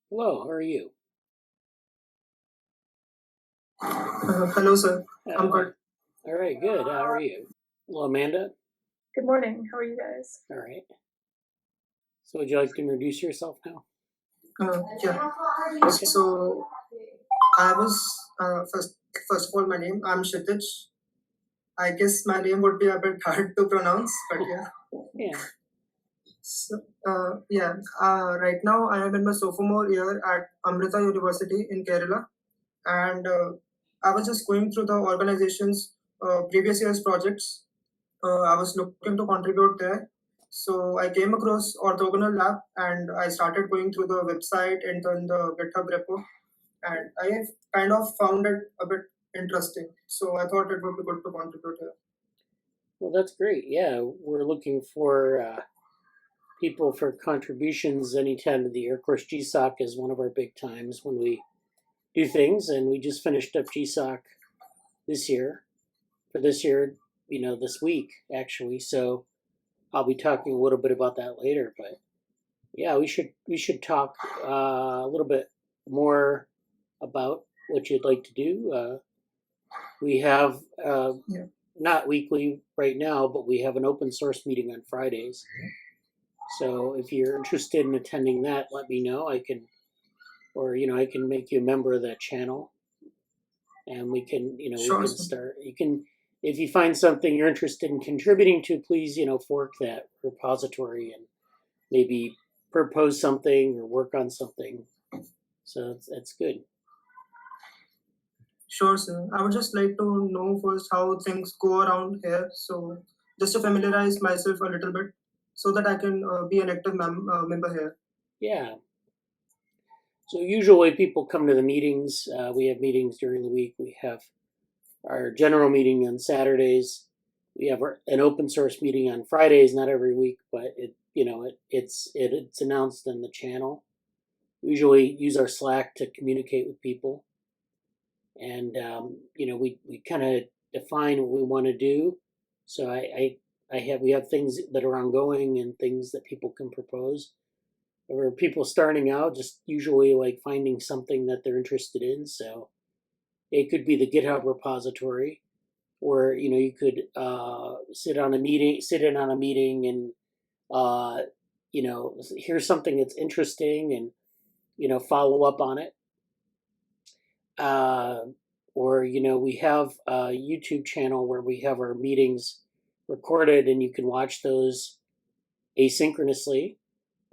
Hello, how are you? Hello, sir. I'm Uh, good. all right, good. How are you? Hello, Amanda. Good morning. How are you guys? All right. So, would you like to introduce yourself now? Yeah. Okay. So I was first of all, my name. I'm Kshitij. I guess my name would be a bit hard to pronounce, but yeah. Yeah. So, yeah. Right now, I am in my sophomore year at Amrita University in Kerala, and I was just going through the organization's previous year's projects. I was looking to contribute there. So I came across Orthogonal Lab and I started going through the website and then the GitHub repo, and I have kind of found it a bit interesting. So I thought it would be good to contribute here. Well, that's great. Yeah, we're looking for people for contributions any time of the year. Of course, GSOC is one of our big times when we do things, and we just finished up GSOC this year. For this year, this week actually. So I'll be talking a little bit about that later. But yeah, we should talk a little bit more about what you'd like to do. We have Yeah. not weekly right now, but we have an open source meeting on Fridays. So if you're interested in attending that, let me know. I can make you a member of that channel, and we Sure, can sir. start. You can, if you find something you're interested in contributing to, please, fork that repository and maybe propose something or work on something. So that's good. Sure, sir. I would just like to know first how things go around here. So just to familiarize myself a little bit so that I can be an active member here. Yeah. So usually people come to the meetings. We have meetings during the week. We have our general meeting on Saturdays. We have an open source meeting on Fridays, not every week, but it's announced in the channel. We usually use our Slack to communicate with people, and we kind of define what we want to do. So we have things that are ongoing and things that people can propose. Or people starting out, just usually like finding something that they're interested in. So it could be the GitHub repository, or you could sit in on a meeting, and hear something that's interesting, and follow up on it. Uh, or we have a YouTube channel where we have our meetings recorded, and you can watch those asynchronously,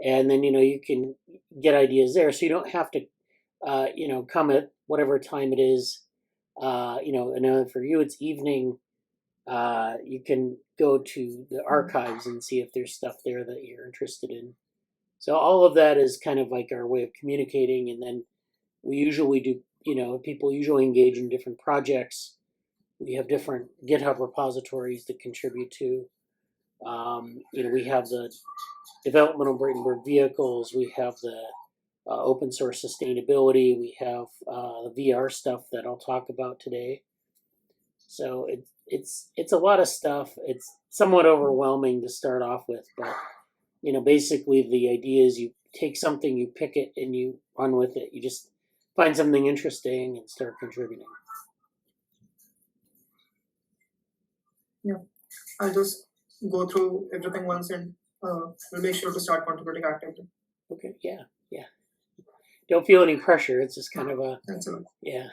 and then you can get ideas there, so you don't have to come at whatever time it is. And for you it's evening. You can go to the archives and see if there's stuff there that you're interested in. So all of that is kind of like our way of communicating. And then we usually do, people usually engage in different projects. We have different GitHub repositories to contribute to. We have the developmental Bradenburg vehicles. We have the open source sustainability. We have the VR stuff that I'll talk about today. So it's a lot of stuff. It's somewhat overwhelming to start off with, but basically the idea is you take something, you pick it, and you run with it. You just find something interesting and start contributing. Yeah. I'll just go through everything once and we'll make sure to start contributing actively. Okay, yeah. Don't feel any pressure. It's just kind of a Thanks a lot. yeah.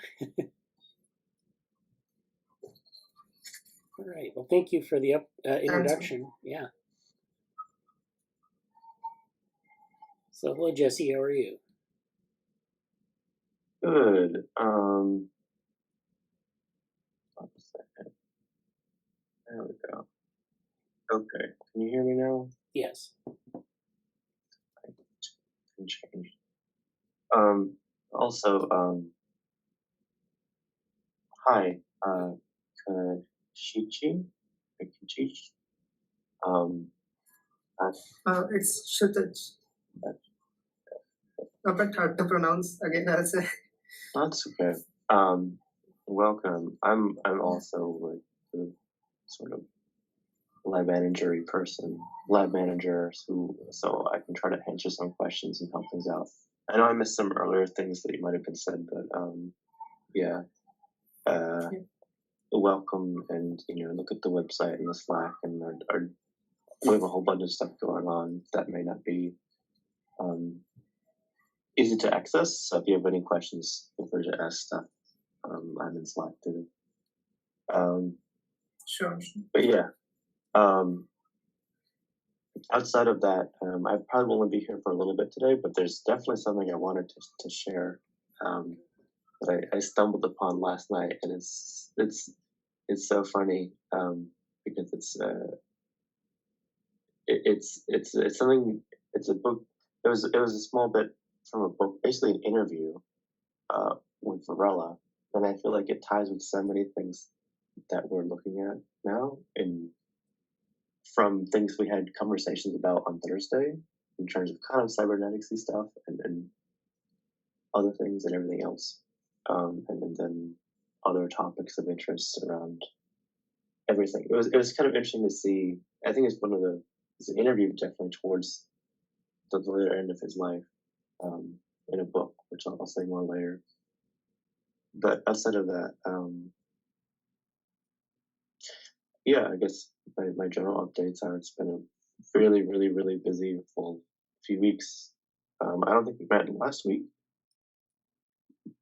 All right. Well, thank you for the introduction. Yeah. So, hello, Jesse. How are you? Good. One second. There we go. Okay. Can you hear me now? Yes. I can change. Also, hi, Kichichi? Kichichi? It's Kshitij. A bit hard to pronounce. Again, I'll say. That's okay. Welcome. I'm also like the sort of lab manager, so I can try to answer some questions and help things out. I know I missed some earlier things that you might have been said, but yeah, uh, Yeah. welcome, and look at the website and the Slack, and we have a whole bunch of stuff going on that may not be um, easy to access. So if you have any questions, feel free to ask stuff. I'm in Slack too. Sure. But yeah, outside of that, I probably will only be here for a little bit today, but there's definitely something I wanted to share that I stumbled upon last night, and it's so funny because it's something. It's a book. It was a small bit from a book, basically an interview with Varela, and I feel like it ties with so many things that we're looking at now, and from things we had conversations about on Thursday in terms of kind of cybernetics stuff and other things and everything else, and then other topics of interest around everything. It was kind of interesting to see. I think it's an interview definitely towards the later end of his life, in a book, which I'll say more later. But outside of that, yeah, I guess my general updates are it's been a really, really, really busy full few weeks. I don't think we met last week.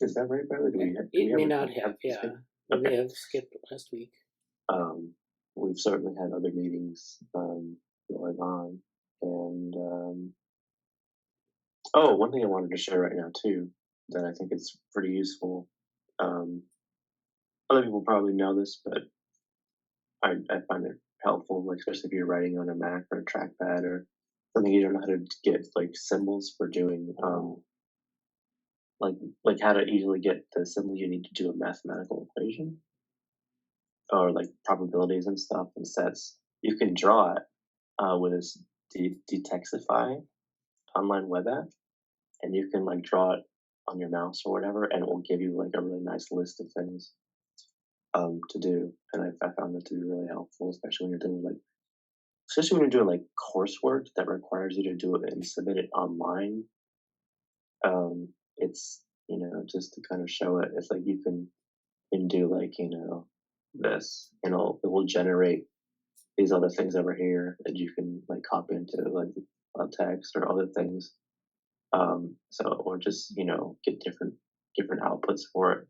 Is that right, Bradley? Do It we may have not have, yeah. We may Okay. have skipped last week. We've certainly had other meetings going on, and oh, one thing I wanted to share right now too that I think is pretty useful. Um, Other people probably know this, but I find it helpful, like especially if you're writing on a Mac or a trackpad or something you don't know how to get like symbols for doing like how to easily get the symbol you need to do a mathematical equation or like probabilities and stuff and sets. You can draw it with this Detexify online web app, and you can like draw it on your mouse or whatever, and it will give you like a really nice list of things to do. And I found that to be really helpful, especially when you're doing like coursework that requires you to do it and submit it online. It's just to kind of show it. It's like you can do like this, it will generate these other things over here that you can like copy into like text or other things. So or just get different outputs for it.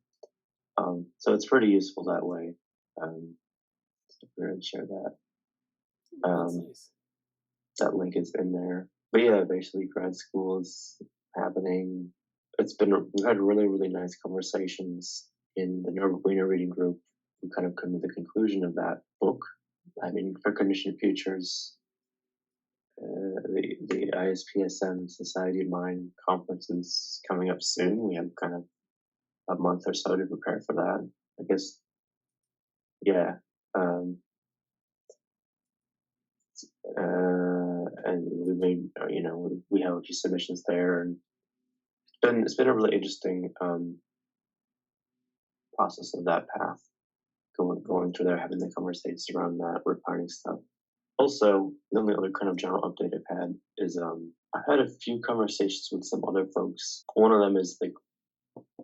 So it's pretty useful that way. So I'm going to share that. That's nice. That link is in there. But yeah, basically grad school is happening. We've had really, really nice conversations in the Neurobuena reading group. We kind of come to the conclusion of that book. I mean, for Conditioned Futures, the ISPSM Society of Mind conference is coming up soon. We have kind of a month or so to prepare for that. I guess, yeah. And we made, we have a few submissions there, and it's been a really interesting process of that path, going through there, having the conversations around that, refining stuff. Also, the only other kind of general update I've had is I've had a few conversations with some other folks. One of them is like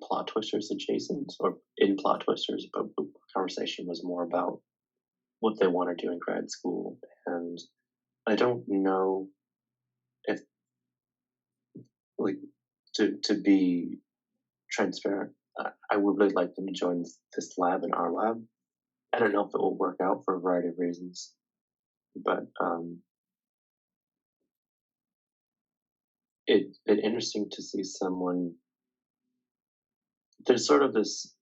plot twisters adjacent or in plot twisters, but the conversation was more about what they want to do in grad school, and I don't know if like to be transparent. I would really like them to join this lab and our lab. I don't know if it will work out for a variety of reasons, but it's been interesting to see someone. There's sort of this.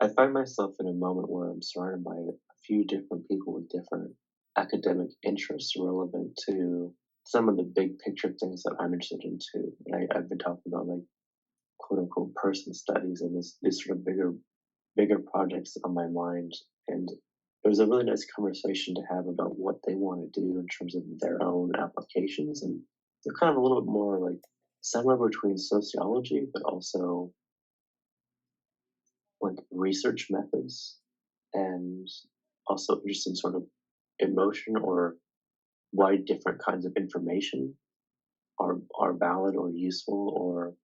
I find myself in a moment where I'm surrounded by a few different people with different academic interests relevant to some of the big picture things that I'm interested in too. And I've been talking about like quote unquote person studies and these sort of bigger projects on my mind. And it was a really nice conversation to have about what they want to do in terms of their own applications. And they're kind of a little bit more like somewhere between sociology, but also like research methods and also just in sort of emotion or why different kinds of information are valid or useful or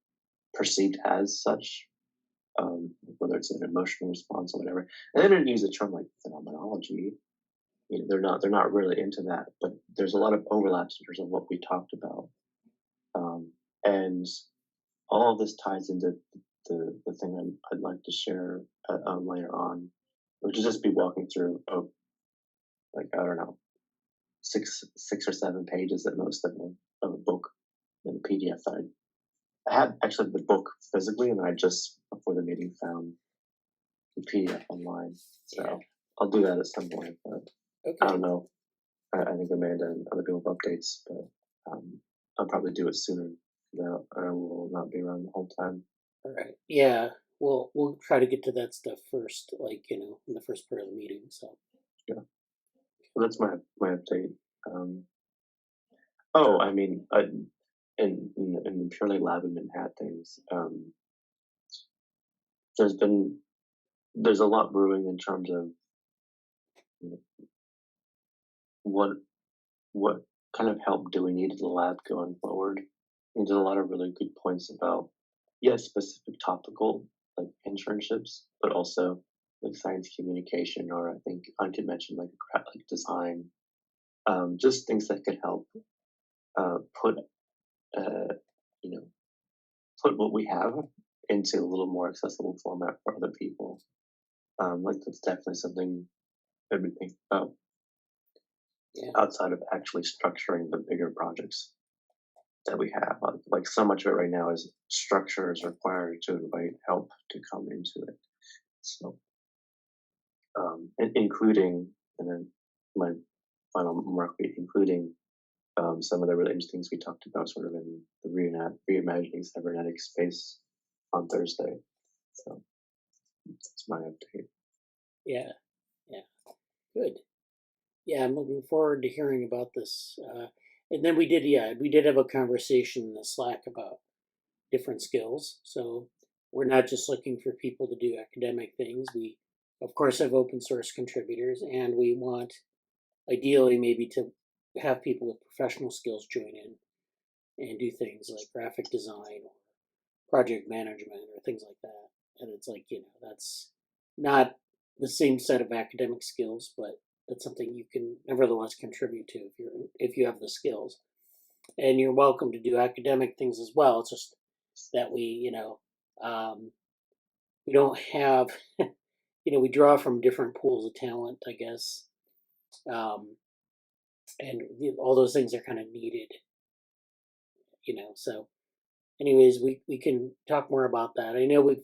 perceived as such, whether it's an emotional response or whatever. And they didn't use a term like phenomenology. They're not really into that, but there's a lot of overlaps in terms of what we talked about, and all of this ties into the thing I'd like to share later on, which is just be walking through like I don't know, six or 7 pages at most of a book in a PDF that I had actually the book physically, and I just before the meeting found the PDF online. So Yeah. I'll do that at some point, but I Okay. don't know. I think Amanda and other people have updates, but I'll probably do it sooner. I will not be around the whole time. All right. Yeah. We'll try to get to that stuff first, like, in the first part of the meeting. So. Yeah. So that's my update. Oh, I mean, in the purely lab and Manhattan things, there's a lot brewing in terms of you know, what what kind of help do we need in the lab going forward. And there's a lot of really good points about yes, specific topical like internships, but also like science communication, or I think Ankit mentioned like graphic design, just things that could help put uh, you know put what we have into a little more accessible format for other people. Like that's definitely something I've been thinking about Yeah. outside of actually structuring the bigger projects that we have. Like so much of it right now is structure is required to invite help to come into it. So, including, and then my final remark, including some of the really interesting things we talked about, sort of in the reimagining cybernetic space on Thursday. So that's my update. Yeah. Yeah. Good. Yeah, I'm looking forward to hearing about this. And then we did have a conversation in the Slack about different skills. So we're not just looking for people to do academic things. We, of course, have open source contributors, and we want ideally maybe to have people with professional skills join in and do things like graphic design or project management or things like that. And it's like, that's not the same set of academic skills, but that's something you can nevertheless contribute to if you have the skills. And you're welcome to do academic things as well. It's just that um, we don't have, we draw from different pools of talent, I guess. Um, and all those things are kind of needed, so anyways, we can talk more about that. I know we've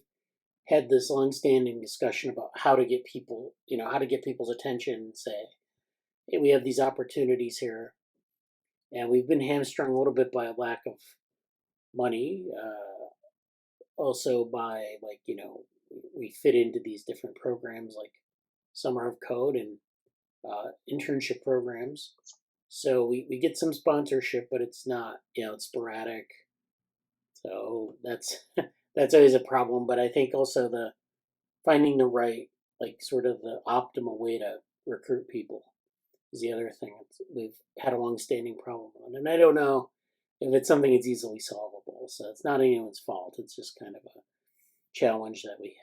had this long-standing discussion about how to get people, how to get people's attention and say, hey, we have these opportunities here, and we've been hamstrung a little bit by a lack of money, also by like we fit into these different programs like Summer of Code and internship programs. So we get some sponsorship, but it's not, it's sporadic. So that's always a problem. But I think also the finding the right, like sort of the optimal way to recruit people is the other thing we've had a long-standing problem on. And I don't know if it's something that's easily solvable. So it's not anyone's fault. It's just kind of a challenge that we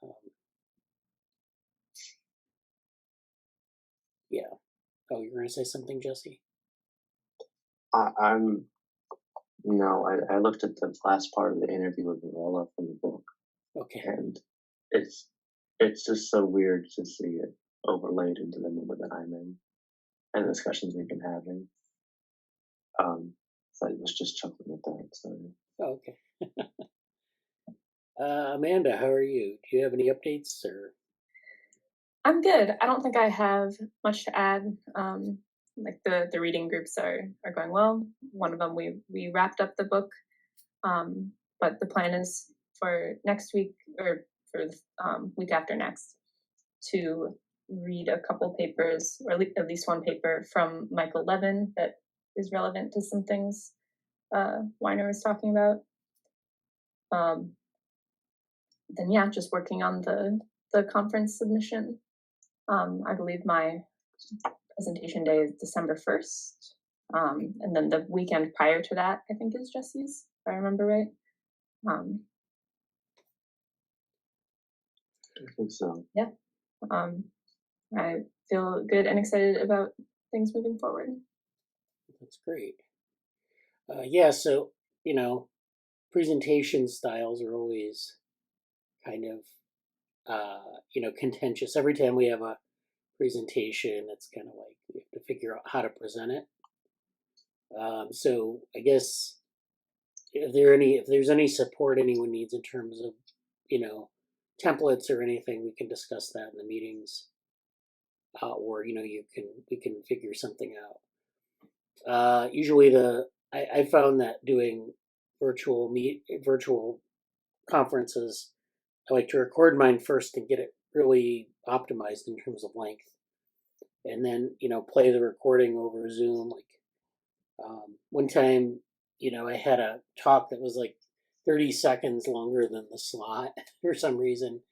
have. Yeah. Oh, you're going to say something, Jesse? I'm no, I looked at the last part of the interview with Varela from the book, Okay. and it's it's just so weird to see it overlaid into the moment that I'm in and the discussions we've been having. So I was just chuckling at that. So Oh, okay. Amanda, how are you? Do you have any updates or? I'm good. I don't think I have much to add. Like the reading groups are going well. One of them we wrapped up the book, but the plan is for next week or for the week after next to read a couple papers or at least one paper from Michael Levin that is relevant to some things Weiner was talking about. Then yeah, just working on the conference submission. I believe my presentation day is December 1st. And then the weekend prior to that, I think, is Jesse's, if I remember right. I think so. Yeah. I feel good and excited about things moving forward. That's great. Yeah, so, presentation styles are always kind of, contentious. Every time we have a presentation, it's kind of like we have to figure out how to present it. So I guess if there's any support anyone needs in terms of, templates or anything, we can discuss that in the meetings. Or we can figure something out. Usually I found that doing virtual conferences, I like to record mine first and get it really optimized in terms of length, and then play the recording over Zoom. Like one time, I had a talk that was like 30 seconds longer than the slot for some reason,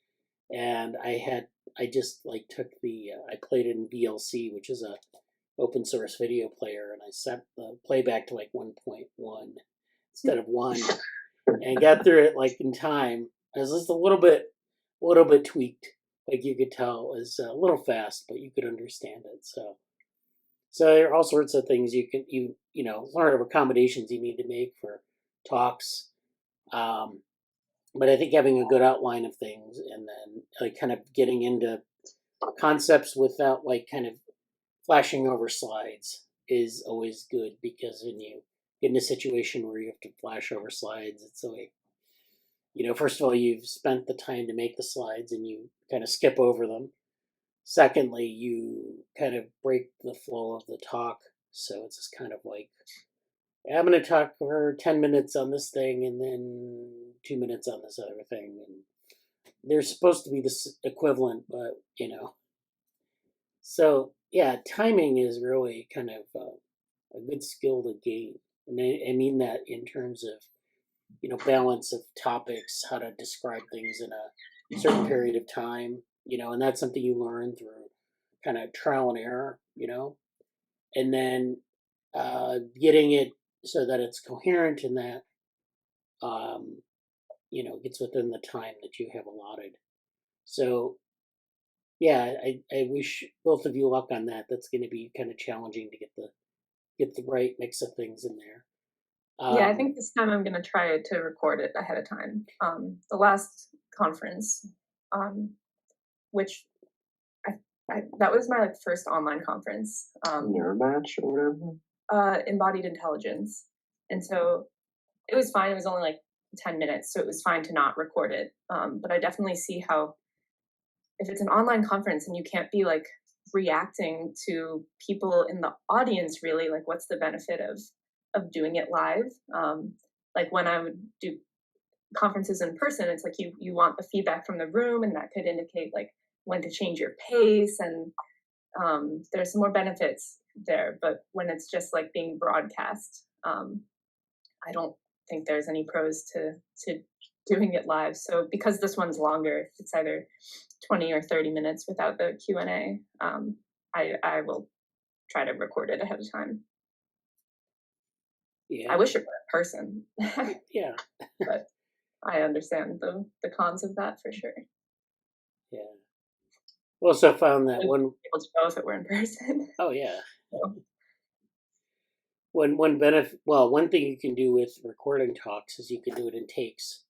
and I just like took I played it in VLC, which is a open source video player, and I set the playback to like 1.1 instead of 1, and got through it like in time. I was just a little bit tweaked, like you could tell. It was a little fast, but you could understand it. So there are all sorts of things learn of accommodations you need to make for talks. But I think having a good outline of things, and then like kind of getting into concepts without like kind of flashing over slides is always good, because when you get in a situation where you have to flash over slides, it's like, first of all, you've spent the time to make the slides and you kind of skip over them. Secondly, you kind of break the flow of the talk. So it's just kind of like, I'm going to talk for 10 minutes on this thing and then 2 minutes on this other thing. And they're supposed to be this equivalent, but, So, yeah, timing is really kind of a good skill to gain. And I mean that in terms of, balance of topics, how to describe things in a certain period of time, and that's something you learn through kind of trial and error, and then getting it so that it's coherent and that, gets within the time that you have allotted. So, yeah, I wish both of you luck on that. That's going to be kind of challenging to get the right mix of things in there. Yeah, I think this time I'm going to try to record it ahead of time. The last conference, which that was my first online conference. Neuromatch or whatever? Embodied intelligence. And so it was fine. It was only like 10 minutes, so it was fine to not record it. But I definitely see how, if it's an online conference and you can't be like reacting to people in the audience, really, like what's the benefit of doing it live? Like when I would do conferences in person, it's like you want the feedback from the room, and that could indicate like when to change your pace, and there's some more benefits there. But when it's just like being broadcast, I don't think there's any pros to doing it live. So because this one's longer, it's either 20 or 30 minutes without the Q&A, I will try to record it ahead of time. Yeah. I wish it were in person. Yeah. But I understand the cons of that for sure. Yeah. Also found that Able to know if it were in person. Oh yeah. So. One thing you can do with recording talks is you can do it in takes.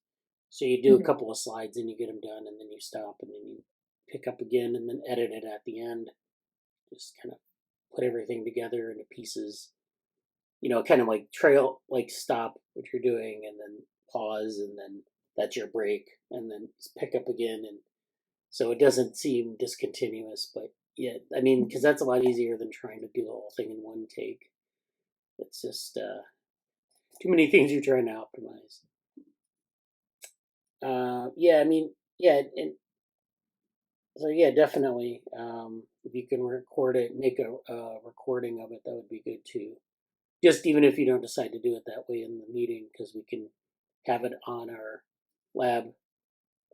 So you do a couple of slides and you get them done, and then you stop, and then you pick up again, and then edit it at the end. Just kind of put everything together into pieces. Kind of like stop what you're doing, and then pause, and then that's your break, and then pick up again, and so it doesn't seem discontinuous. But yeah, I mean, because that's a lot easier than trying to do the whole thing in one take. It's just too many things you're trying to optimize. Yeah, I mean, yeah, and so yeah, definitely. If you can record it, make a recording of it, that would be good too. Just even if you don't decide to do it that way in the meeting, because we can have it on our lab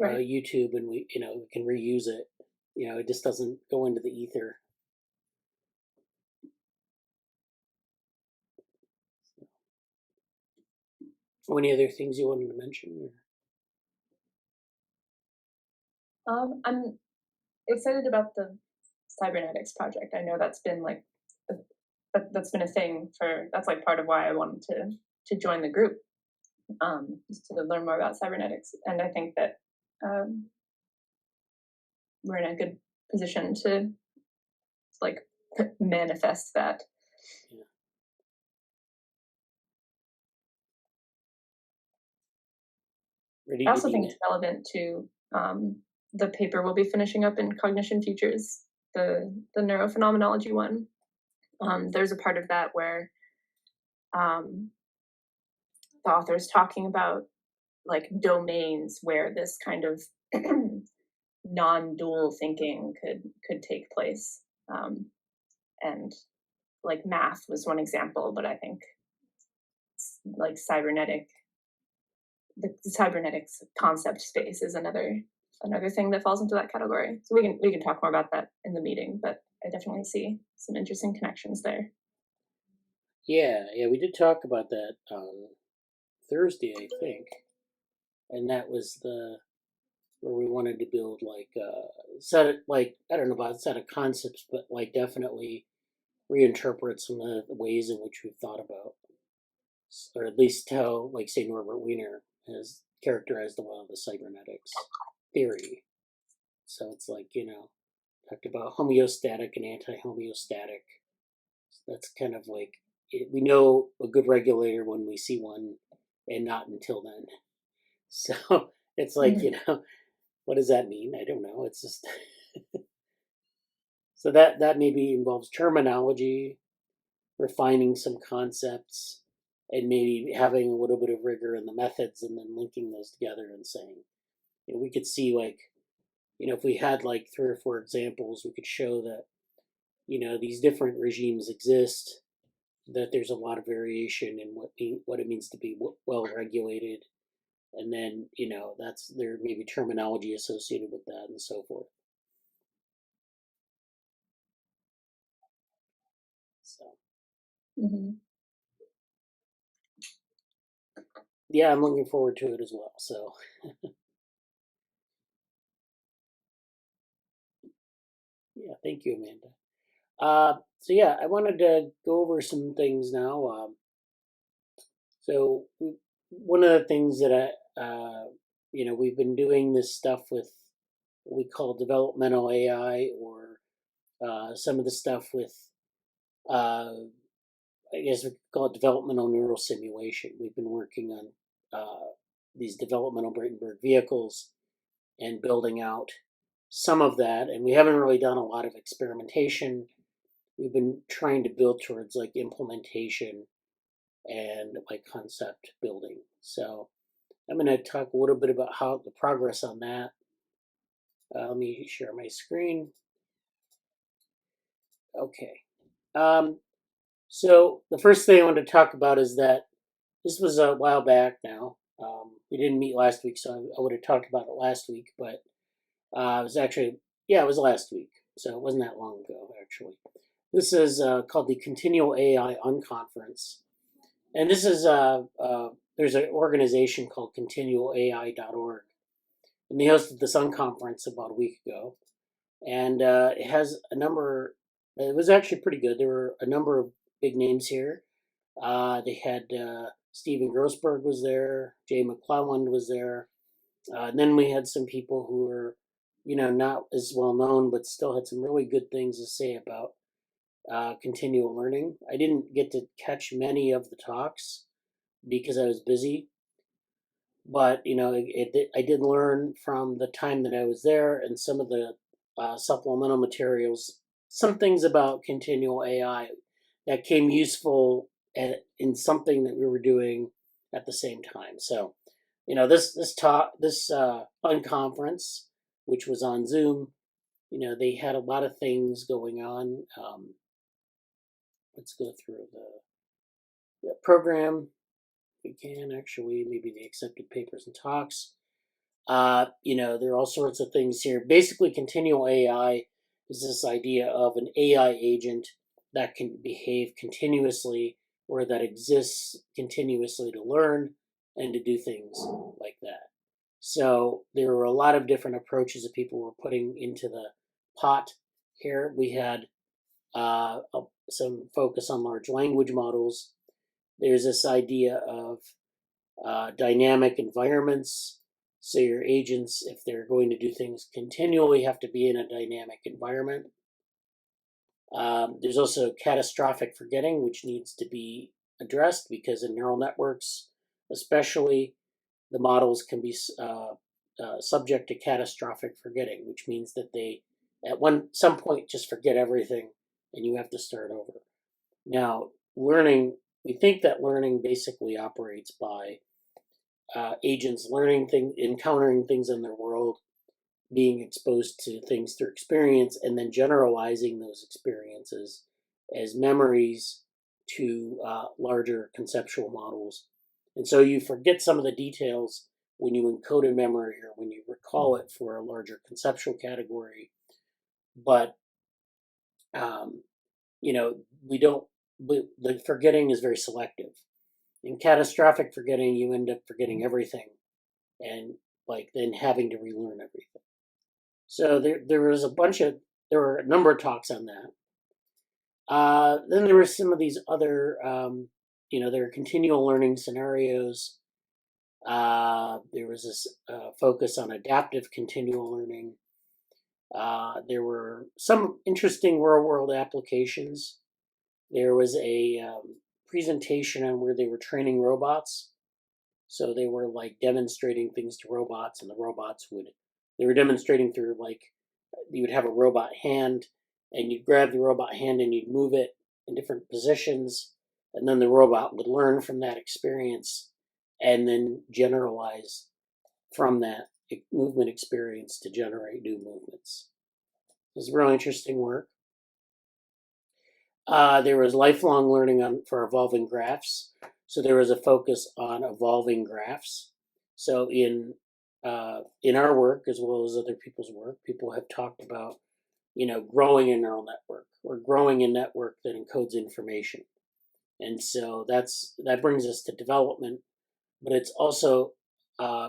YouTube, and we can reuse it. It just doesn't go into the ether. Any other things you wanted to mention? I'm excited about the cybernetics project. I know that's been like that's been a thing for that's like part of why I wanted to join the group, just to learn more about cybernetics. And I think that we're in a good position to like manifest that. Yeah. I also think it's relevant to the paper we'll be finishing up in Cognition Futures, the neurophenomenology one. There's a part of that where the author is talking about like domains where this kind of non-dual thinking could take place, and like math was one example, but I think like the cybernetics concept space is another thing that falls into that category. So we can talk more about that in the meeting, but I definitely see some interesting connections there. Yeah, we did talk about that on Thursday, I think, and that was where we wanted to build like I don't know about a set of concepts, but like definitely reinterpret some of the ways in which we've thought about, or at least how, like, say, Norbert Wiener has characterized a lot of the cybernetics theory. So it's like, talked about homeostatic and anti-homeostatic. So that's kind of like, we know a good regulator when we see one, and not until then. So it's like, what does that mean? I don't know. It's just so that maybe involves terminology, refining some concepts, and maybe having a little bit of rigor in the methods, and then linking those together and saying, we could see, like, if we had like 3 or 4 examples, we could show that, these different regimes exist, that there's a lot of variation in what it means to be well regulated, and then that's there may be terminology associated with that and so forth. So yeah, I'm looking forward to it as well. So yeah, thank you, Amanda. So yeah, I wanted to go over some things now. So one of the things that we've been doing this stuff with what we call developmental AI, or some of the stuff with, I guess we call it developmental neural simulation. We've been working on these developmental Bradenberg vehicles and building out some of that, and we haven't really done a lot of experimentation. We've been trying to build towards like implementation and like concept building. So I'm going to talk a little bit about how the progress on that. Let me share my screen. Okay. So the first thing I want to talk about is that this was a while back now. We didn't meet last week, so I would have talked about it last week, but it was actually, yeah, it was last week. So it wasn't that long ago, actually. This is called the Continual AI Unconference. And this is, there's an organization called continualai.org. And they hosted this unconference about a week ago. And it has a number, it was actually pretty good. There were a number of big names here. They had Stephen Grossberg was there, Jay McClelland was there. And then we had some people who were, not as well known, but still had some really good things to say about continual learning. I didn't get to catch many of the talks because I was busy, but I did learn from the time that I was there, and some of the supplemental materials, some things about continual AI that came useful in something that we were doing at the same time. So, this unconference, which was on Zoom, they had a lot of things going on. Let's go through the program. We can actually, maybe the accepted papers and talks. There are all sorts of things here. Basically, continual AI is this idea of an AI agent that can behave continuously, or that exists continuously to learn and to do things like that. So there were a lot of different approaches that people were putting into the pot here. We had some focus on large language models. There's this idea of dynamic environments. So your agents, if they're going to do things continually, have to be in a dynamic environment. There's also catastrophic forgetting, which needs to be addressed because in neural networks, especially, the models can be subject to catastrophic forgetting, which means that they, at some point, just forget everything, and you have to start over. Now, learning, we think that learning basically operates by agents learning things, encountering things in their world, being exposed to things through experience, and then generalizing those experiences as memories to larger conceptual models. And so you forget some of the details when you encode a memory or when you recall it for a larger conceptual category. But, we don't, the forgetting is very selective. In catastrophic forgetting, you end up forgetting everything and then having to relearn everything. So there were a number of talks on that. Then there were some of these other, there are continual learning scenarios. There was this focus on adaptive continual learning. There were some interesting real-world applications. There was a presentation on where they were training robots. So they were demonstrating things to robots, and they were demonstrating through you would have a robot hand, and you'd grab the robot hand and you'd move it in different positions, and then the robot would learn from that experience and then generalize from that movement experience to generate new movements. It was really interesting work. There was lifelong learning for evolving graphs. So there was a focus on evolving graphs. So in our work, as well as other people's work, people have talked about, growing a neural network or growing a network that encodes information. And so that brings us to development, but it's also,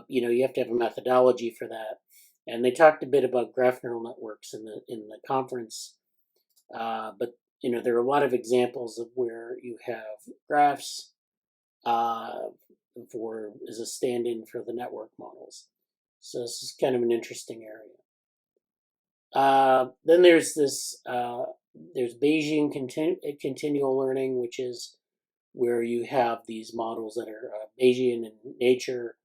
you have to have a methodology for that. And they talked a bit about graph neural networks in the conference, but there are a lot of examples of where you have graphs as a stand-in for the network models. So this is kind of an interesting area. Then there's there's Bayesian continual learning, which is where you have these models that are Bayesian in nature,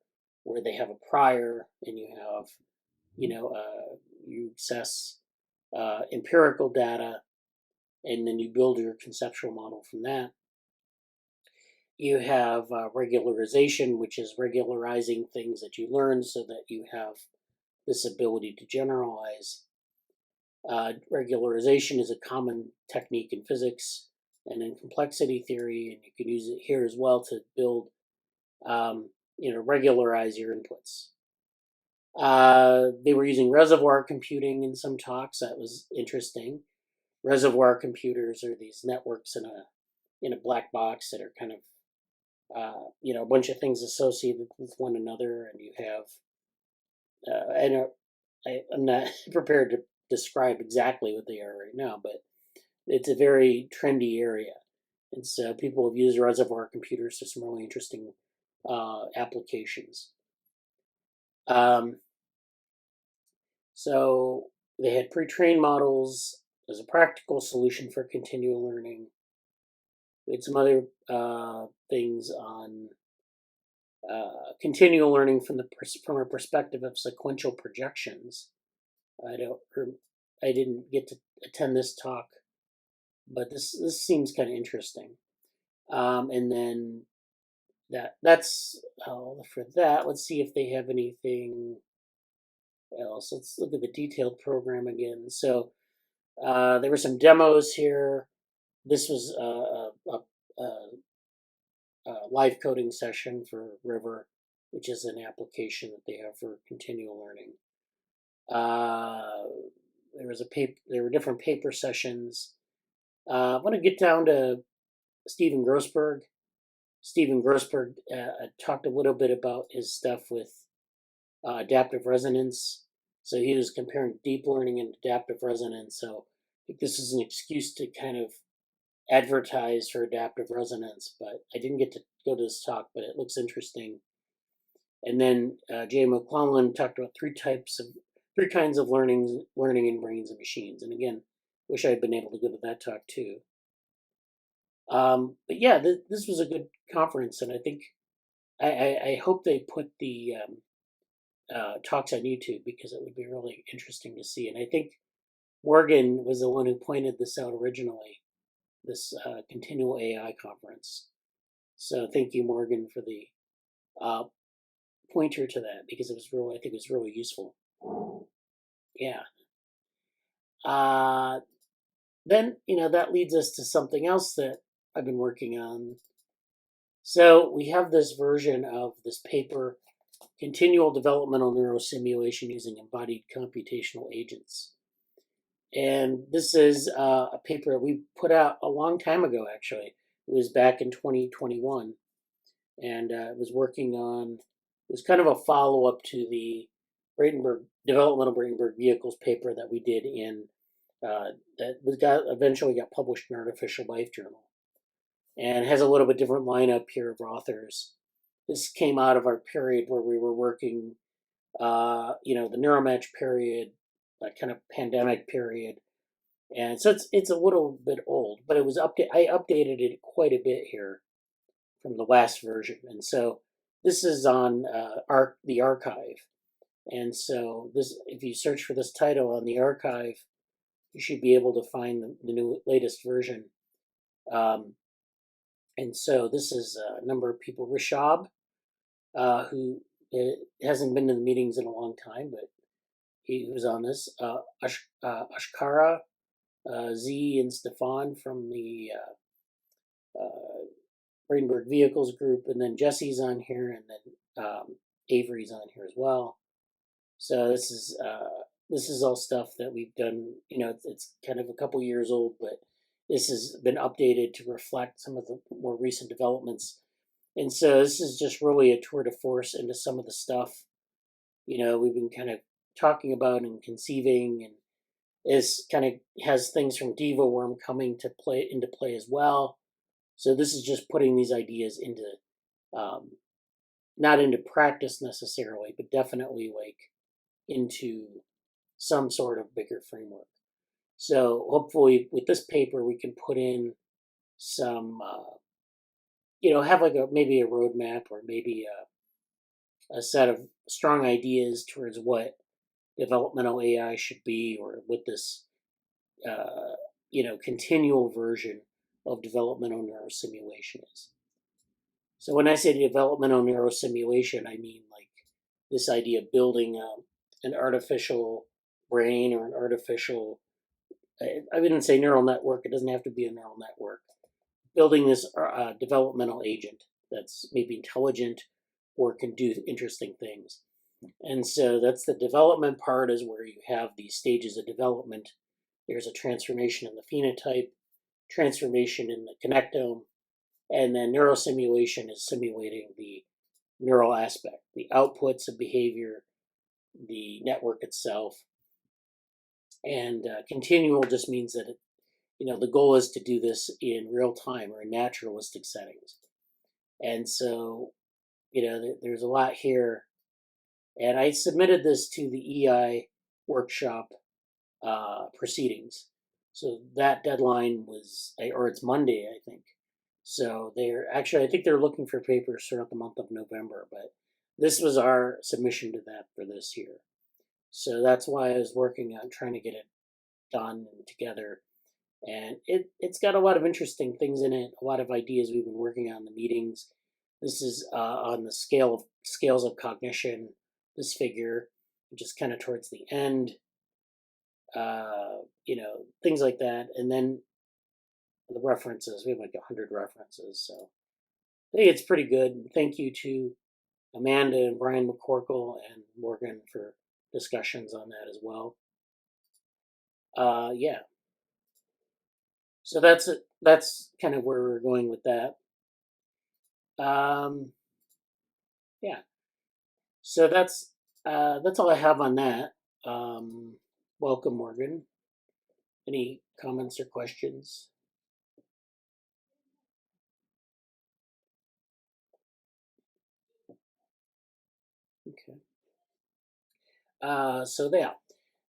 where they have a prior, and you have, you access empirical data, and then you build your conceptual model from that. You have regularization, which is regularizing things that you learn so that you have this ability to generalize. Regularization is a common technique in physics and in complexity theory, and you can use it here as well to build, regularize your inputs. They were using reservoir computing in some talks. That was interesting. Reservoir computers are these networks in a black box that are kind of a bunch of things associated with one another, and you have I'm not prepared to describe exactly what they are right now, but it's a very trendy area, and so people have used reservoir computers for some really interesting applications. So they had pre-trained models as a practical solution for continual learning. We had some other things on continual learning from a perspective of sequential projections. I didn't get to attend this talk, but this seems kind of interesting. And then that's all for that. Let's see if they have anything else. Let's look at the detailed program again. So there were some demos here. This was a live coding session for River, which is an application that they have for continual learning. There were different paper sessions. I want to get down to Stephen Grossberg. Stephen Grossberg talked a little bit about his stuff with adaptive resonance. So he was comparing deep learning and adaptive resonance. So I think this is an excuse to kind of advertise for adaptive resonance, but I didn't get to go to this talk, but it looks interesting. And then Jay McClellan talked about three kinds of learning in brains and machines. And again, wish I had been able to go to that talk too. But yeah, this was a good conference, and I think I hope they put the talks on YouTube because it would be really interesting to see. And I think Morgan was the one who pointed this out originally, this continual AI conference. So thank you, Morgan, for the pointer to that because it was really, I think it was really useful. Yeah. Then that leads us to something else that I've been working on. So we have this version of this paper, Continual Developmental Neurosimulation Using Embodied Computational Agents. And this is a paper that we put out a long time ago, actually. It was back in 2021. And it was working on, it was kind of a follow-up to the Developmental Bradenberg Vehicles paper that we did in, eventually got published in Artificial Life Journal. And it has a little bit different lineup here of authors. This came out of our period where we were working, the neuromatch period, that kind of pandemic period. And so it's a little bit old, but it was I updated it quite a bit here from the last version. And so this is on the archive. And so this, if you search for this title on the archive, you should be able to find the latest version. And so this is a number of people. Rishab, who hasn't been to the meetings in a long time, but he was on this. Ashkara, Z, and Stefan from the Bradenberg Vehicles group, and then Jesse's on here, and then Avery's on here as well. So this is all stuff that we've done. It's kind of a couple years old, but this has been updated to reflect some of the more recent developments. And so this is just really a tour de force into some of the stuff, we've been kind of talking about and conceiving, and this kind of has things from DevaWorm coming into play as well. So this is just putting these ideas into, not into practice necessarily, but definitely like into some sort of bigger framework. So hopefully with this paper, we can put in some, have like maybe a roadmap or maybe a set of strong ideas towards what developmental AI should be, or what this, continual version of developmental neurosimulation is. So when I say developmental neurosimulation, I mean like this idea of building an artificial brain or an artificial, I wouldn't say neural network, it doesn't have to be a neural network. Building this developmental agent that's maybe intelligent or can do interesting things. And so that's the development part, is where you have these stages of development. There's a transformation in the phenotype, transformation in the connectome, and then neurosimulation is simulating the neural aspect, the outputs of behavior, the network itself. And continual just means that the goal is to do this in real time or in naturalistic settings. And so, there's a lot here. And I submitted this to the EI workshop proceedings. So that deadline was, or it's Monday, I think. So I think they're looking for papers throughout the month of November, but this was our submission to that for this year. So that's why I was working on trying to get it done and together. And it's got a lot of interesting things in it, a lot of ideas we've been working on in the meetings. This is on the scales of cognition, this figure, just kind of towards the end, things like that. And then the references, we have like 100 references. So I think it's pretty good. Thank you to Amanda and Brian McCorkle and Morgan for discussions on that as well. Yeah. So that's kind of where we're going with that. Yeah. So that's all I have on that. Welcome, Morgan. Any comments or questions? Okay. So yeah.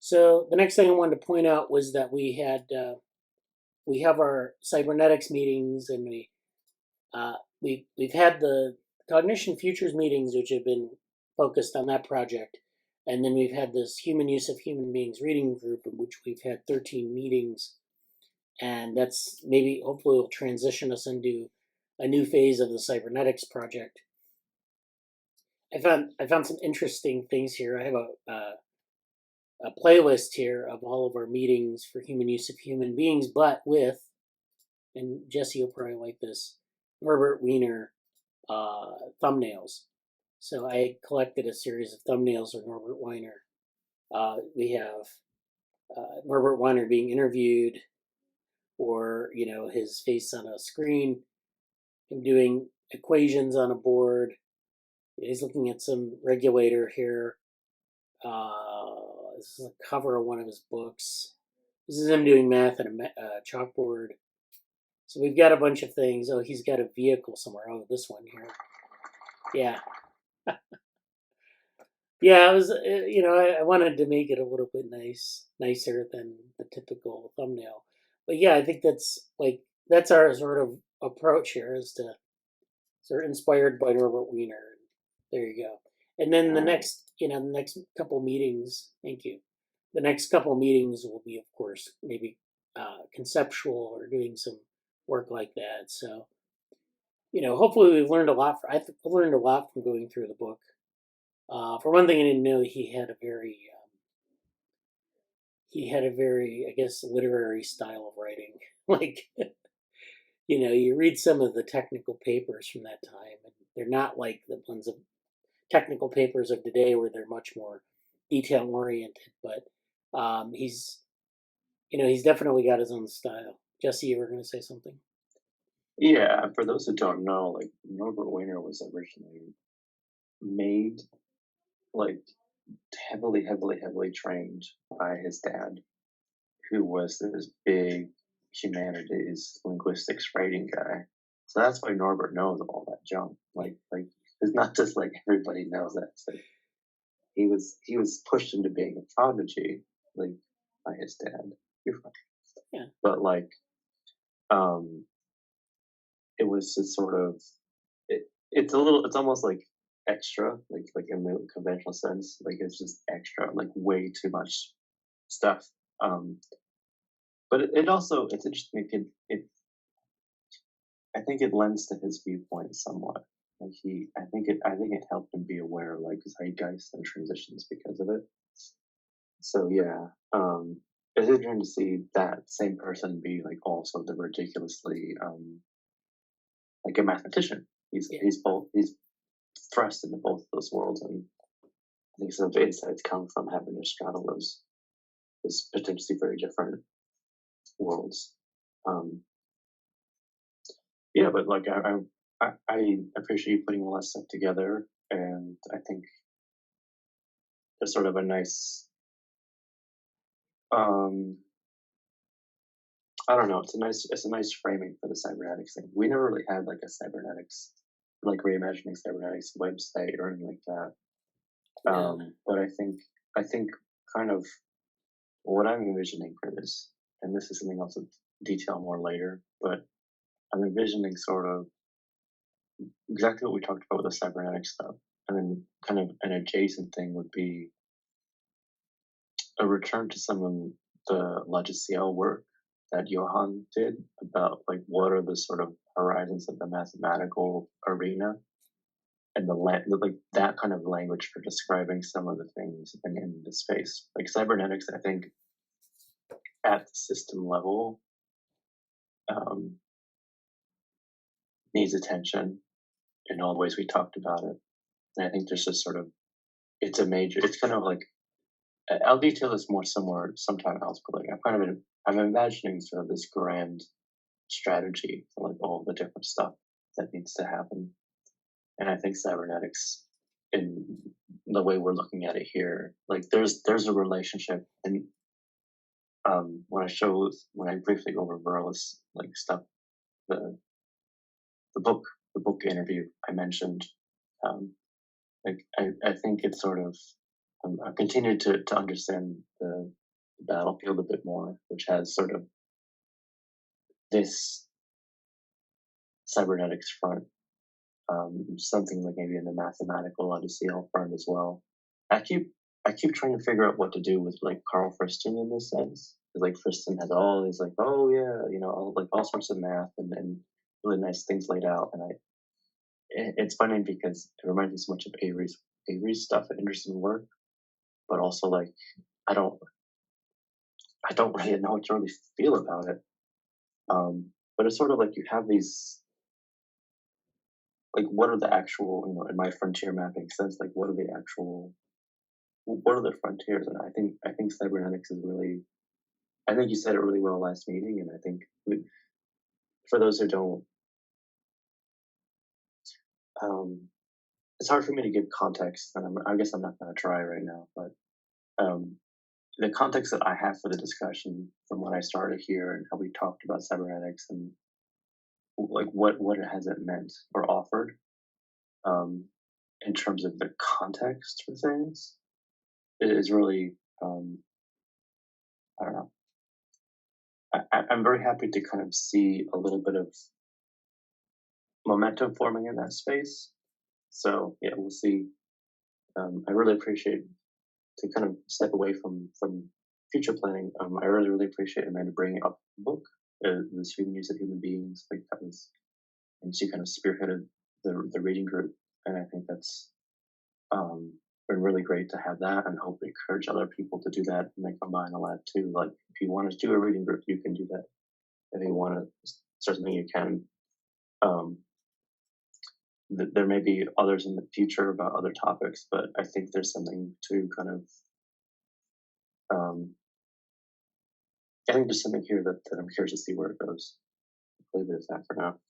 So the next thing I wanted to point out was that we have our cybernetics meetings, and we've had the cognition futures meetings, which have been focused on that project, and then we've had this human use of human beings reading group, in which we've had 13 meetings, and that's maybe hopefully will transition us into a new phase of the cybernetics project. I found some interesting things here. I have a playlist here of all of our meetings for human use of human beings, but with, and Jesse will probably like this, Norbert Wiener thumbnails. So I collected a series of thumbnails of Norbert Wiener. We have Norbert Wiener being interviewed, or his face on a screen, him doing equations on a board. He's looking at some regulator here. This is a cover of one of his books. This is him doing math on a chalkboard. So we've got a bunch of things. Oh, he's got a vehicle somewhere. Oh, this one here. Yeah. Yeah, I was, I wanted to make it a little bit nicer than the typical thumbnail. But yeah, I think that's our sort of approach here, is to sort of inspired by Norbert Wiener. There you go. And then the next couple meetings, thank you. The next couple meetings will be, of course, maybe conceptual or doing some work like that. So, hopefully we've learned a lot. I've learned a lot from going through the book. For one thing, I didn't know he had a very, I guess, literary style of writing. Like, you read some of the technical papers from that time, and they're not like the ones of technical papers of today, where they're much more detail oriented. But he's definitely got his own style. Jesse, you were going to say something? Yeah, for those who don't know, like Norbert Wiener was originally made like heavily, heavily, heavily trained by his dad, who was this big humanities linguistics writing guy. So that's why Norbert knows all that junk. Like it's not just like everybody knows that. It's like he was pushed into being a prodigy, like by his dad. You're fine. Yeah. But like, it was just sort of it's almost like extra, like in the conventional sense, like it's just extra, like way too much stuff. But it also, it's interesting. I think it lends to his viewpoint somewhat. Like I think it helped him be aware of like zeitgeist and transitions because of it. So yeah, it's interesting to see that same person be like also the ridiculously like a mathematician. He's thrust into both those worlds, and I think some of the insights come from having to straddle those potentially very different worlds. Yeah, but like I appreciate you putting all that stuff together, and I think there's sort of a nice I don't know, it's a nice framing for the cybernetics thing. We never really had like a cybernetics, like reimagining cybernetics website or anything like that. But I think kind of what I'm envisioning for this, and this is something else to detail more later, but I'm envisioning sort of exactly what we talked about with the cybernetic stuff. And then kind of an adjacent thing would be a return to some of the logiciel work that Johann did about like what are the sort of horizons of the mathematical arena, and like that kind of language for describing some of the things in the space. Like cybernetics, I think at the system level needs attention in all the ways we talked about it. And I think there's just sort of it's kind of like, I'll detail this more somewhere sometime else, but like I'm imagining sort of this grand strategy for like all the different stuff that needs to happen. And I think cybernetics, in the way we're looking at it here, like there's a relationship. And when I briefly go over Verla's like stuff, the the book the book interview I mentioned, um, like I think it's sort of I've continued to understand the battlefield a bit more, which has sort of this cybernetics front, something like maybe in the mathematical ODCL front as well. I keep I keep trying to figure out what to do with like Carl Friston in this sense. 'Cause, like Friston has all these like, oh yeah, all sorts of math and really nice things laid out. And it's funny because it reminds me so much of Avery's stuff and interesting work, but also like I don't I don't really know what to really feel about it. But it's sort of like you have these like what are the actual in my frontier mapping sense, like what are the frontiers? And I think cybernetics is really, I think you said it really well last meeting. And I think for those who don't, um, it's hard for me to give context, and I guess I'm not going to try right now. But um, the context that I have for the discussion from when I started here and how we talked about cybernetics and like what it has it meant or offered, um, in terms of the context for things, it is really, I don't know. I'm very happy to kind of see a little bit of momentum forming in that space. So yeah, we'll see. I really appreciate to kind of step away from future planning. I really appreciate Amanda bringing up the book, the Sweden Use of Human Beings, like that was, and she kind of spearheaded the reading group, and I think that's been really great to have that, and hope to encourage other people to do that and they combine a lot too. Like if you want to do a reading group, you can do that. If you want to start something, you can. Um, there may be others in the future about other topics, but I think there's something to kind of, um, I think there's something here that I'm curious to see where it goes. I'll leave it as that for now.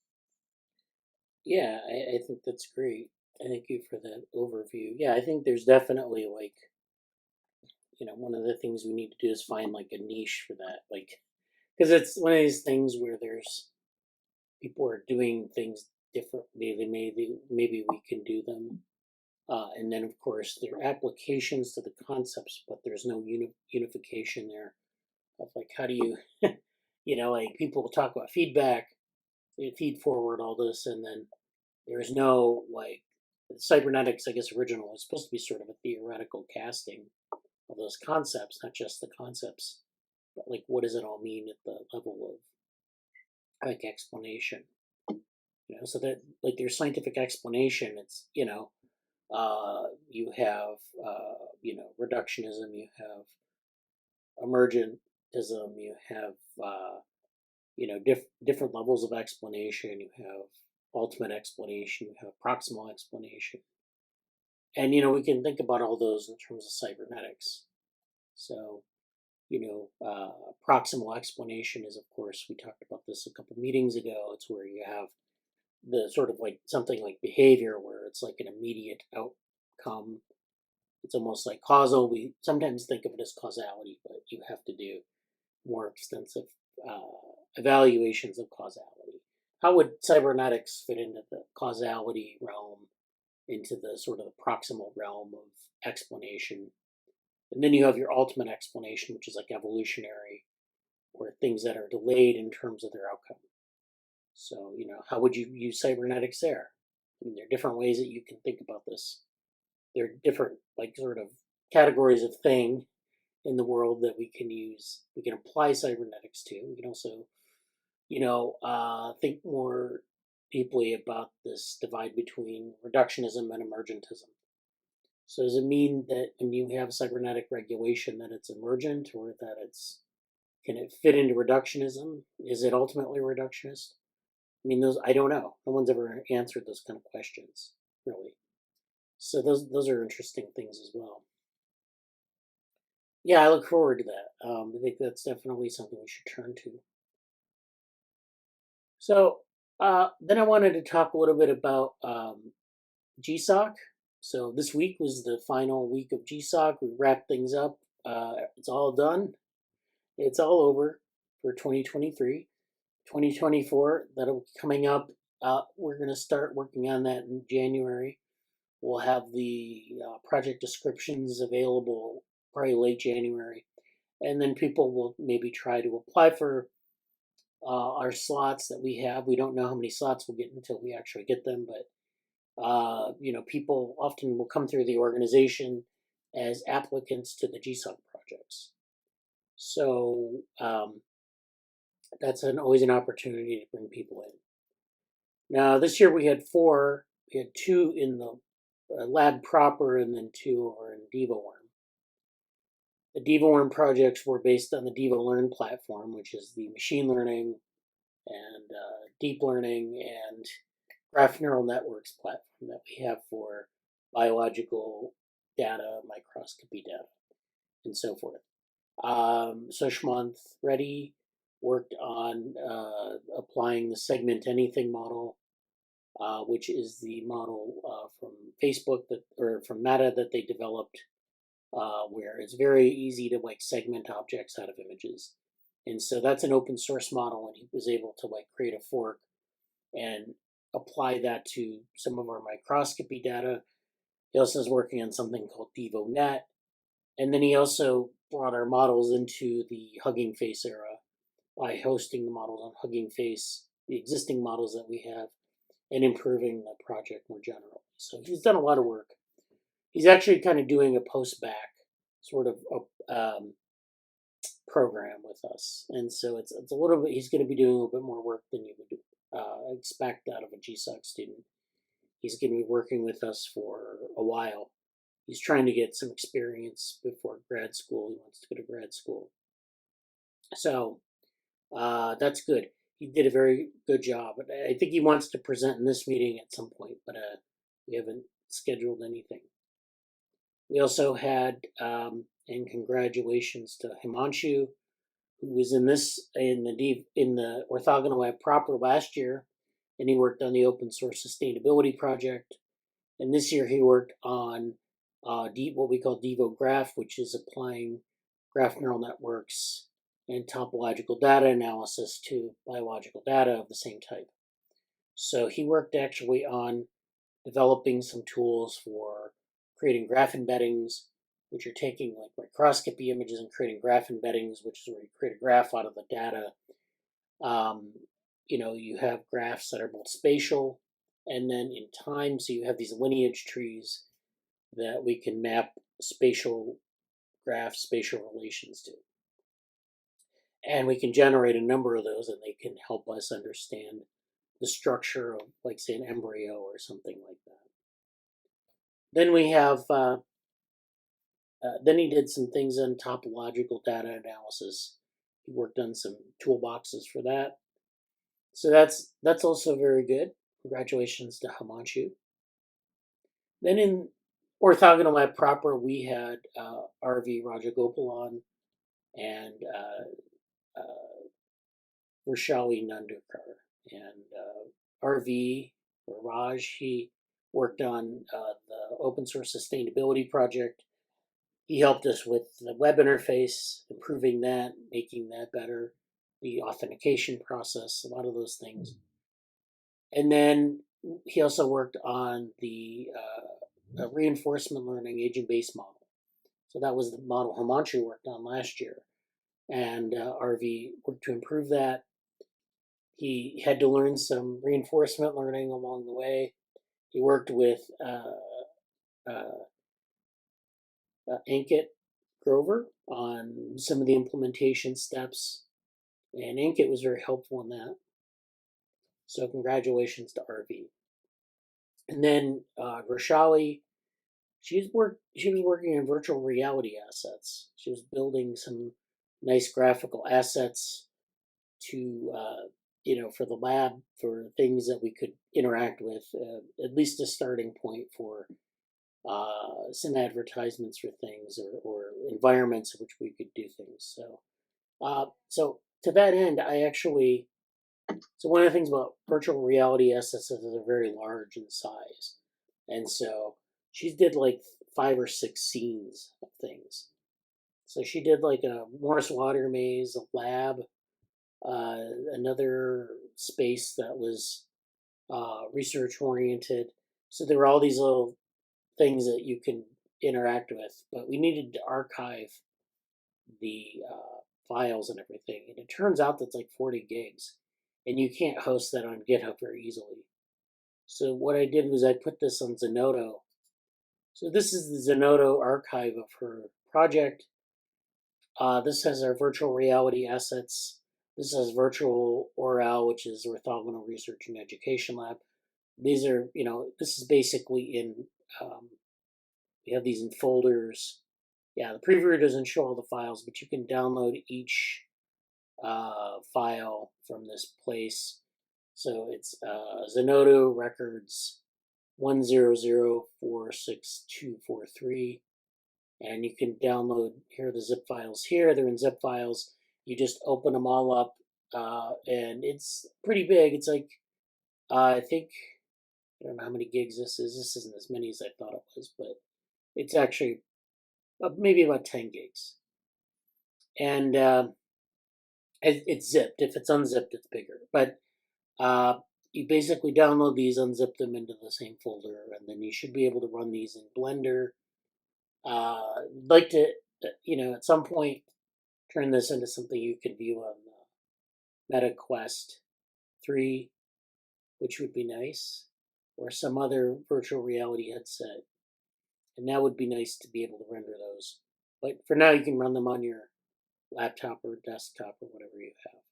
Yeah, I think that's great. Thank you for that overview. Yeah, I think there's definitely like, one of the things we need to do is find like a niche for that. Like, because it's one of these things where there's people are doing things differently. Maybe we can do them. And then, of course, there are applications to the concepts, but there's no unification there of like, how do you, like people talk about feedback, feed forward, all this, and then there's no like cybernetics, I guess, original is supposed to be sort of a theoretical casting of those concepts, not just the concepts, but like what does it all mean at the level of like explanation? So that like there's scientific explanation. It's you have reductionism, you have emergentism, you have different levels of explanation. You have ultimate explanation, you have proximal explanation, and we can think about all those in terms of cybernetics. So proximal explanation is, of course, we talked about this a couple meetings ago. It's where you have the sort of like something like behavior where it's like an immediate outcome. It's almost like causal. We sometimes think of it as causality, but you have to do more extensive evaluations of causality. How would cybernetics fit into the causality realm, into the sort of the proximal realm of explanation? And then you have your ultimate explanation, which is like evolutionary, or things that are delayed in terms of their outcome. So, how would you use cybernetics there? I mean, there are different ways that you can think about this. There are different, like, sort of categories of thing in the world that we can use. We can apply cybernetics to. We can also, think more deeply about this divide between reductionism and emergentism. So does it mean that when you have cybernetic regulation that it's emergent, or that can it fit into reductionism? Is it ultimately reductionist? I mean, I don't know. No one's ever answered those kind of questions, really. So those are interesting things as well. Yeah, I look forward to that. I think that's definitely something we should turn to. So then I wanted to talk a little bit about GSOC. So this week was the final week of GSOC. We wrapped things up. It's all done. It's all over for 2023. 2024, that'll be coming up. We're going to start working on that in January. We'll have the project descriptions available probably late January. And then people will maybe try to apply for our slots that we have. We don't know how many slots we'll get until we actually get them, but people often will come through the organization as applicants to the GSOC projects. So that's always an opportunity to bring people in. Now, this year we had 4. We had 2 in the lab proper and then 2 over in DevoWorm. The DevoWorm projects were based on the DevoLearn platform, which is the machine learning and deep learning and graph neural networks platform that we have for biological data, microscopy data, and so forth. Sushmanth Reddy worked on applying the segment anything model, which is the model from Facebook or from Meta that they developed, where it's very easy to segment objects out of images. And so that's an open source model, and he was able to create a fork and apply that to some of our microscopy data. He also is working on something called DevoNet. And then he also brought our models into the Hugging Face era by hosting the models on Hugging Face, the existing models that we have, and improving the project more generally. So he's done a lot of work. He's actually kind of doing a post-back sort of program with us. And so it's a little bit, he's going to be doing a little bit more work than you would expect out of a GSOC student. He's going to be working with us for a while. He's trying to get some experience before grad school. He wants to go to grad school. So that's good. He did a very good job. I think he wants to present in this meeting at some point, but we haven't scheduled anything. We also had, and congratulations to Himanshu, who was in the orthogonal lab proper last year, and he worked on the open source sustainability project. And this year he worked on what we call DevoGraph, which is applying graph neural networks and topological data analysis to biological data of the same type. So he worked actually on developing some tools for creating graph embeddings, which are taking microscopy images and creating graph embeddings, which is where you create a graph out of the data. You have graphs that are both spatial and then in time, so you have these lineage trees that we can map spatial graphs, spatial relations to. And we can generate a number of those, and they can help us understand the structure of, say, an embryo or something like that. Then we have, then he did some things on topological data analysis. He worked on some toolboxes for that. So that's also very good. Congratulations to Himanshu. Then in orthogonal lab proper, we had RV Rajagopalan and Rashali Nandukar. And RV, or Raj, he worked on the open source sustainability project. He helped us with the web interface, improving that, making that better, the authentication process, a lot of those things. And then he also worked on the reinforcement learning agent-based model. So that was the model Himanshu worked on last year. And RV worked to improve that. He had to learn some reinforcement learning along the way. He worked with Ankit Grover on some of the implementation steps, and Ankit was very helpful in that. So congratulations to RV. And then Rashali, she was working on virtual reality assets. She was building some nice graphical assets to for the lab, for things that we could interact with, at least a starting point for some advertisements for things or environments in which we could do things. So to that end, so one of the things about virtual reality assets is they're very large in size. And so she did like 5 or 6 scenes of things. So she did like a Morris Water maze, a lab, another space that was research oriented. So there were all these little things that you can interact with, but we needed to archive the files and everything. And it turns out that's like 40 gigs, and you can't host that on GitHub very easily. So what I did was I put this on Zenodo. So this is the Zenodo archive of her project. This has our virtual reality assets. This has virtual ORAL, which is Orthogonal Research and Education Lab. These are, this is basically in, we have these in folders. Yeah, the previewer doesn't show all the files, but you can download each file from this place. So it's Zenodo records 100462243. And you can download, here are the zip files here. They're in zip files. You just open them all up, and it's pretty big. It's like, I think, I don't know how many gigs this is. This isn't as many as I thought it was, but it's actually maybe about 10 gigs. And it's zipped. If it's unzipped, it's bigger. But you basically download these, unzip them into the same folder, and then you should be able to run these in Blender. I'd like to, at some point, turn this into something you can view on Meta Quest 3, which would be nice, or some other virtual reality headset. And that would be nice to be able to render those. But for now, you can run them on your laptop or desktop or whatever you have.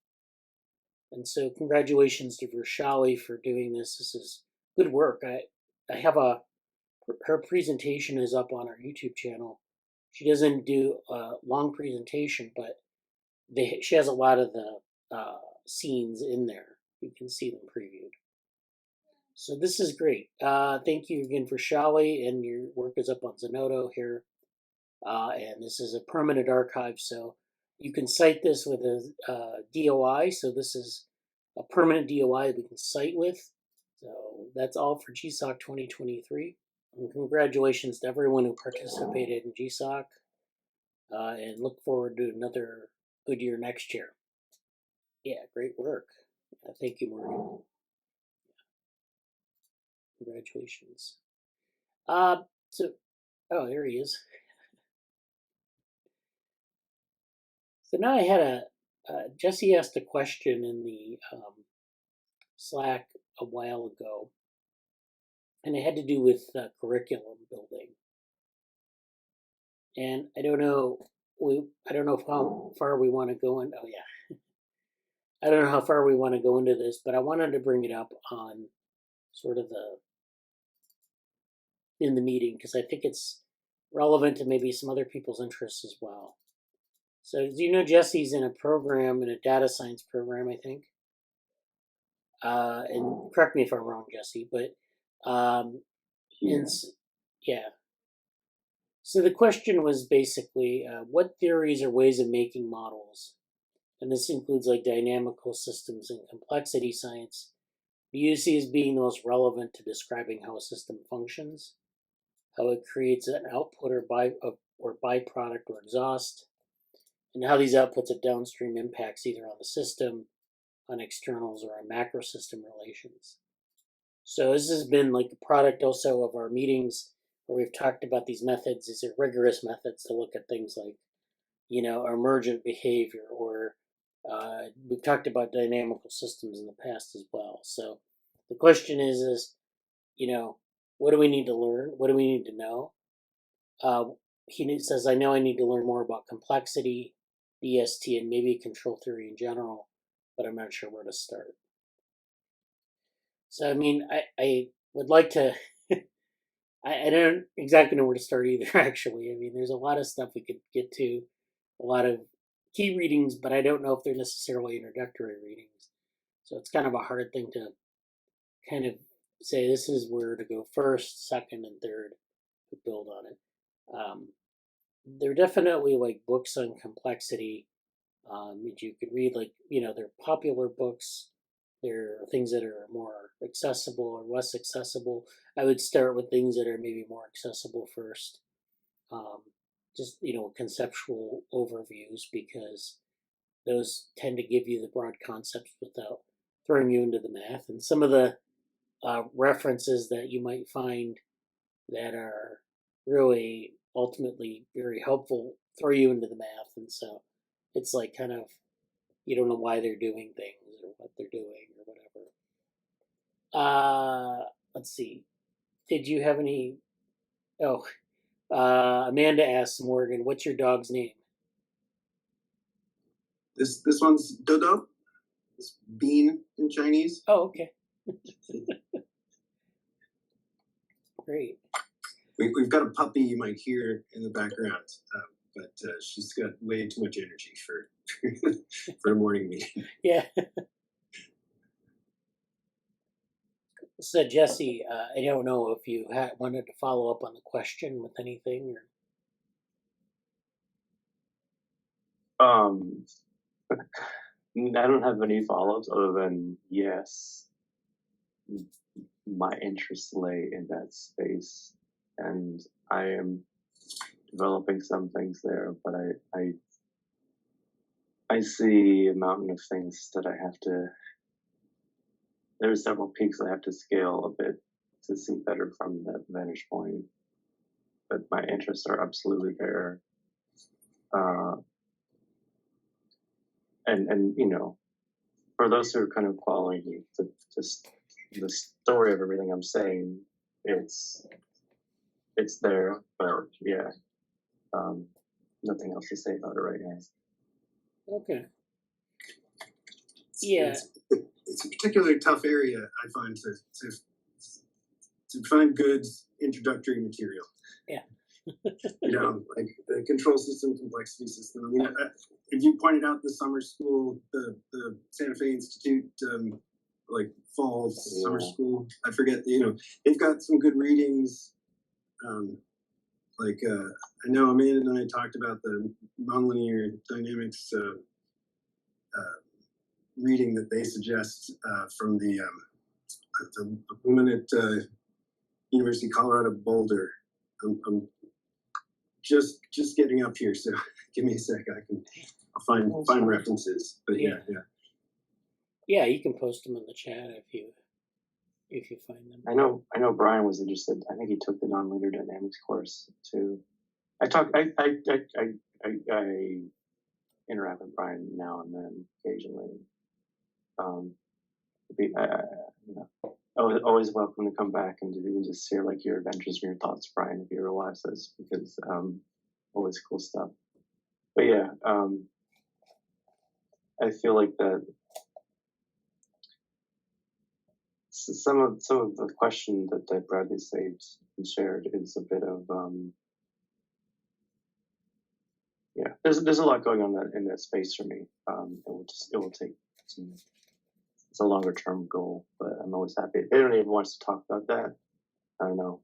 And so congratulations to Vershali for doing this. This is good work. I have her presentation is up on our YouTube channel. She doesn't do a long presentation, but she has a lot of the scenes in there. You can see them previewed. So this is great. Thank you again for Shali, and your work is up on Zenodo here. And this is a permanent archive, so you can cite this with a DOI. So this is a permanent DOI that we can cite with. So that's all for GSOC 2023. And congratulations to everyone who participated in GSOC. And look forward to another good year next year. Yeah, great work. Thank you, Morgan. Congratulations. Oh, there he is. So now I had Jesse asked a question in the Slack a while ago, and it had to do with curriculum building. And I don't know how far we want to go in. Oh yeah, I don't know how far we want to go into this, but I wanted to bring it up on sort of in the meeting because I think it's relevant to maybe some other people's interests as well. So do you know Jesse's in a data science program, I think? And correct me if I'm wrong, Jesse, but yeah. So the question was basically, what theories or ways of making models, and this includes like dynamical systems and complexity science, do you see as being the most relevant to describing how a system functions, how it creates an output or byproduct or exhaust, and how these outputs have downstream impacts either on the system, on externals, or on macro system relations? So this has been like a product also of our meetings where we've talked about these methods. These are rigorous methods to look at things like, emergent behavior, or we've talked about dynamical systems in the past as well. So the question is, what do we need to learn? What do we need to know? He says, I know I need to learn more about complexity, BST, and maybe control theory in general, but I'm not sure where to start. So, I mean, I would like to, I don't exactly know where to start either, actually. I mean, there's a lot of stuff we could get to, a lot of key readings, but I don't know if they're necessarily introductory readings. So it's kind of a hard thing to kind of say this is where to go first, second, and third to build on it. They're definitely like books on complexity that you could read, like, they're popular books. There are things that are more accessible or less accessible. I would start with things that are maybe more accessible first. Um, just, conceptual overviews, because those tend to give you the broad concepts without throwing you into the math. And some of the references that you might find that are really ultimately very helpful throw you into the math. And so it's like kind of, you don't know why they're doing things or what they're doing or whatever. Let's see. Did you have any? Oh, Amanda asks Morgan, "What's your dog's name?" This one's Dodo. It's bean in Chinese. Oh, okay. Great. We've got a puppy you might hear in the background, but she's got way too much energy for for a morning meeting. Yeah. So Jesse, I don't know if you wanted to follow up on the question with anything, or I don't have any follow-ups other than yes, my interests lay in that space, and I am developing some things there, but I see a mountain of things that I have to. There are several peaks I have to scale a bit to see better from that vantage point, but my interests are absolutely there. And for those who are kind of following me, just the story of everything I'm saying, it's there, but yeah, nothing else to say about it right now. okay. Yeah. It's a particularly tough area, I find, to find good introductory material. Yeah. Like the control system, complexity system. I mean, if you pointed out the summer school, the Santa Fe Institute, like fall summer school, I forget, they've got some good readings. I know Amanda and I talked about the nonlinear dynamics reading that they suggest from the woman at University of Colorado Boulder. I'm just getting up here, so give me a sec. I'll find references. But yeah. Yeah, you can post them in the chat if you find them. I know Brian was interested. I think he took the nonlinear dynamics course too. I interact with Brian now and then occasionally. Always welcome to come back and just share like your adventures and your thoughts, Brian, if you ever watch this, because always cool stuff. But yeah, I feel like that some of the question that Bradley saved and shared is a bit of there's a lot going on in that space for me. It will take some. It's a longer term goal, but I'm always happy. If anyone even wants to talk about that, I don't know.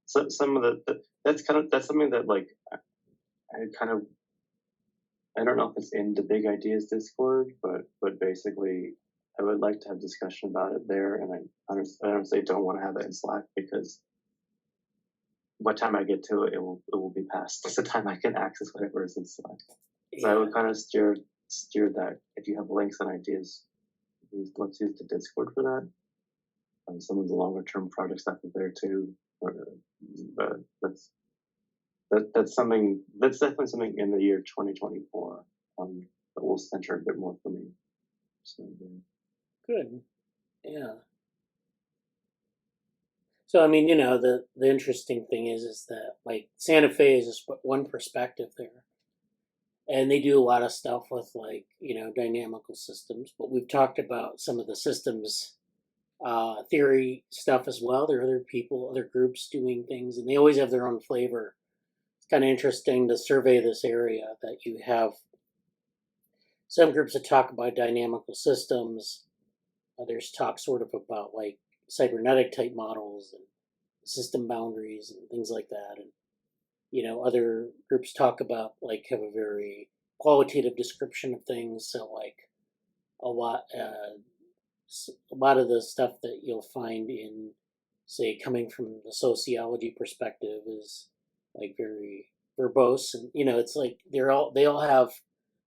Some of that's something that like I don't know if it's in the Big Ideas Discord, but basically I would like to have discussion about it there, and I honestly don't want to have it in Slack, because by the time I get to it, it will be past the time I can access whatever is in Slack. So I would kind of steer that. If you have links and ideas, let's use the Discord for that. Some of the longer term project stuff is there too. But that's something. That's definitely something in the year 2024 that will center a bit more for me. So good, yeah. So I mean, the interesting thing is that like Santa Fe is just one perspective there, and they do a lot of stuff with like dynamical systems. But we've talked about some of the systems theory stuff as well. There are other groups doing things, and they always have their own flavor. It's kind of interesting to survey this area that you have some groups that talk about dynamical systems. Others talk sort of about like cybernetic type models and system boundaries and things like that. And other groups talk about like have a very qualitative description of things. So like a lot a lot of the stuff that you'll find in, say, coming from the sociology perspective is like very verbose, and it's like they all have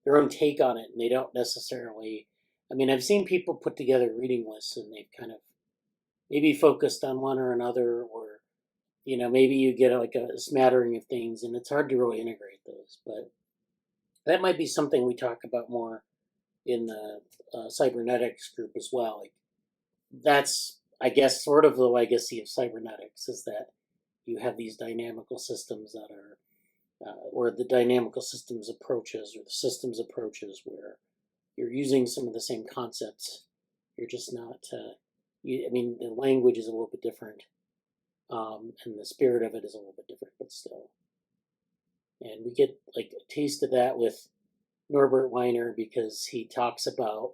their own take on it, and they don't necessarily. I mean, I've seen people put together reading lists, and they've kind of maybe focused on one or another, or maybe you get like a smattering of things, and it's hard to really integrate those. But that might be something we talk about more in the cybernetics group as well. Like that's, I guess, sort of the legacy of cybernetics is that you have these dynamical systems that are, or the dynamical systems approaches, or the systems approaches where you're using some of the same concepts. You're just not. I mean, the language is a little bit different, and the spirit of it is a little bit different, but still. And we get like a taste of that with Norbert Weiner because he talks about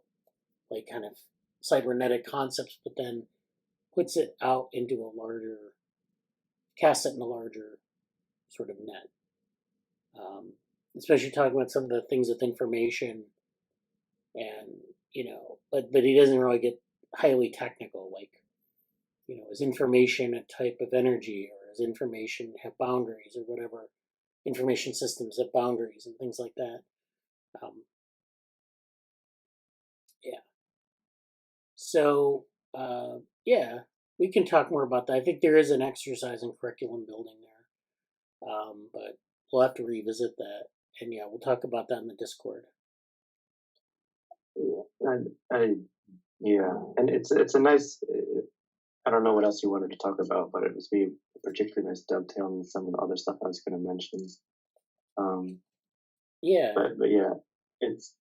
like kind of cybernetic concepts, but then puts it out into a larger, casts it in a larger sort of net. Especially talking about some of the things with information, and but he doesn't really get highly technical. Like, is information a type of energy, or is information have boundaries, or whatever? Information systems have boundaries and things like that. Yeah. So, yeah, we can talk more about that. I think there is an exercise in curriculum building there, but we'll have to revisit that. And yeah, we'll talk about that in the Discord. Yeah, and it's a nice. I don't know what else you wanted to talk about, but it was be a particularly nice dovetail with some of the other stuff I was going to mention. Yeah. But yeah, it's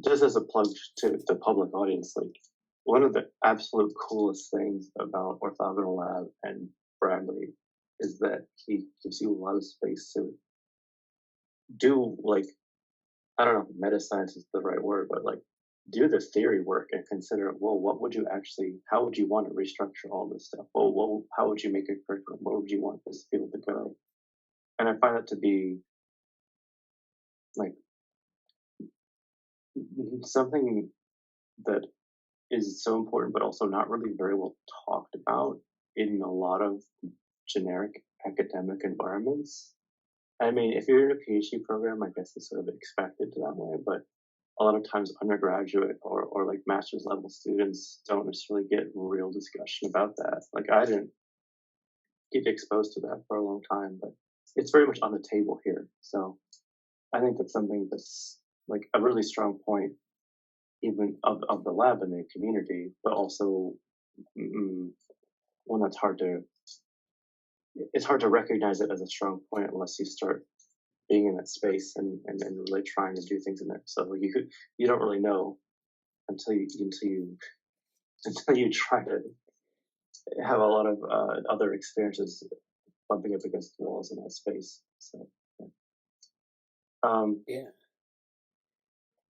just as a plug to the public audience. Like one of the absolute coolest things about Orthogonal Lab and Bradley is that he gives you a lot of space to do, like, I don't know if meta science is the right word, but like do the theory work and consider, well, what would you actually, how would you want to restructure all this stuff? Well, how would you make a curriculum? Where would you want this field to go? And I find that to be like something that is so important, but also not really very well talked about in a lot of generic academic environments. I mean, if you're in a PhD program, I guess it's sort of expected that way, but a lot of times undergraduate or like master's level students don't necessarily get real discussion about that. Like I didn't get exposed to that for a long time, but it's very much on the table here. So I think that's something that's like a really strong point, even of the lab and the community, but also one that's it's hard to recognize it as a strong point unless you start being in that space and really trying to do things in there. So like you don't really know until you try to have a lot of other experiences bumping up against the walls in that space. So yeah.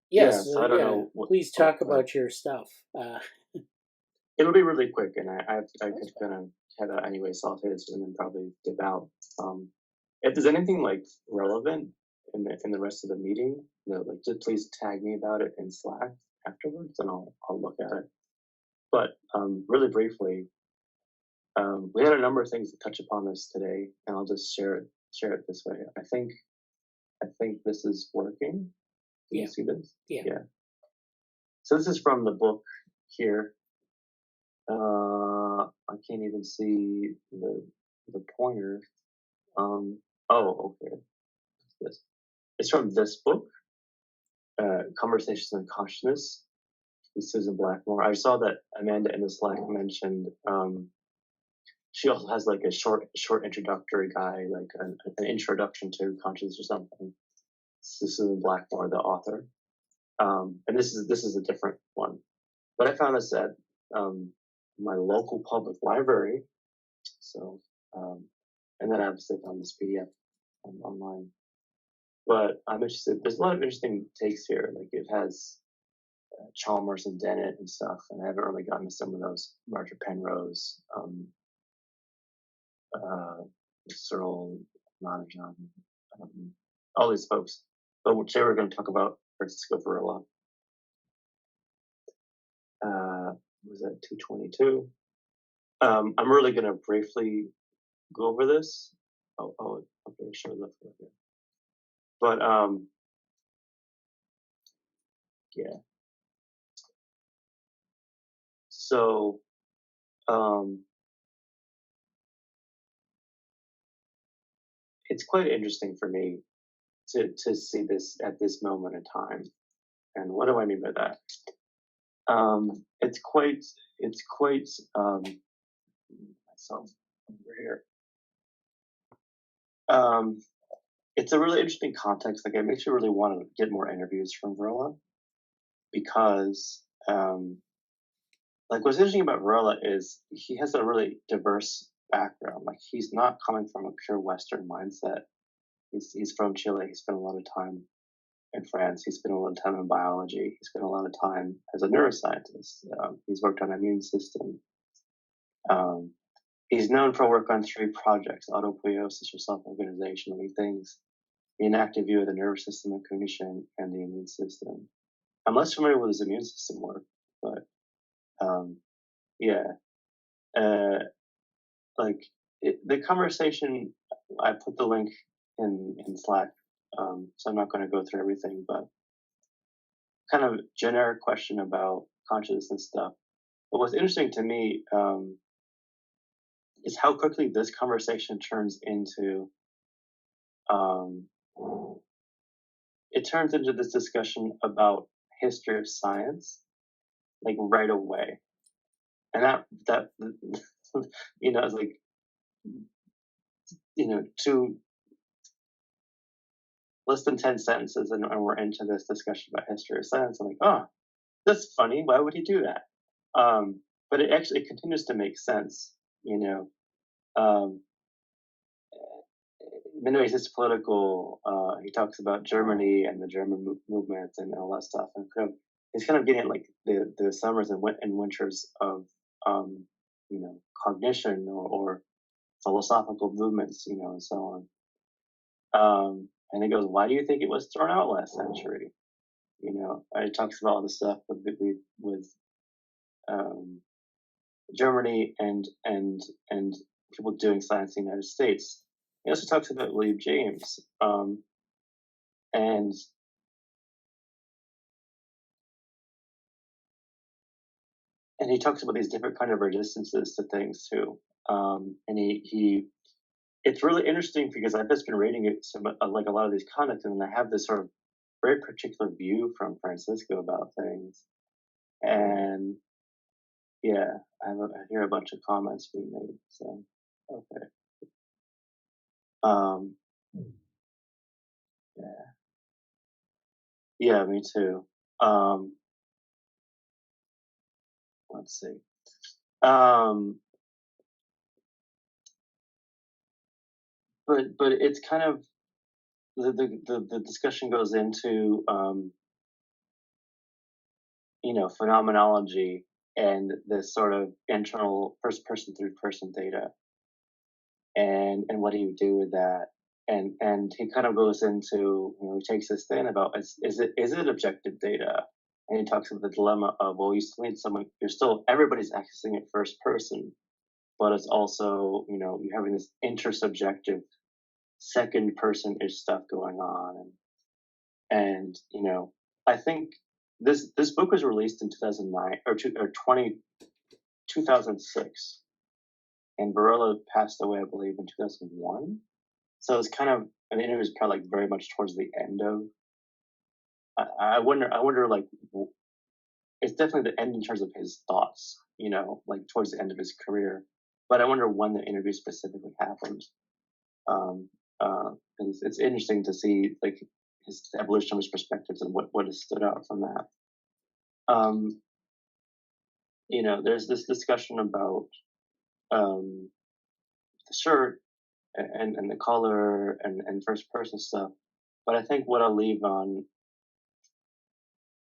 Yeah, Yes. so I don't know. Please talk about your stuff. It'll be really quick, and I could kind of head out anyway, so I'll say this and then probably dip out. If there's anything like relevant in the rest of the meeting, like just please tag me about it in Slack afterwards, and I'll look at it. But really briefly, we had a number of things to touch upon this today, and I'll just share it this way. I think this is working. Can you see this? Yeah. So this is from the book here. I can't even see the pointer. Oh, okay. It's from this book, Conversations on Consciousness, with Susan Blackmore. I saw that Amanda in the Slack mentioned. She also has like a short introductory guide, like an introduction to consciousness or something. Susan Blackmore, the author, and this is a different one. But I found this at my local public library. So, and then I obviously found this PDF online. But I'm interested. There's a lot of interesting takes here. Like it has Chalmers and Dennett and stuff, and I haven't really gotten to some of those. Roger Penrose, Searle, Monaghan, all these folks. But today we're going to talk about Francisco Varela. was at 222. I'm really going to briefly go over this. Okay, sure, left here. But yeah. So it's quite interesting for me to see this at this moment in time. And what do I mean by that? It's quite myself over here. It's a really interesting context. Like, it makes you really want to get more interviews from Varela, because like, what's interesting about Varela is he has a really diverse background. Like, he's not coming from a pure Western mindset. He's from Chile. He spent a lot of time in France. He spent a lot of time in biology. He spent a lot of time as a neuroscientist. He's worked on immune system. He's known for work on 3 projects: autopoiesis, or self-organization, living things, the inactive view of the nervous system and cognition, and the immune system. I'm less familiar with his immune system work, but yeah. Like, the conversation, I put the link in Slack, so I'm not going to go through everything, but kind of generic question about consciousness and stuff. But what's interesting to me is how quickly this conversation turns into this discussion about history of science, like, right away. And that it's like, less than 10 sentences, and we're into this discussion about history of science. I'm like, oh, that's funny. Why would he do that? But it actually continues to make sense. Anyways, it's political. He talks about Germany and the German movement and all that stuff, and he's kind of getting at, like, the summers and winters of cognition or philosophical movements, and so on. And he goes, why do you think it was thrown out last century? He talks about all the stuff with Germany and people doing science in the United States. He also talks about William James, and he talks about these different kind of resistances to things too. And it's really interesting because I've just been reading like a lot of these comments, and I have this sort of very particular view from Francisco about things. And yeah, I hear a bunch of comments being made. So okay. Yeah, me too. Let's see. But it's kind of the discussion goes into phenomenology and this sort of internal first person third person data, and what do you do with that? And he kind of goes into, he takes this thing about is it objective data, and he talks about the dilemma of, well, you still need someone, everybody's accessing it first person, but it's also, you're having this intersubjective second person-ish stuff going on. And I think this book was released in 2009 or 2006, and Varela passed away, I believe, in 2001. So it's kind of, it was probably, like, very much towards the end of. I wonder, like, it's definitely the end in terms of his thoughts, like towards the end of his career. But I wonder when the interview specifically happened. It's interesting to see, like, his evolution of his perspectives and what has stood out from that. There's this discussion about the shirt and the color and first person stuff. But I think what I'll leave on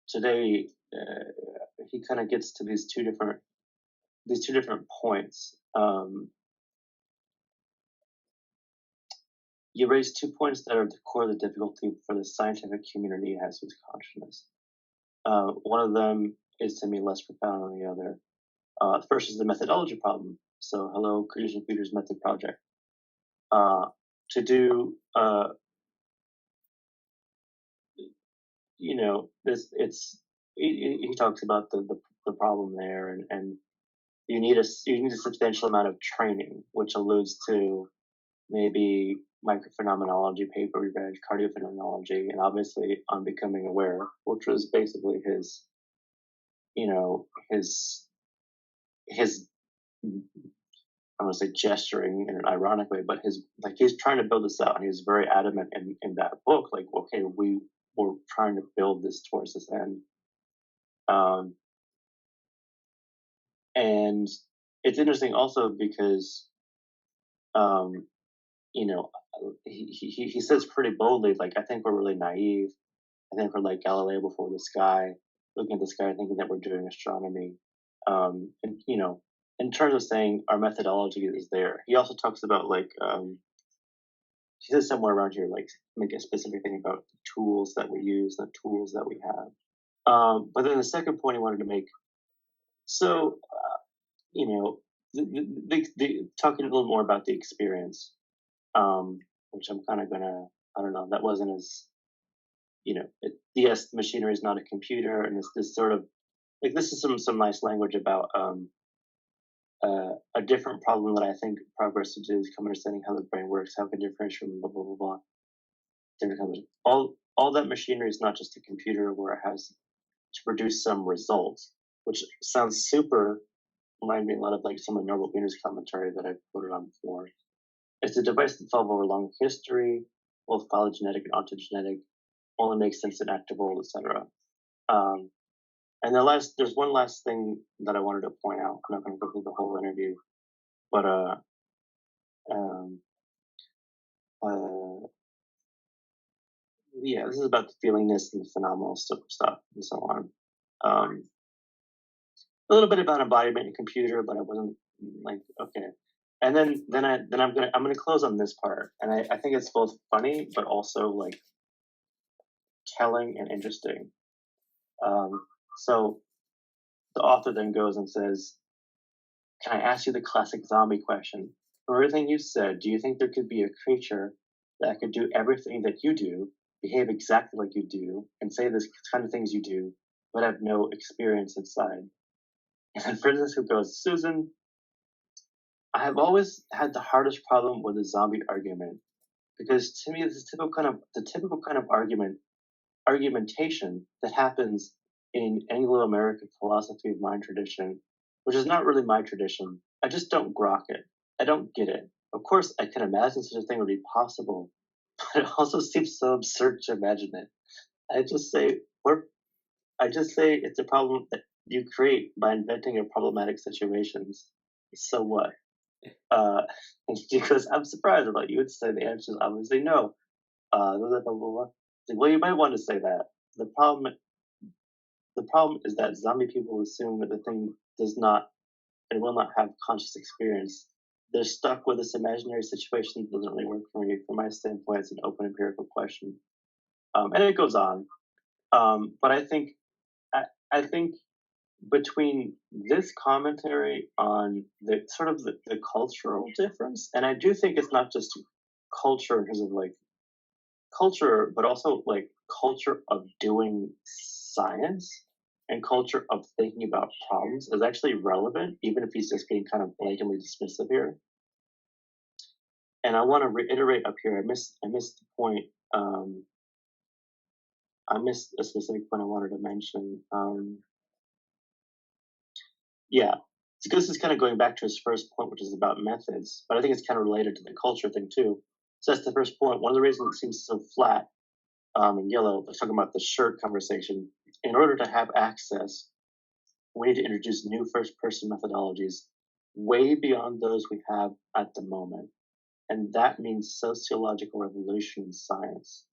today, he kind of gets to these two different points. You raised 2 points that are at the core of the difficulty for the scientific community has with consciousness. One of them is, to me, less profound than the other. The first is the methodology problem. So hello, Creation Peter's method project. To do, this, he talks about the problem there, and you need a substantial amount of training, which alludes to maybe microphenomenology, paper we read, cardiophenomenology, and obviously on becoming aware, which was basically his, his I want to say gesturing in an ironic way, but he's trying to build this out, and he's very adamant in that book, like, okay, we're trying to build this towards this end. And it's interesting also because, he says pretty boldly, like, I think we're really naive. I think we're like Galileo before the sky, looking at the sky, thinking that we're doing astronomy. And, in terms of saying our methodology is there, he also talks about, like, he says somewhere around here, like, make a specific thing about the tools that we use, the tools that we have. But then the second point he wanted to make, so, talking a little more about the experience, which I'm kind of gonna, I don't know, that wasn't as, yes, the machinery is not a computer, and it's this sort of, like, this is some nice language about a different problem that I think progress to do is come understanding how the brain works, how it can differentiate from blah blah blah blah. Different kinds of, all that machinery is not just a computer where it has to produce some results, which sounds super, remind me a lot of like some of Norbert Wiener's commentary that I've quoted on before. It's a device that evolved over long history, both phylogenetic and ontogenetic, only makes sense in active-world, etc. And there's one last thing that I wanted to point out. I'm not going to go through the whole interview, but yeah, this is about the feelingness and the phenomenal stuff and so on. A little bit about embodiment and computer, but I wasn't like, okay. And then I'm gonna close on this part, and I think it's both funny but also like telling and interesting. So the author then goes and says, "Can I ask you the classic zombie question? From everything you said, do you think there could be a creature that could do everything that you do, behave exactly like you do, and say the kind of things you do, but have no experience inside?" And then Francisco goes, "Susan, I have always had the hardest problem with the zombie argument, because to me, it's the typical kind of argumentation that happens in Anglo-American philosophy of mind tradition, which is not really my tradition. I just don't grok it. I don't get it. Of course, I can imagine such a thing would be possible, but it also seems so absurd to imagine it. I just say it's a problem that you create by inventing your problematic situations. So what?" Because I'm surprised about you would say the answer is obviously no. Blah, blah, blah, blah. Well, you might want to say that. The problem is that zombie people assume that the thing does not and will not have conscious experience. They're stuck with this imaginary situation that doesn't really work for me. From my standpoint, it's an open empirical question. And it goes on. But I think between this commentary on the sort of the cultural difference, and I do think it's not just culture in terms of like culture, but also like culture of doing science and culture of thinking about problems is actually relevant, even if he's just being kind of blatantly dismissive here. And I want to reiterate up here, I missed the point. I missed a specific point I wanted to mention. Yeah, because this is kind of going back to his first point, which is about methods, but I think it's kind of related to the culture thing too. So that's the first point. One of the reasons it seems so flat in yellow, let's talk about the shirt conversation. In order to have access, we need to introduce new first-person methodologies way beyond those we have at the moment. And that means sociological revolution in science.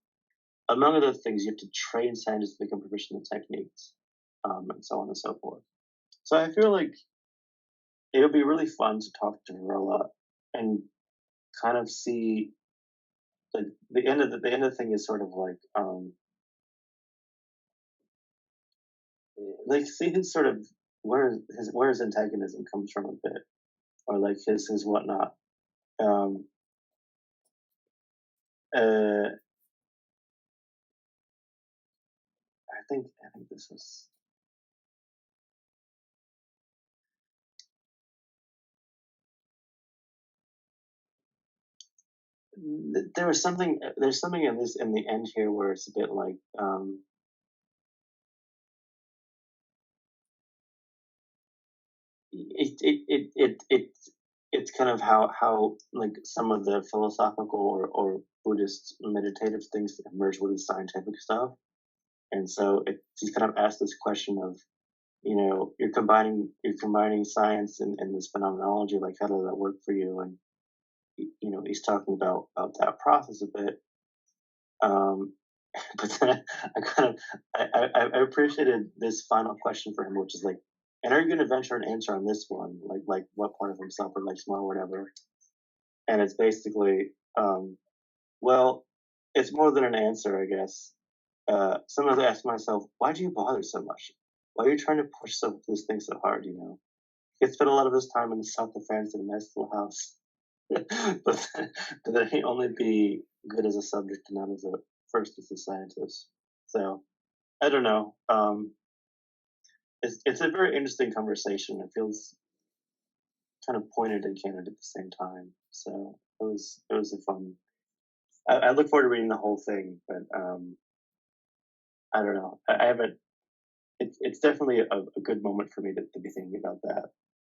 Among other things, you have to train scientists to become proficient in techniques, and so on and so forth. So I feel like it'll be really fun to talk to Varela and kind of see the end of the thing is sort of like see his sort of where his antagonism comes from a bit, or like his whatnot. Um, uh, I think this was. There's something in this in the end here where it's a bit like it's kind of how like some of the philosophical or Buddhist meditative things emerge with the scientific stuff, and so he's kind of asked this question of, you're combining science and this phenomenology, like how does that work for you? And he's talking about that process a bit. Um, but then I kind of I appreciated this final question for him, which is like, and are you going to venture an answer on this one, like what part of himself or likes more, or whatever? And it's basically, well, it's more than an answer, I guess. Sometimes I ask myself, why do you bother so much? Why are you trying to push this thing so hard? He spent a lot of his time in the south of France in a nice little house, but that he only be good as a subject and not as a first as a scientist. So I don't know. It's a very interesting conversation. It feels kind of pointed and candid at the same time. So it was a fun. I look forward to reading the whole thing, but I don't know. I haven't. It's definitely a good moment for me to be thinking about that.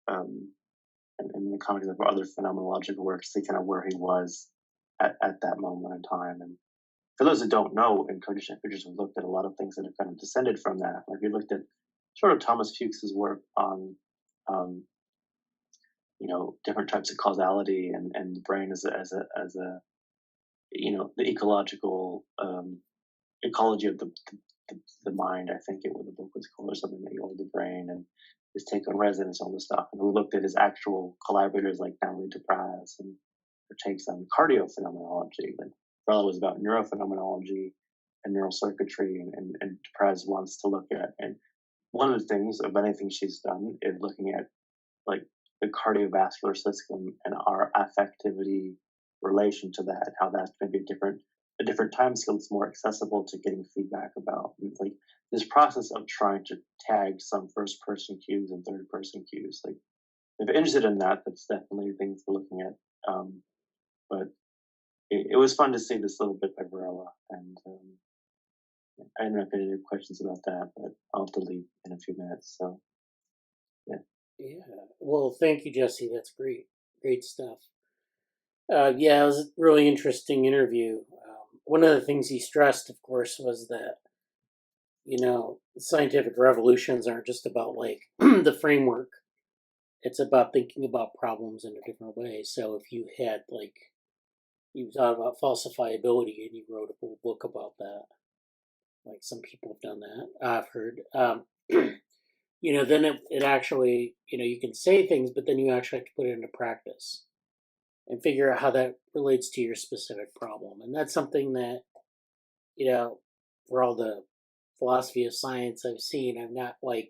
And in the context of other phenomenological works, see kind of where he was at that moment in time. And for those that don't know, in Cognition Pictures, we've looked at a lot of things that have kind of descended from that. Like we looked at sort of Thomas Fuchs's work on, um, different types of causality and the brain as a the ecological ecology of the mind. I think the book was called, or something, the brain and his take on resonance, all this stuff. And we looked at his actual collaborators like Natalie Dupraz and her takes on cardiophenomenology. Like Varela was about neurophenomenology and neural circuitry, and Dupraz wants to look at, and one of the things of anything she's done is looking at like the cardiovascular system and our affectivity relation to that, how that's going to be a different time scale that's more accessible to getting feedback about. And it's like this process of trying to tag some first person cues and third person cues. Like if you're interested in that, that's definitely things we're looking at. But it was fun to see this little bit by Varela, and I don't know if any questions about that, but I'll have to leave in a few minutes. So yeah. Yeah. Well, thank you, Jesse. That's great. Great stuff. Yeah, it was a really interesting interview. One of the things he stressed, of course, was that, scientific revolutions aren't just about like the framework. It's about thinking about problems in a different way. So if you had you thought about falsifiability and you wrote a whole book about that, like some people have done that, I've heard. Then it actually, you can say things, but then you actually have to put it into practice and figure out how that relates to your specific problem. And that's something that, for all the philosophy of science I've seen, I'm not like,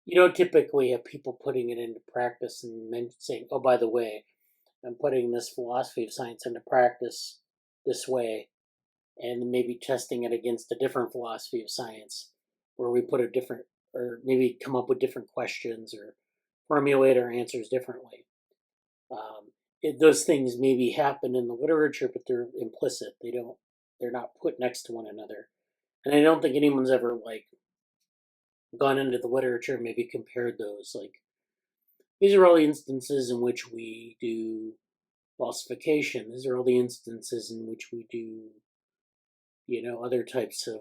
you don't typically have people putting it into practice and then saying, oh, by the way, I'm putting this philosophy of science into practice this way, and maybe testing it against a different philosophy of science where we put a different, or maybe come up with different questions or formulate our answers differently. Those things maybe happen in the literature, but they're implicit. They're not put next to one another. And I don't think anyone's ever gone into the literature and maybe compared those. Like, these are all the instances in which we do falsification. These are all the instances in which we do, other types of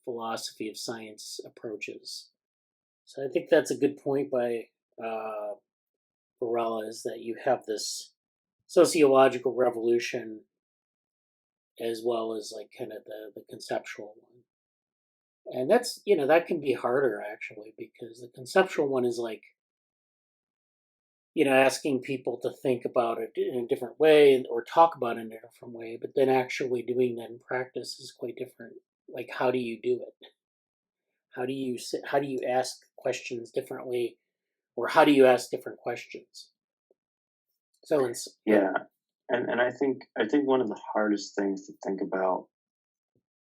philosophy of science approaches. So I think that's a good point by Varela, is that you have this sociological revolution as well as like kind of the conceptual one. And that's, that can be harder actually, because the conceptual one is like, asking people to think about it in a different way or talk about it in a different way, but then actually doing that in practice is quite different. Like, how do you do it? How do you ask questions differently, or how do you ask different questions? So Yeah, and I think one of the hardest things to think about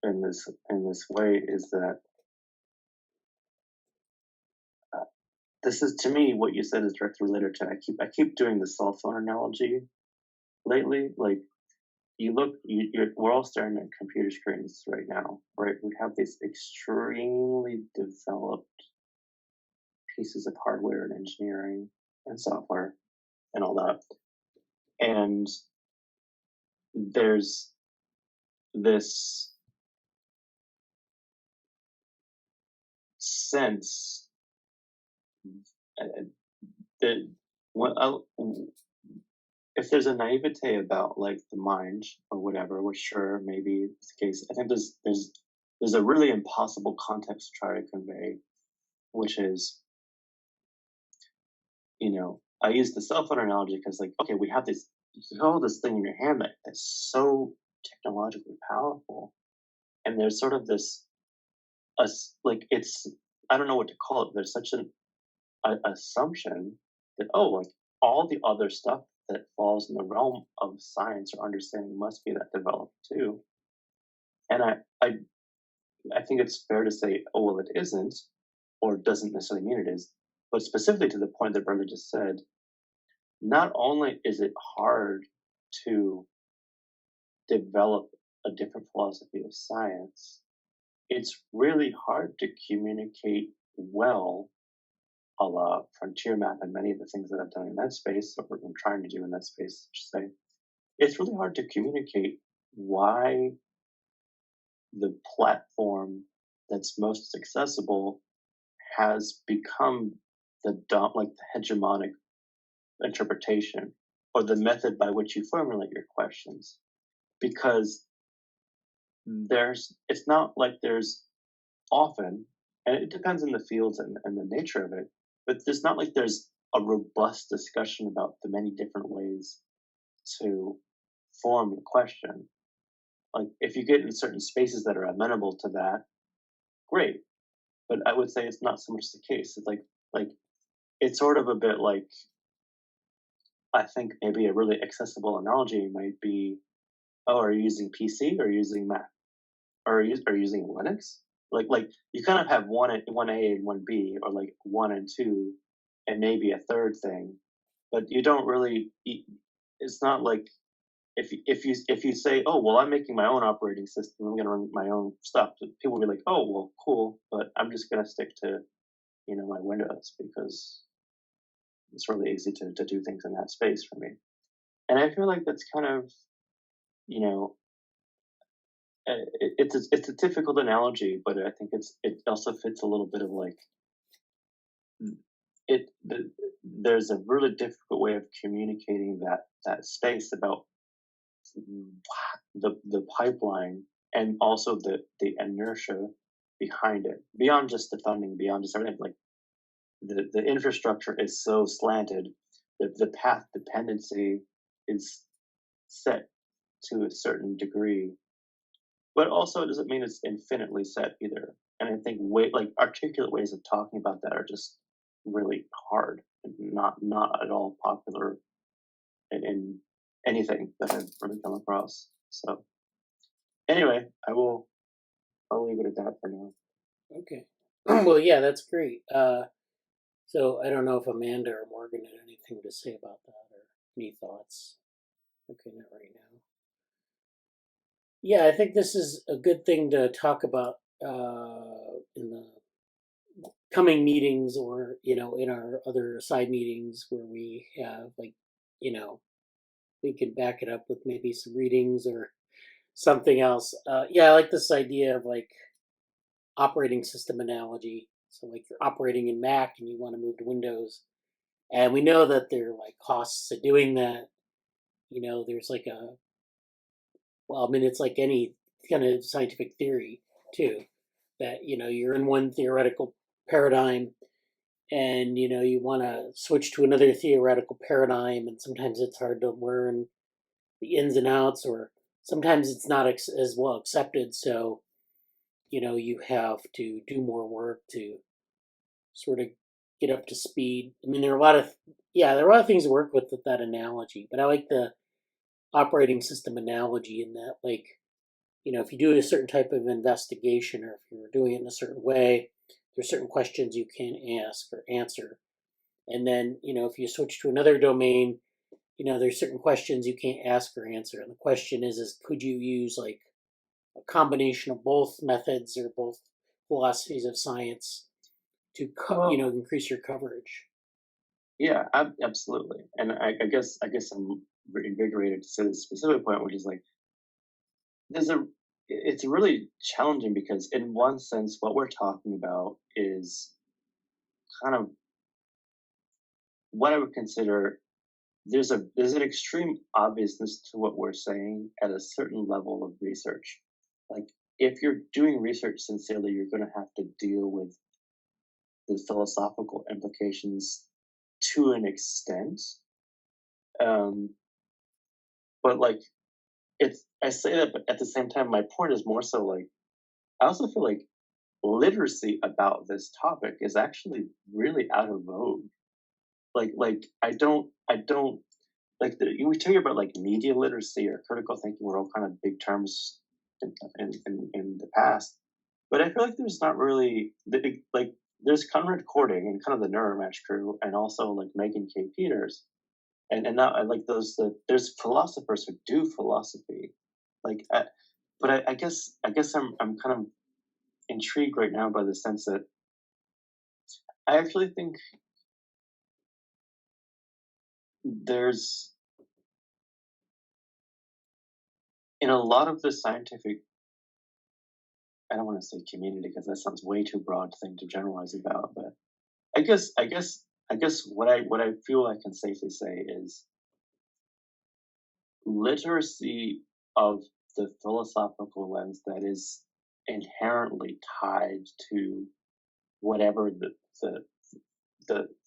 in this way is that this is, to me, what you said is directly related to. I keep doing the cell phone analogy lately. Like, we're all staring at computer screens right now, right? We have these extremely developed pieces of hardware and engineering and software and all that, and there's this sense that if there's a naivete about like the mind or whatever, which sure maybe it's the case, I think there's a really impossible context to try to convey, which is, I use the cell phone analogy because, like, okay, we have this, you hold this thing in your hand that's so technologically powerful, and there's sort of this, like, it's, I don't know what to call it. There's such an assumption that, oh, like, all the other stuff that falls in the realm of science or understanding must be that developed too. And I think it's fair to say, oh, well, it isn't, or doesn't necessarily mean it is. But specifically to the point that Brenda just said, not only is it hard to develop a different philosophy of science, it's really hard to communicate well, a la Frontier Map and many of the things that I've done in that space, or I'm trying to do in that space, I should say. It's really hard to communicate why the platform that's most accessible has become the hegemonic interpretation, or the method by which you formulate your questions, because it's not like there's often, and it depends on the fields and the nature of it, but there's not like there's a robust discussion about the many different ways to form a question. Like, if you get in certain spaces that are amenable to that, great. But I would say it's not so much the case. It's like it's sort of a bit like, I think maybe a really accessible analogy might be, oh, are you using PC or are you using Mac? Or are you using Linux? Like you kind of have one A and one B, or like 1 and 2, and maybe a third thing, but you don't really. It's not like if you say, oh, well, I'm making my own operating system, I'm going to run my own stuff, people will be like, oh, well, cool, but I'm just going to stick to my Windows because it's really easy to do things in that space for me. And I feel like that's kind of, it's a difficult analogy, but I think it also fits a little bit of like there's a really difficult way of communicating that space about the pipeline, and also the inertia behind it, beyond just the funding, beyond just everything. Like, the infrastructure is so slanted that the path dependency is set to a certain degree, but also it doesn't mean it's infinitely set either. And I think articulate ways of talking about that are just really hard and not at all popular in anything that I've really come across. So anyway, I'll leave it at that for now. Okay. Well, yeah, that's great. So I don't know if Amanda or Morgan had anything to say about that, or any thoughts. Okay, not right now. Yeah, I think this is a good thing to talk about in the coming meetings, or in our other side meetings where we have, like, we can back it up with maybe some readings or something else. Yeah, I like this idea of like operating system analogy. So like you're operating in Mac and you want to move to Windows, and we know that there are like costs to doing that. There's like well, I mean, it's like any kind of scientific theory too, that you're in one theoretical paradigm, and you want to switch to another theoretical paradigm, and sometimes it's hard to learn the ins and outs, or sometimes it's not as well accepted. So you have to do more work to sort of get up to speed. I mean, there are a lot of things to work with that analogy, but I like the operating system analogy in that, like, if you do a certain type of investigation, or if you're doing it in a certain way, there's certain questions you can ask or answer. And then, if you switch to another domain, there's certain questions you can't ask or answer. And the question is could you use like a combination of both methods or both philosophies of science to increase your coverage? Yeah, absolutely. And I guess I'm invigorated to say the specific point, which is like it's really challenging because in one sense what we're talking about is kind of what I would consider there's an extreme obviousness to what we're saying at a certain level of research. Like if you're doing research sincerely, you're going to have to deal with the philosophical implications to an extent. But like I say that, but at the same time, my point is more so like I also feel like literacy about this topic is actually really out of vogue. Like I don't like we talk about like media literacy or critical thinking were all kind of big terms in the past, but I feel like there's not really like there's Conrad Cording and kind of the Neuromatch crew, and also like Megan K. Peters, and now I like there's philosophers who do philosophy, like but I guess I'm kind of intrigued right now by the sense that I actually think there's in a lot of the scientific, I don't want to say community because that sounds way too broad thing to generalize about, but I guess what I feel I can safely say is literacy of the philosophical lens that is inherently tied to whatever the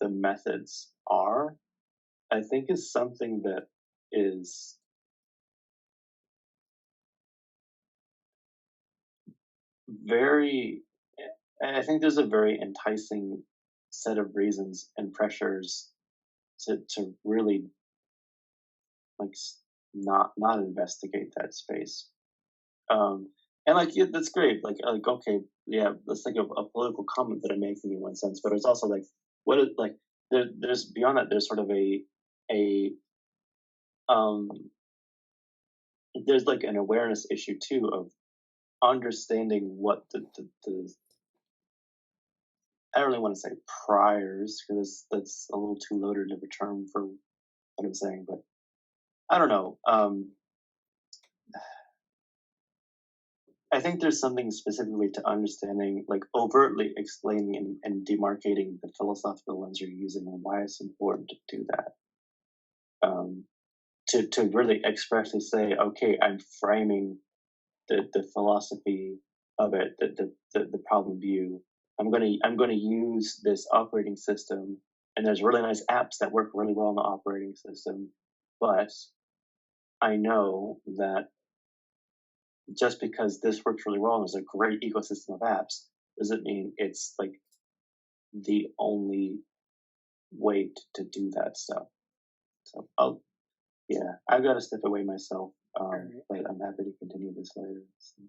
methods are, I think is something that is very, I think there's a very enticing set of reasons and pressures to really like not investigate that space. And like that's great. Like okay, yeah, that's like a political comment that I'm making in one sense, but it's also like what is like there's beyond that. There's sort of a um there's like an awareness issue too of understanding what the I don't really want to say priors because that's a little too loaded of a term for what I'm saying, but I don't know. I think there's something specifically to understanding, like overtly explaining and demarcating the philosophical lens you're using and why it's important to do that. To really expressly say, okay, I'm framing the philosophy of it, the problem view. I'm gonna use this operating system, and there's really nice apps that work really well on the operating system, but I know that just because this works really well and there's a great ecosystem of apps doesn't mean it's like the only way to do that stuff. So I've got to step away myself, but I'm happy to continue this later. So.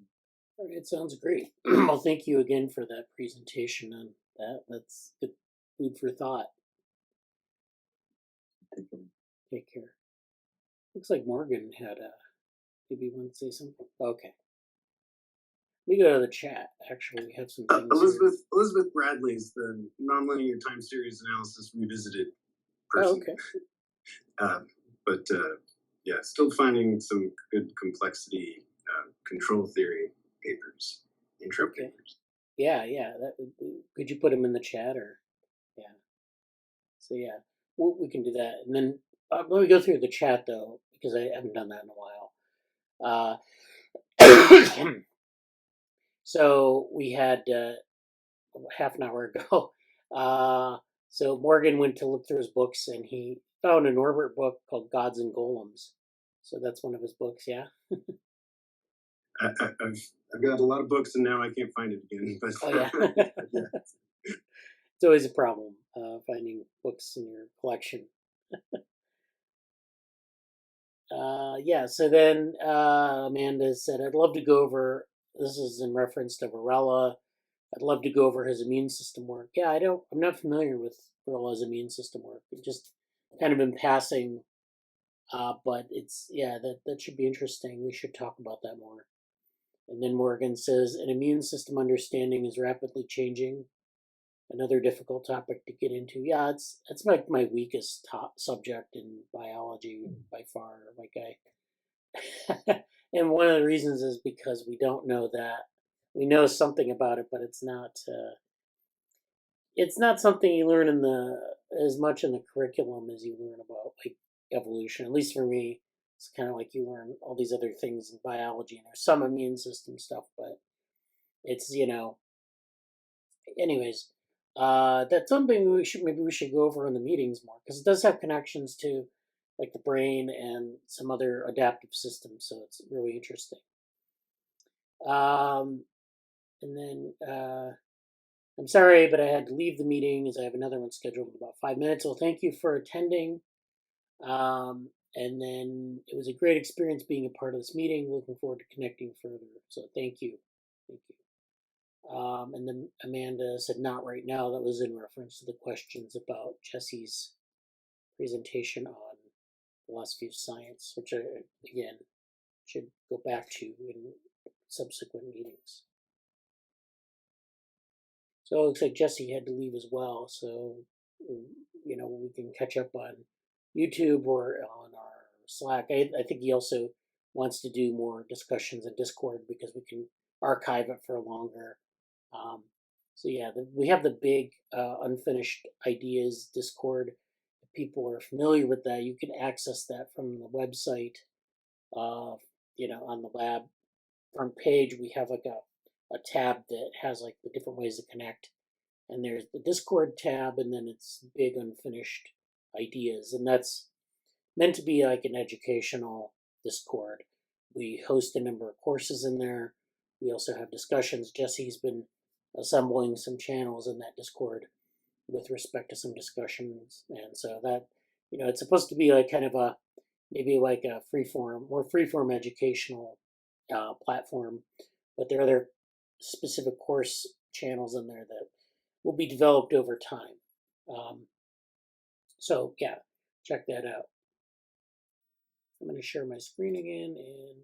All right, it sounds great. Well, thank you again for that presentation on that. That's good food for thought. Take care. Looks like Morgan had maybe you want to say something? Okay. We go to the chat. Actually, we have some things. Elizabeth Bradley's the nonlinear time series analysis revisited person. Oh, okay. But yeah, still finding some good complexity control theory papers, intro papers. Yeah. Could you put them in the chat or? Yeah. So yeah, we can do that, and then let me go through the chat though because I haven't done that in a while. So we had half an hour ago. So Morgan went to look through his books and he found a Norbert book called Gods and Golems. So that's one of his books, yeah. I've I've got a lot of books and now I can't find it again. But Oh yeah. yeah. It's always a problem finding books in your collection. Yeah, so then Amanda said, I'd love to go over, this is in reference to Varela. I'd love to go over his immune system work. Yeah, I'm not familiar with Varela's immune system work. It just kind of in passing, but yeah, that should be interesting. We should talk about that more. And then Morgan says, an immune system understanding is rapidly changing. Another difficult topic to get into. Yeah, it's like my weakest subject in biology by far. Like and one of the reasons is because we don't know that. We know something about it, but it's not something you learn in as much in the curriculum as you learn about like evolution. At least for me, it's kind of like you learn all these other things in biology and there's some immune system stuff, but it's anyways. That's something maybe we should go over in the meetings more because it does have connections to like the brain and some other adaptive systems, so it's really interesting. And then I'm sorry, but I had to leave the meeting as I have another one scheduled in about 5 minutes. So thank you for attending. And then it was a great experience being a part of this meeting. Looking forward to connecting further. So thank you. Thank you. And then Amanda said, not right now. That was in reference to the questions about Jesse's presentation on philosophy of science, which I, again, should go back to in subsequent meetings. So it looks like Jesse had to leave as well. So, we can catch up on YouTube or on our Slack. I think he also wants to do more discussions in Discord because we can archive it for longer. So yeah, we have the big unfinished ideas Discord. If people are familiar with that, you can access that from the website. On the lab front page, we have like a tab that has like the different ways to connect. And there's the Discord tab, and then it's big unfinished ideas. And that's meant to be like an educational Discord. We host a number of courses in there. We also have discussions. Jesse's been assembling some channels in that Discord with respect to some discussions. And so that, it's supposed to be like kind of maybe like a more freeform educational platform. But there are other specific course channels in there that will be developed over time. So yeah, check that out. I'm going to share my screen again. And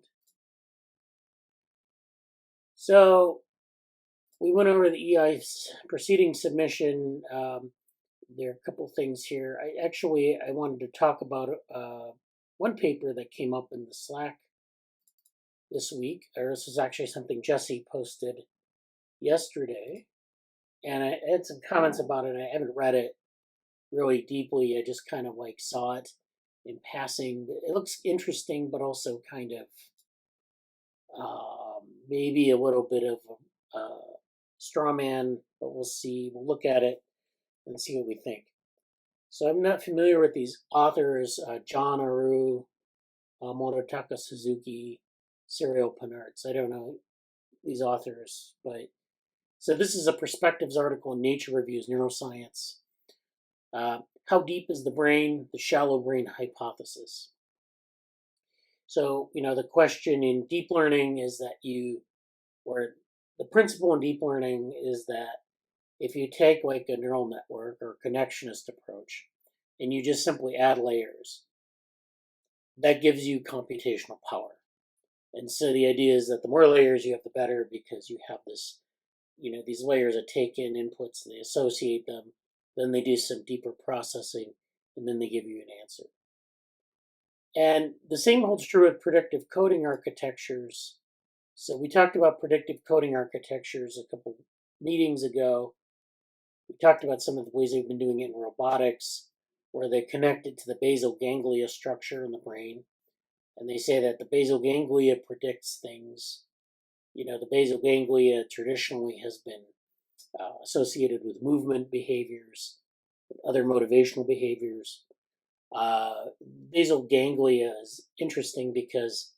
so we went over the EI's proceeding submission. There are a couple things here. I wanted to talk about one paper that came up in the Slack this week, or this is actually something Jesse posted yesterday. And I had some comments about it. I haven't read it really deeply. I just kind of like saw it in passing. It looks interesting, but also kind of maybe a little bit of a straw man, but we'll see. We'll look at it and see what we think. So I'm not familiar with these authors, John Aru, Morotaka Suzuki, Cyril Penartz. I don't know these authors, but so this is a perspectives article in Nature Reviews Neuroscience. How deep is the brain? The shallow brain hypothesis. So, the question in deep learning is that the principle in deep learning is that if you take like a neural network or connectionist approach and you just simply add layers, that gives you computational power. And so the idea is that the more layers you have, the better, because you have this, these layers that take in inputs, they associate them, then they do some deeper processing, and then they give you an answer. And the same holds true with predictive coding architectures. So we talked about predictive coding architectures a couple meetings ago. We talked about some of the ways they've been doing it in robotics, where they connect it to the basal ganglia structure in the brain. And they say that the basal ganglia predicts things. The basal ganglia traditionally has been associated with movement behaviors, other motivational behaviors. Basal ganglia is interesting because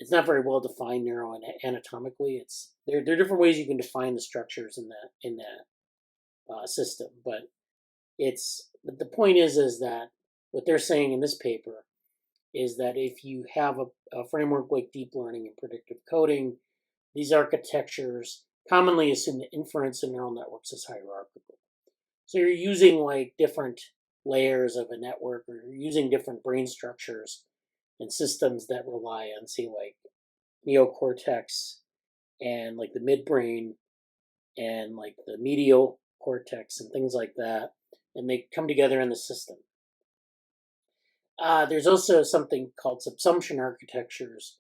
it's not very well defined neuroanatomically. There are different ways you can define the structures in that system, but the point is that what they're saying in this paper is that if you have a framework like deep learning and predictive coding, these architectures commonly assume that inference in neural networks is hierarchical. So you're using like different layers of a network, or you're using different brain structures and systems that rely on, say, like neocortex and like the midbrain and like the medial cortex and things like that, and they come together in the system. There's also something called subsumption architectures,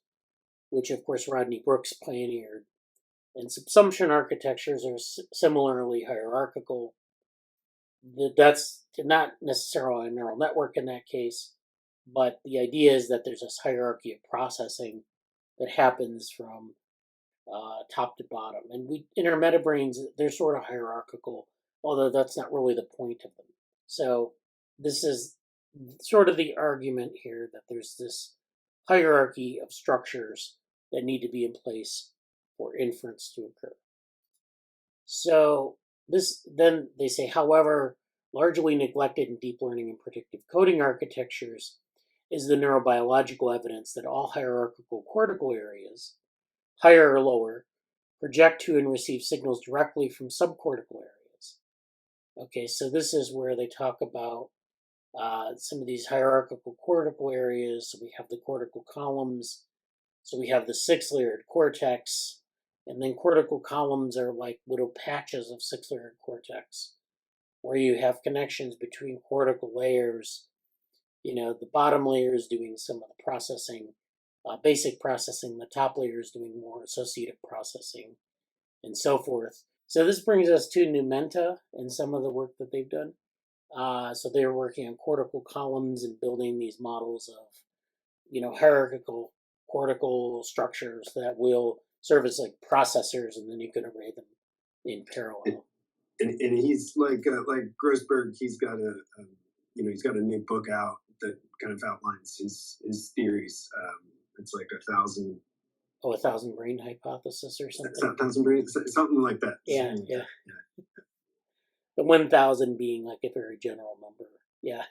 which of course Rodney Brooks pioneered. And subsumption architectures are similarly hierarchical. That's not necessarily a neural network in that case, but the idea is that there's this hierarchy of processing that happens from top to bottom. And in our metabrains, they're sort of hierarchical, although that's not really the point of them. So this is sort of the argument here, that there's this hierarchy of structures that need to be in place for inference to occur. So then they say, however, largely neglected in deep learning and predictive coding architectures is the neurobiological evidence that all hierarchical cortical areas, higher or lower, project to and receive signals directly from subcortical areas. Okay, so this is where they talk about some of these hierarchical cortical areas. So we have the cortical columns. So we have the 6-layered cortex, and then cortical columns are like little patches of 6-layered cortex, where you have connections between cortical layers. The bottom layer is doing some of the processing, basic processing. The top layer is doing more associative processing, and so forth. So this brings us to Numenta and some of the work that they've done. So they're working on cortical columns and building these models of, hierarchical cortical structures that will serve as like processors, and then you can array them in parallel. And he's like Grossberg. He's got he's got a new book out that kind of outlines his theories. It's like 1,000. Oh, 1,000 brain hypothesis or something. 1,000 brain, something like that. Yeah. The 1,000 being like a very general number. Yeah.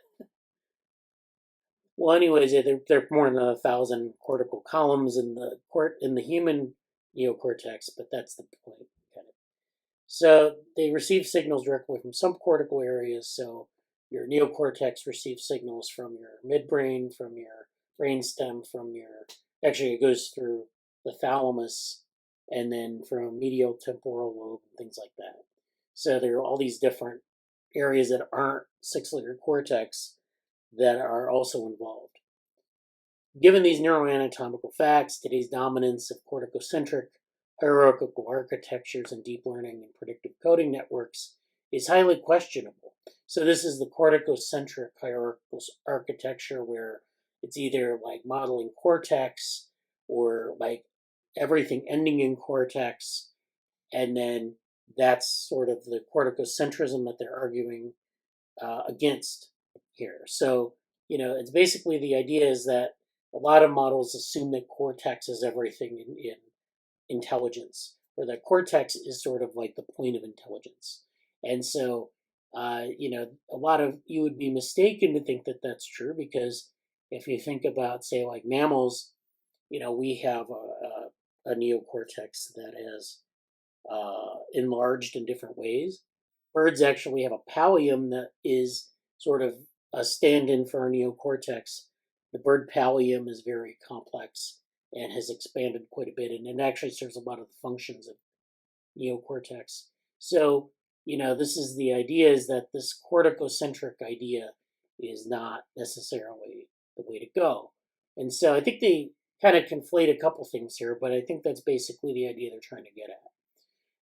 Well, anyways, there are more than 1,000 cortical columns in the human neocortex, but that's the point. Kind of. So they receive signals directly from subcortical areas. So your neocortex receives signals from your midbrain, from your brainstem, actually it goes through the thalamus, and then from medial temporal lobe and things like that. So there are all these different areas that aren't 6-layered cortex that are also involved. Given these neuroanatomical facts, today's dominance of corticocentric hierarchical architectures in deep learning and predictive coding networks is highly questionable. So this is the corticocentric hierarchical architecture, where it's either like modeling cortex or like everything ending in cortex, and then that's sort of the corticocentrism that they're arguing against here. So, it's basically the idea is that a lot of models assume that cortex is everything in intelligence, or that cortex is sort of like the point of intelligence. And so, a lot of you would be mistaken to think that that's true, because if you think about, say, like mammals, we have a neocortex that has enlarged in different ways. Birds actually have a pallium that is sort of a stand-in for our neocortex. The bird pallium is very complex and has expanded quite a bit, and it actually serves a lot of the functions of neocortex. So, this is the idea, is that this corticocentric idea is not necessarily the way to go. And so I think they kind of conflate a couple things here, but I think that's basically the idea they're trying to get at.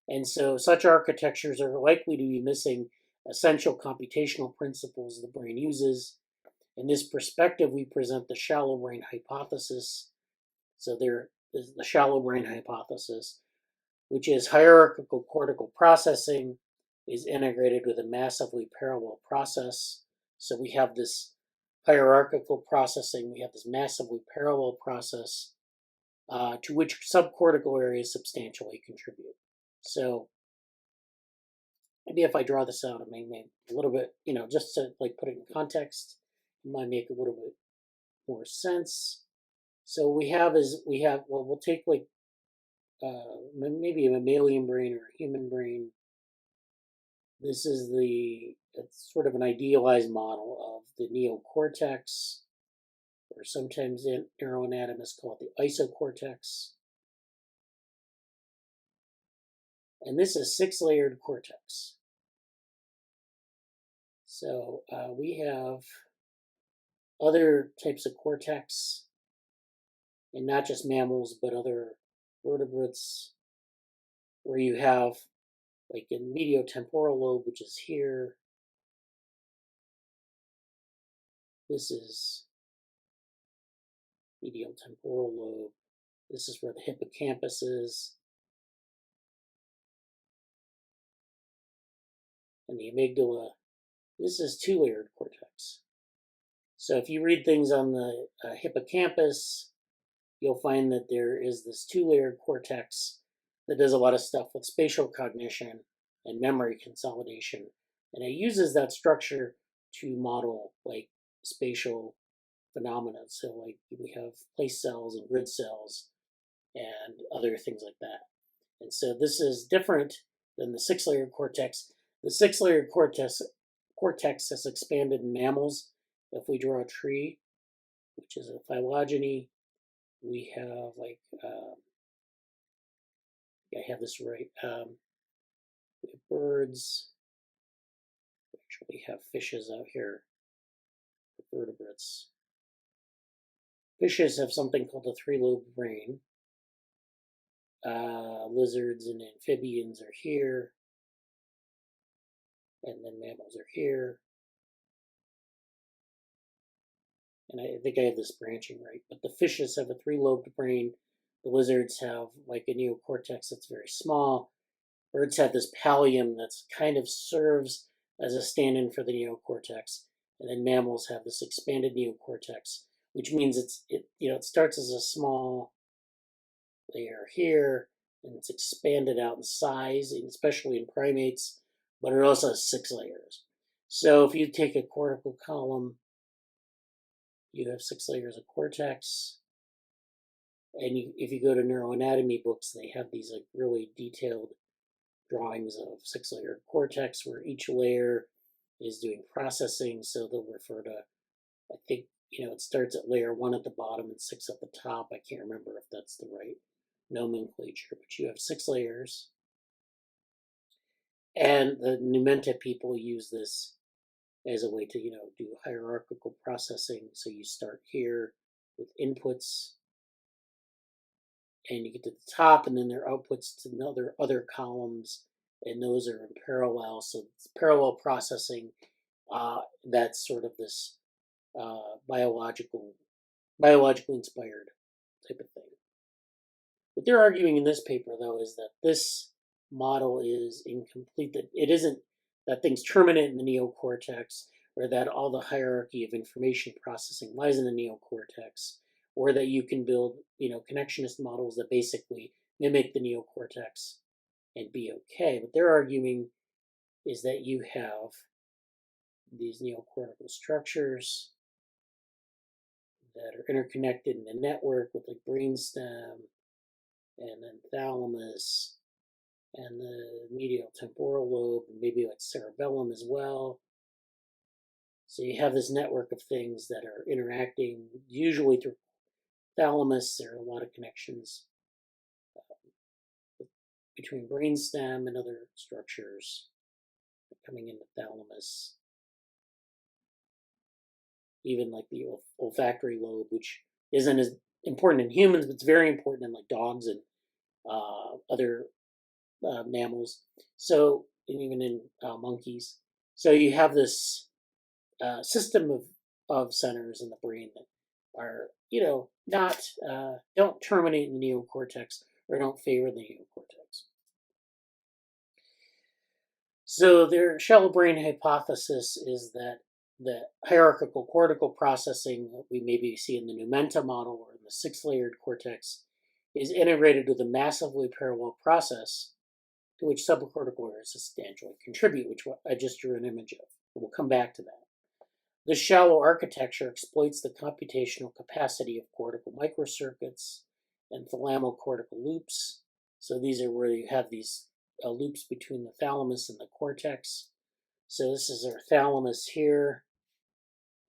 And so such architectures are likely to be missing essential computational principles the brain uses. In this perspective, we present the shallow brain hypothesis. So there is the shallow brain hypothesis, which is hierarchical cortical processing is integrated with a massively parallel process. So we have this hierarchical processing, we have this massively parallel process, to which subcortical areas substantially contribute. So maybe if I draw this out, it may make a little bit, just to like put it in context, it might make a little bit more sense. So we'll take like maybe a mammalian brain or a human brain. This is it's sort of an idealized model of the neocortex, or sometimes neuroanatomists call it the isocortex. And this is 6-layered cortex. So we have other types of cortex, and not just mammals, but other vertebrates, where you have, like in medial temporal lobe, which is here. This is medial temporal lobe. This is where the hippocampus is. And the amygdala. This is 2-layered cortex. So if you read things on the hippocampus, you'll find that there is this 2-layered cortex that does a lot of stuff with spatial cognition and memory consolidation. And it uses that structure to model like spatial phenomena. So like we have place cells and grid cells and other things like that. And so this is different than the 6-layered cortex. The 6-layered cortex has expanded in mammals. If we draw a tree, which is a phylogeny, we have like, I have this right, we have birds. We actually have fishes out here, vertebrates. Fishes have something called a 3-lobe brain. Lizards and amphibians are here. And then mammals are here. And I think I have this branching right. But the fishes have a 3-lobed brain. The lizards have like a neocortex that's very small. Birds have this pallium that's kind of serves as a stand-in for the neocortex. And then mammals have this expanded neocortex, which means it starts as a small layer here, and it's expanded out in size, especially in primates, but it also has 6 layers. So if you take a cortical column, you have 6 layers of cortex. And if you go to neuroanatomy books, they have these like really detailed drawings of 6-layered cortex where each layer is doing processing. So they'll refer to, I think, it starts at layer 1 at the bottom and 6 at the top. I can't remember if that's the right nomenclature, but you have 6 layers. And the Numenta people use this as a way to, do hierarchical processing. So you start here with inputs, and you get to the top, and then there are outputs to other columns, and those are in parallel. So it's parallel processing. That's sort of this biologically inspired type of thing. What they're arguing in this paper, though, is that this model is incomplete, that it isn't that things terminate in the neocortex, or that all the hierarchy of information processing lies in the neocortex, or that you can build, connectionist models that basically mimic the neocortex and be okay. What they're arguing is that you have these neocortical structures that are interconnected in a network with like brainstem and then thalamus and the medial temporal lobe, and maybe like cerebellum as well. So you have this network of things that are interacting, usually through thalamus. There are a lot of connections between brainstem and other structures coming into thalamus. Even like the olfactory lobe, which isn't as important in humans, but it's very important in like dogs and other mammals. So, and even in monkeys. So you have this system of centers in the brain that are, not don't terminate in the neocortex or don't favor the neocortex. So their shallow brain hypothesis is that the hierarchical cortical processing that we maybe see in the Numenta model or in the 6-layered cortex is integrated with a massively parallel process to which subcortical areas substantially contribute, which I just drew an image of. We'll come back to that. This shallow architecture exploits the computational capacity of cortical microcircuits and thalamocortical loops. So these are where you have these loops between the thalamus and the cortex. So this is our thalamus here.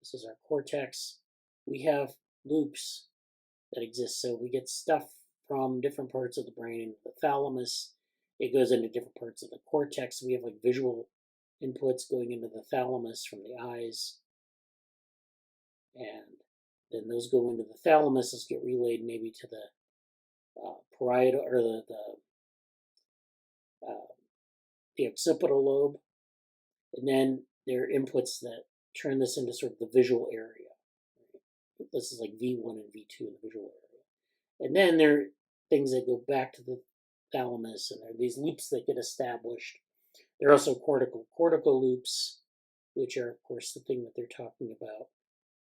This is our cortex. We have loops that exist. So we get stuff from different parts of the brain into the thalamus. It goes into different parts of the cortex. We have like visual inputs going into the thalamus from the eyes. And then those go into the thalamus. Those get relayed maybe to the parietal or the occipital lobe. And then there are inputs that turn this into sort of the visual area. This is like V1 and V2 in the visual area. And then there are things that go back to the thalamus, and there are these loops that get established. There are also cortical loops, which are, of course, the thing that they're talking about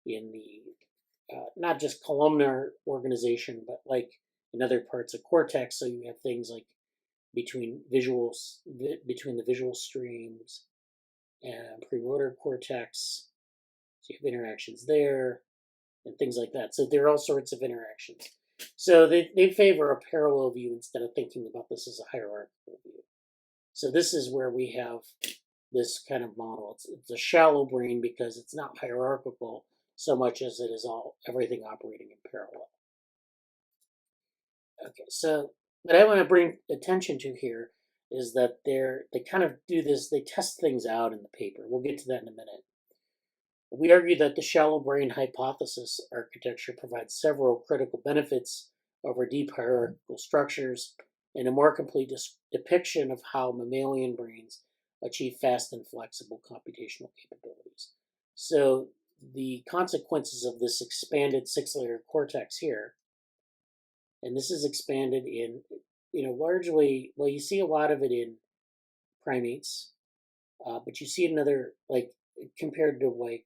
in the not just columnar organization, but like in other parts of cortex. So you have things like between the visual streams and premotor cortex. So you have interactions there and things like that. So there are all sorts of interactions. So they favor a parallel view instead of thinking about this as a hierarchical view. So this is where we have this kind of model. It's a shallow brain because it's not hierarchical so much as it is everything operating in parallel. Okay, so what I want to bring attention to here is that they kind of do this, they test things out in the paper. We'll get to that in a minute. We argue that the shallow brain hypothesis architecture provides several critical benefits over deep hierarchical structures and a more complete depiction of how mammalian brains achieve fast and flexible computational capabilities. So the consequences of this expanded 6-layer cortex here, and this is expanded in, largely, well, you see a lot of it in primates, but you see another, like, compared to like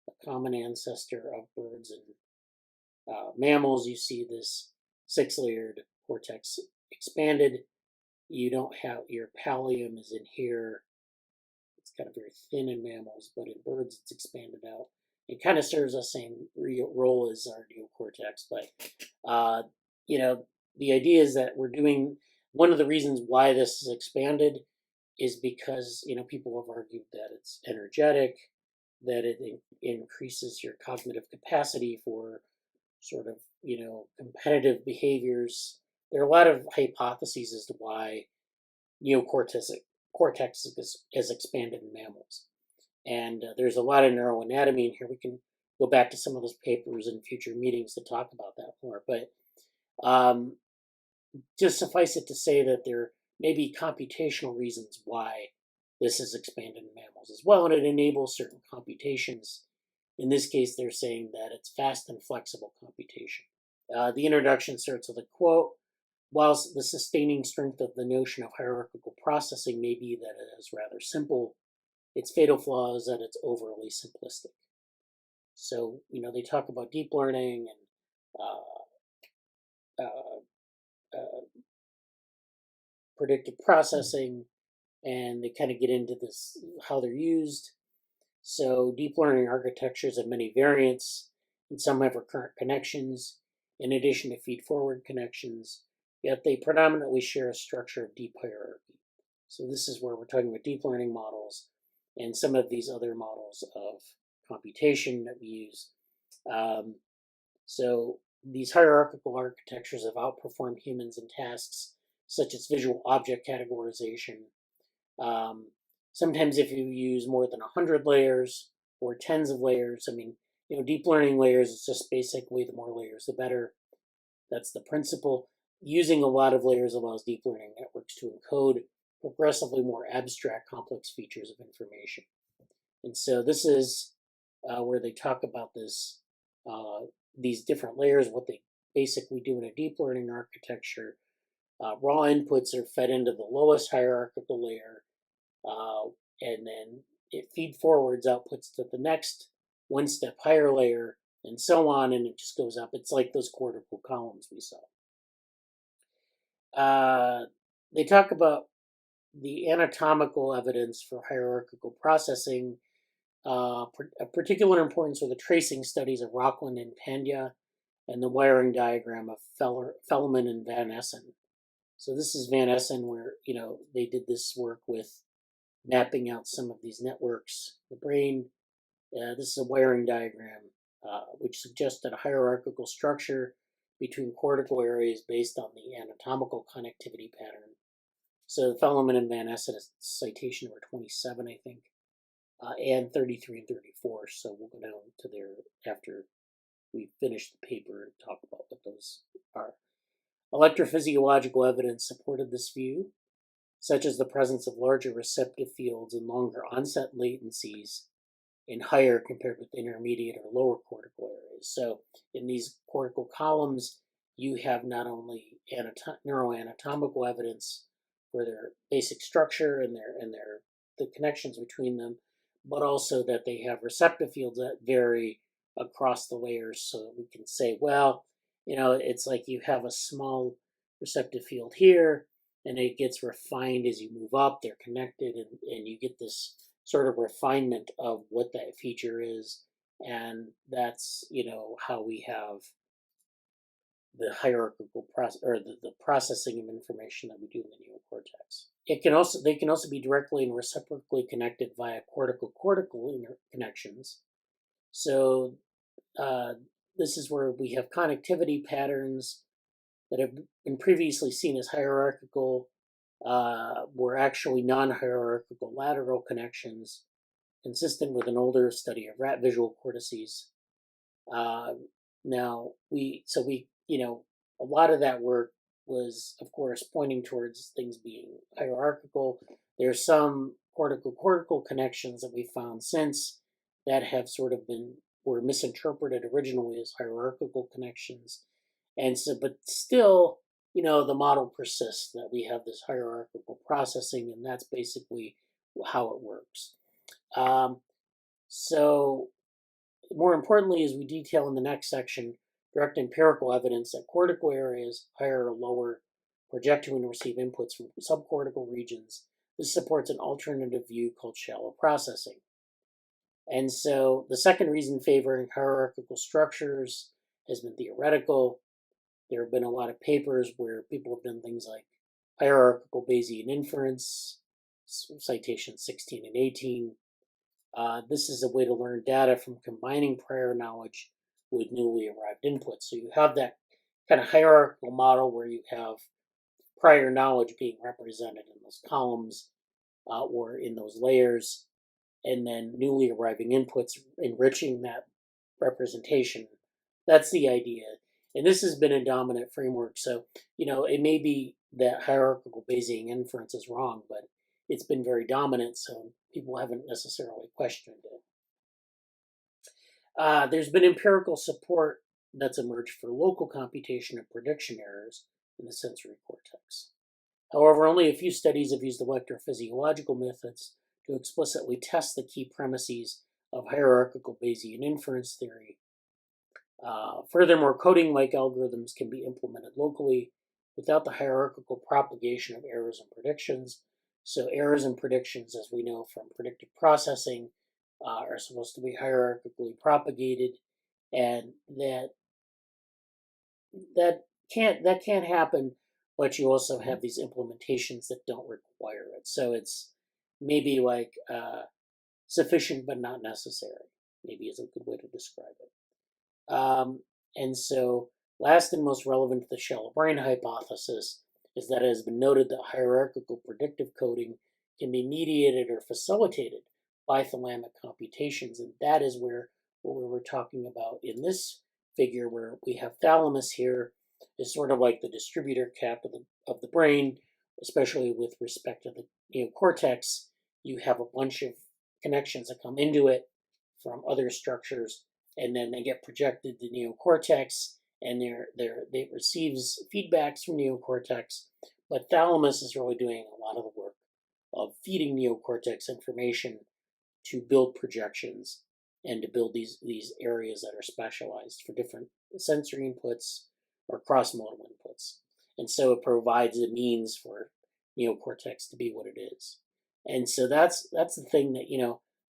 a common ancestor of birds and mammals, you see this 6-layered cortex expanded. You don't have, your pallium is in here. It's kind of very thin in mammals, but in birds it's expanded out. It kind of serves the same role as our neocortex, but the idea is that we're doing, one of the reasons why this is expanded is because people have argued that it's energetic, that it increases your cognitive capacity for sort of competitive behaviors. There are a lot of hypotheses as to why neocortex is expanded in mammals, and there's a lot of neuroanatomy in here. We can go back to some of those papers in future meetings to talk about that more, but just suffice it to say that there may be computational reasons why this is expanded in mammals as well, and it enables certain computations. In this case, they're saying that it's fast and flexible computation. The introduction starts with a quote. Whilst the sustaining strength of the notion of hierarchical processing may be that it is rather simple, its fatal flaw is that it's overly simplistic. So, they talk about deep learning and predictive processing, and they kind of get into this, how they're used. So deep learning architectures have many variants, and some have recurrent connections, in addition to feed-forward connections, yet they predominantly share a structure of deep hierarchy. So this is where we're talking about deep learning models and some of these other models of computation that we use. So these hierarchical architectures have outperformed humans in tasks such as visual object categorization. Sometimes if you use more than 100 layers or tens of layers, deep learning layers is just basically the more layers, the better. That's the principle. Using a lot of layers allows deep learning networks to encode progressively more abstract, complex features of information. And so this is where they talk about this, these different layers, what they basically do in a deep learning architecture. Raw inputs are fed into the lowest hierarchical layer, and then it feed forwards outputs to the next one step higher layer, and so on, and it just goes up. It's like those cortical columns we saw. they talk about the anatomical evidence for hierarchical processing. A particular importance are the tracing studies of Rockland and Pandya and the wiring diagram of Fellman and Van Essen. So this is Van Essen where, they did this work with mapping out some of these networks. The brain, this is a wiring diagram, which suggested a hierarchical structure between cortical areas based on the anatomical connectivity pattern. So Fellman and Van Essen is citation number 27, I think, and 33 and 34. So we'll go down to there after we finish the paper and talk about what those are. Electrophysiological evidence supported this view, such as the presence of larger receptive fields and longer onset latencies in higher compared with intermediate or lower cortical areas. So in these cortical columns, you have not only neuroanatomical evidence for their basic structure and the connections between them, but also that they have receptive fields that vary across the layers. So that we can say, well, it's like you have a small receptive field here, and it gets refined as you move up. They're connected, and you get this sort of refinement of what that feature is, and that's how we have the hierarchical process, or the processing of information that we do in the neocortex. They can also be directly and reciprocally connected via cortical-cortical connections. So this is where we have connectivity patterns that have been previously seen as hierarchical, were actually non-hierarchical lateral connections, consistent with an older study of rat visual cortices. A lot of that work was, of course, pointing towards things being hierarchical. There's some cortical connections that we found since that have were misinterpreted originally as hierarchical connections. And so, but still, the model persists that we have this hierarchical processing, and that's basically how it works. So more importantly, as we detail in the next section, direct empirical evidence that cortical areas, higher or lower, project to and receive inputs from subcortical regions. This supports an alternative view called shallow processing. And so the second reason favoring hierarchical structures has been theoretical. There have been a lot of papers where people have done things like hierarchical Bayesian inference, citation 16 and 18. This is a way to learn data from combining prior knowledge with newly arrived inputs. So you have that kind of hierarchical model where you have prior knowledge being represented in those columns or in those layers, and then newly arriving inputs enriching that representation. That's the idea. And this has been a dominant framework. So, it may be that hierarchical Bayesian inference is wrong, but it's been very dominant, so people haven't necessarily questioned it. There's been empirical support that's emerged for local computation of prediction errors in the sensory cortex. However, only a few studies have used electrophysiological methods to explicitly test the key premises of hierarchical Bayesian inference theory. Furthermore, coding-like algorithms can be implemented locally without the hierarchical propagation of errors and predictions. So errors and predictions, as we know from predictive processing, are supposed to be hierarchically propagated, and that can't happen. But you also have these implementations that don't require it. So it's maybe like sufficient but not necessary, maybe is a good way to describe it. And so last and most relevant to the shallow brain hypothesis is that it has been noted that hierarchical predictive coding can be mediated or facilitated by thalamic computations. And that is what we were talking about in this figure, where we have thalamus here is sort of like the distributor cap of the brain, especially with respect to the neocortex. You have a bunch of connections that come into it from other structures, and then they get projected to neocortex, and it receives feedbacks from neocortex. But thalamus is really doing a lot of the work of feeding neocortex information to build projections and to build these areas that are specialized for different sensory inputs or cross-modal inputs. and so it provides a means for neocortex to be what it is. And so that's the thing that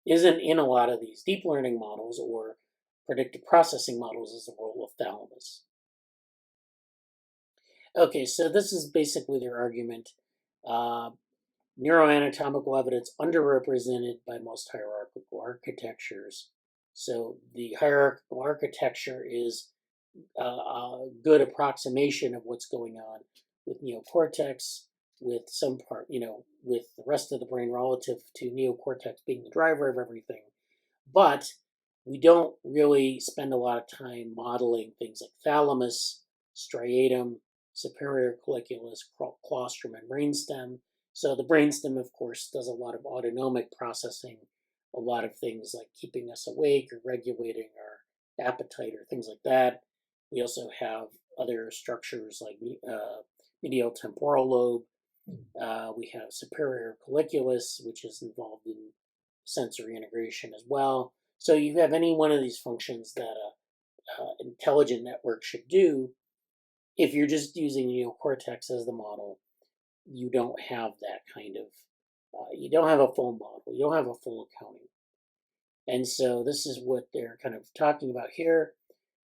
isn't in a lot of these deep learning models or predictive processing models, is the role of thalamus. Okay, so this is basically their argument. Neuroanatomical evidence underrepresented by most hierarchical architectures. So the hierarchical architecture is a good approximation of what's going on with neocortex, with some part, with the rest of the brain relative to neocortex being the driver of everything. But we don't really spend a lot of time modeling things like thalamus, striatum, superior colliculus, claustrum, and brainstem. So the brainstem, of course, does a lot of autonomic processing, a lot of things like keeping us awake or regulating our appetite or things like that. We also have other structures like medial temporal lobe. We have superior colliculus, which is involved in sensory integration as well. So you have any one of these functions that an intelligent network should do. If you're just using neocortex as the model, you don't have that kind of, you don't have a full model, you don't have a full accounting. And so this is what they're kind of talking about here.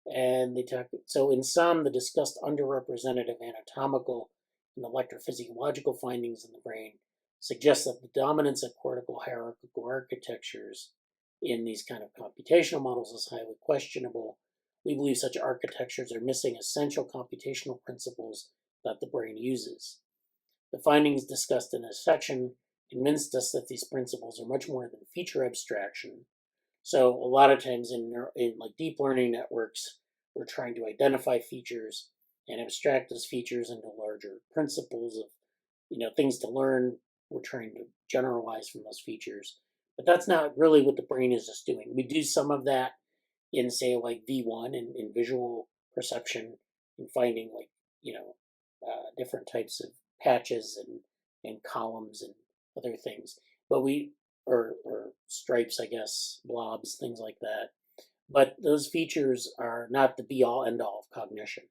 And so in sum, the discussed underrepresentative anatomical and electrophysiological findings in the brain suggest that the dominance of cortical hierarchical architectures in these kind of computational models is highly questionable. We believe such architectures are missing essential computational principles that the brain uses. The findings discussed in this section convinced us that these principles are much more than feature abstraction. So a lot of times in like deep learning networks, we're trying to identify features and abstract those features into larger principles of things to learn. We're trying to generalize from those features, but that's not really what the brain is just doing. We do some of that in, say, like V1 in visual perception, and finding like different types of patches and columns and other things. But or stripes, I guess, blobs, things like that. But those features are not the be-all, end-all of cognition.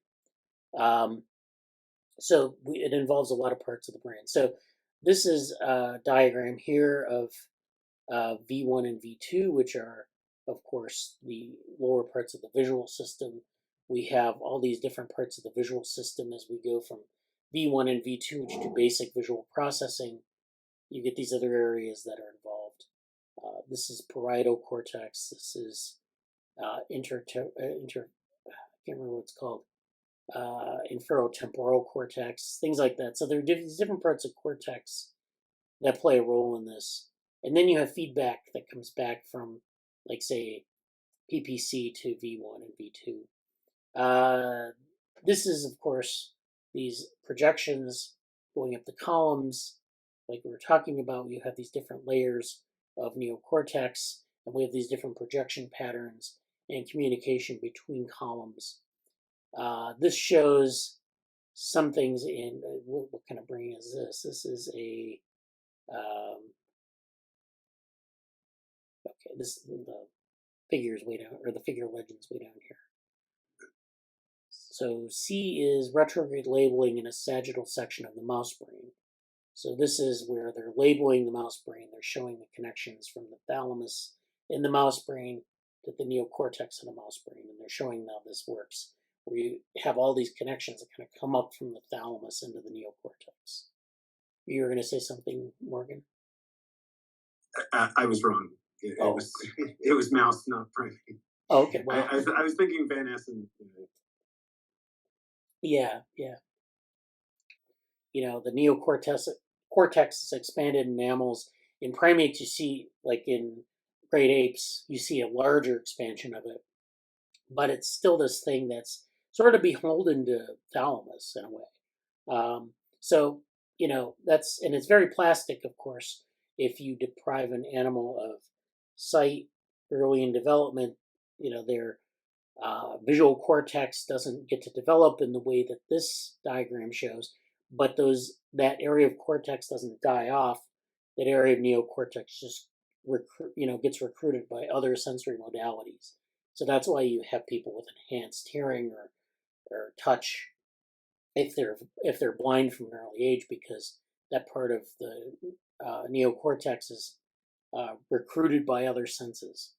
So it involves a lot of parts of the brain. So this is a diagram here of V1 and V2, which are, of course, the lower parts of the visual system. We have all these different parts of the visual system as we go from V1 and V2, which do basic visual processing. You get these other areas that are involved. This is parietal cortex. This is I can't remember what it's called, inferotemporal cortex, things like that. So there are different parts of cortex that play a role in this. And then you have feedback that comes back from, like, say, PPC to V1 and V2. This is, of course, these projections going up the columns. Like we were talking about, you have these different layers of neocortex, and we have these different projection patterns and communication between columns. This shows some things in, what kind of brain is this? This is a, okay, the figures way down, or the figure legends way down here. So C is retrograde labeling in a sagittal section of the mouse brain. So this is where they're labeling the mouse brain. They're showing the connections from the thalamus in the mouse brain to the neocortex in the mouse brain. And they're showing how this works, where you have all these connections that kind of come up from the thalamus into the neocortex. You were going to say something, Morgan? I was wrong. It was mouse, not primate. Oh, okay. Well, I was thinking Van Essen. Yeah. The neocortex is expanded in mammals. In primates, you see, like in great apes, you see a larger expansion of it. But it's still this thing that's sort of beholden to thalamus in a way. So, and it's very plastic, of course. If you deprive an animal of sight early in development, their visual cortex doesn't get to develop in the way that this diagram shows, but that area of cortex doesn't die off. That area of neocortex just gets recruited by other sensory modalities. So that's why you have people with enhanced hearing or touch if they're blind from an early age, because that part of the neocortex is recruited by other senses,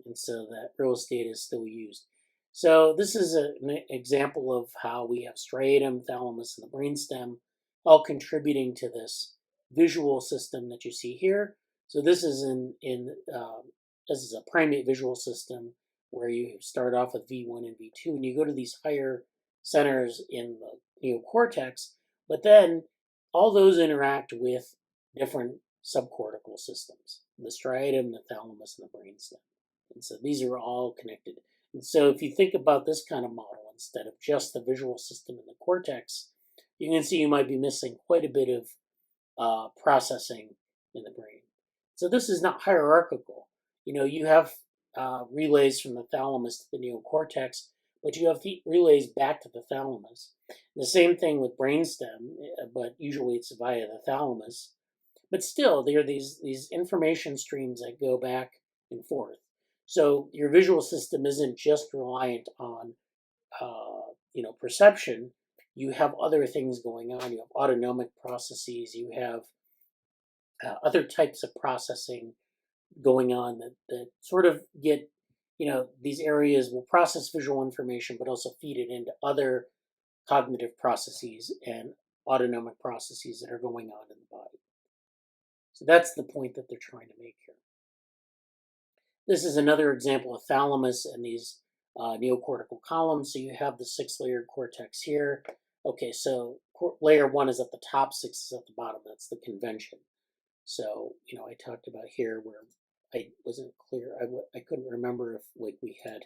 and so that real estate is still used. So this is an example of how we have striatum, thalamus, and the brainstem all contributing to this visual system that you see here. So this is this is a primate visual system where you start off with V1 and V2, and you go to these higher centers in the neocortex, but then all those interact with different subcortical systems, the striatum, the thalamus, and the brainstem. And so these are all connected. And so if you think about this kind of model, instead of just the visual system in the cortex, you can see you might be missing quite a bit of processing in the brain. So this is not hierarchical. You have relays from the thalamus to the neocortex, but you have relays back to the thalamus. The same thing with brainstem, but usually it's via the thalamus. But still, there are these information streams that go back and forth. So your visual system isn't just reliant on perception. You have other things going on. You have autonomic processes. You have other types of processing going on that sort of get, these areas will process visual information, but also feed it into other cognitive processes and autonomic processes that are going on in the body. So that's the point that they're trying to make here. This is another example of thalamus and these neocortical columns. So you have the 6-layered cortex here. Okay, so layer 1 is at the top, 6 is at the bottom. That's the convention. So, I talked about here where I wasn't clear. I couldn't remember if we had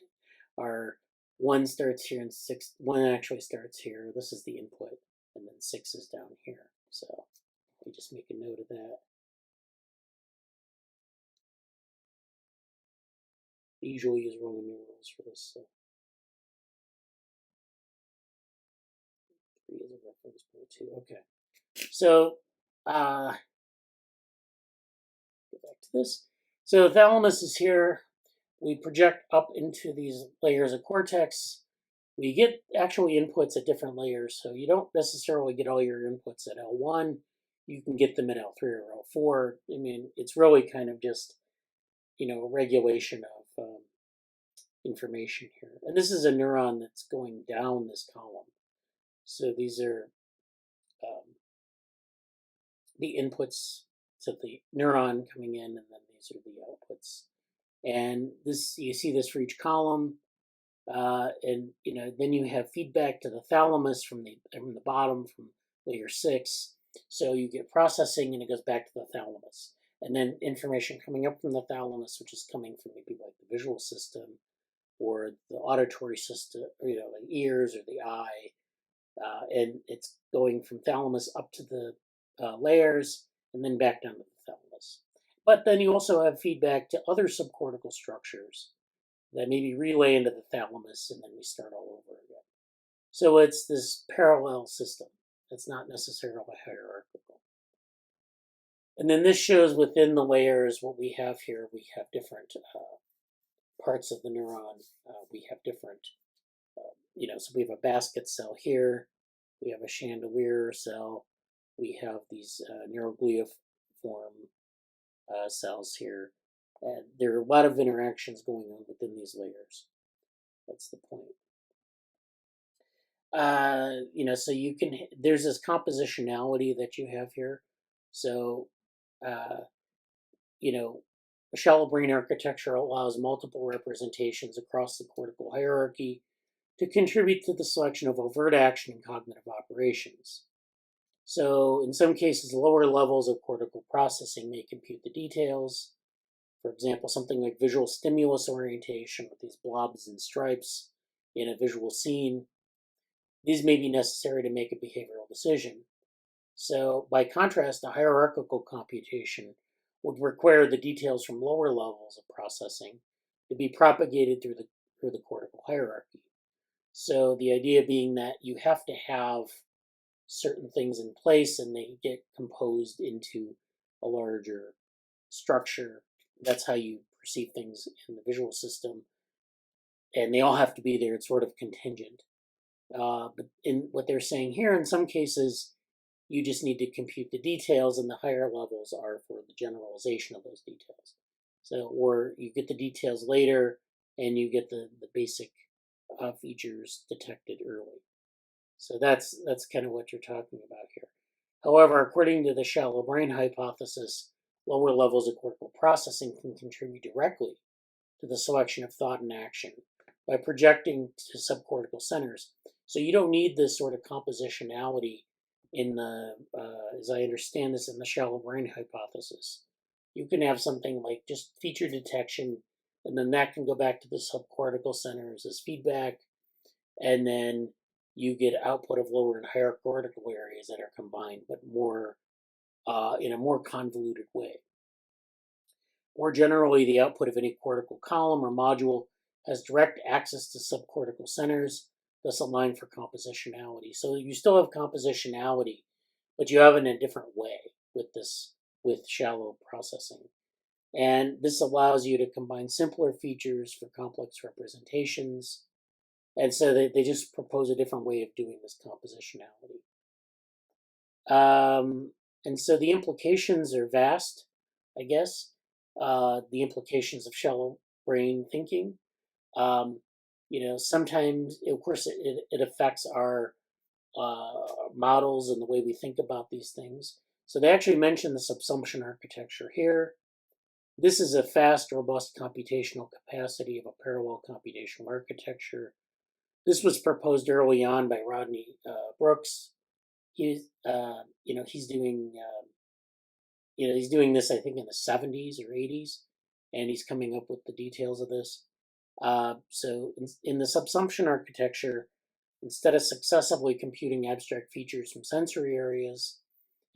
our 1 starts here and 1 actually starts here. This is the input, and then 6 is down here. So let me just make a note of that. I usually use Roman numerals for this. So 3 is a reference point 2. Okay. So go back to this. So the thalamus is here. We project up into these layers of cortex. We get actually inputs at different layers. So you don't necessarily get all your inputs at L1. You can get them at L3 or L4. I mean, it's really kind of just, a regulation of information here. And this is a neuron that's going down this column. So these are the inputs to the neuron coming in, and then these are the outputs. And this, you see this for each column. And then you have feedback to the thalamus from the bottom, from layer 6. So you get processing, and it goes back to the thalamus. And then information coming up from the thalamus, which is coming from maybe like the visual system or the auditory system, the ears or the eye. And it's going from thalamus up to the layers and then back down to the thalamus. But then you also have feedback to other subcortical structures that maybe relay into the thalamus, and then we start all over again. So it's this parallel system. It's not necessarily hierarchical. And then this shows within the layers what we have here. We have different parts of the neuron. We have different, so we have a basket cell here. We have a chandelier cell. We have these neurogliaform cells here. And there are a lot of interactions going on within these layers. That's the point. So you can, there's this compositionality that you have here. So, a shallow brain architecture allows multiple representations across the cortical hierarchy to contribute to the selection of overt action and cognitive operations. So in some cases, lower levels of cortical processing may compute the details. For example, something like visual stimulus orientation with these blobs and stripes in a visual scene. These may be necessary to make a behavioral decision. So by contrast, a hierarchical computation would require the details from lower levels of processing to be propagated through the cortical hierarchy. So the idea being that you have to have certain things in place and they get composed into a larger structure. That's how you perceive things in the visual system. And they all have to be there. It's sort of contingent. But in what they're saying here, in some cases, you just need to compute the details, and the higher levels are for the generalization of those details. So, or you get the details later, and you get the basic features detected early. So that's kind of what you're talking about here. However, according to the shallow brain hypothesis, lower levels of cortical processing can contribute directly to the selection of thought and action by projecting to subcortical centers. So you don't need this sort of compositionality in the, as I understand this, in the shallow brain hypothesis. You can have something like just feature detection, and then that can go back to the subcortical centers as feedback, and then you get output of lower and higher cortical areas that are combined, but more in a more convoluted way. More generally, the output of any cortical column or module has direct access to subcortical centers, thus allowing for compositionality. So you still have compositionality, but you have it in a different way with shallow processing. And this allows you to combine simpler features for complex representations. And so they just propose a different way of doing this compositionality. And so the implications are vast, I guess. The implications of shallow brain thinking. Sometimes, of course, it affects our models and the way we think about these things. So they actually mention the subsumption architecture here. This is a fast, robust computational capacity of a parallel computational architecture. This was proposed early on by Rodney Brooks. He's doing he's doing this, I think, in the 70s or 80s, and he's coming up with the details of this. So in the subsumption architecture, instead of successively computing abstract features from sensory areas,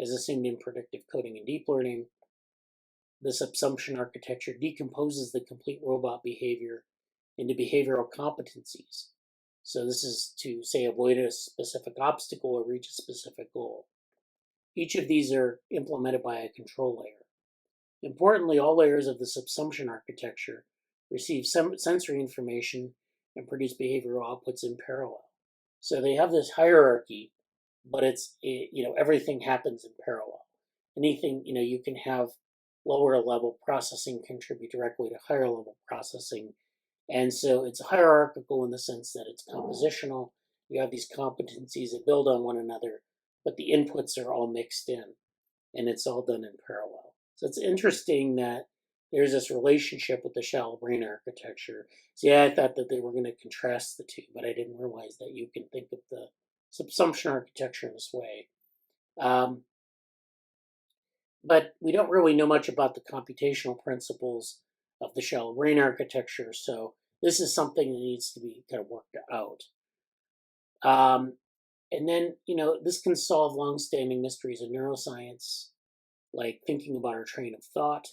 as assumed in predictive coding and deep learning, the subsumption architecture decomposes the complete robot behavior into behavioral competencies. So this is to, say, avoid a specific obstacle or reach a specific goal. Each of these are implemented by a control layer. Importantly, all layers of the subsumption architecture receive sensory information and produce behavioral outputs in parallel. So they have this hierarchy, but everything happens in parallel. Anything, you can have lower level processing contribute directly to higher level processing. And so it's hierarchical in the sense that it's compositional. You have these competencies that build on one another, but the inputs are all mixed in, and it's all done in parallel. So it's interesting that there's this relationship with the shallow brain architecture. See, I thought that they were going to contrast the two, but I didn't realize that you can think of the subsumption architecture in this way. But we don't really know much about the computational principles of the shallow brain architecture, so this is something that needs to be kind of worked out. And then, this can solve long-standing mysteries of neuroscience, like thinking about our train of thought.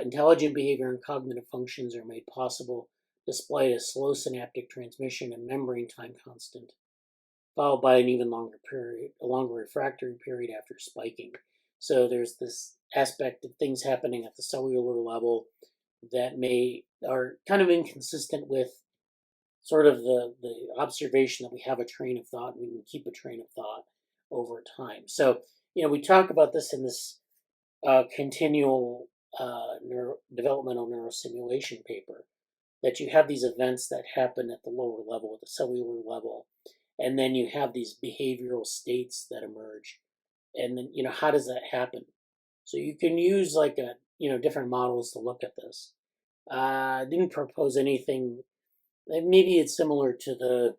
Intelligent behavior and cognitive functions are made possible despite a slow synaptic transmission and membrane time constant, followed by an even longer refractory period after spiking. So there's this aspect of things happening at the cellular level that are kind of inconsistent with sort of the observation that we have a train of thought and we can keep a train of thought over time. So, we talk about this in this continual developmental neurosimulation paper, that you have these events that happen at the lower level, at the cellular level, and then you have these behavioral states that emerge. And then, how does that happen? So you can use different models to look at this. I didn't propose anything. Maybe it's similar to the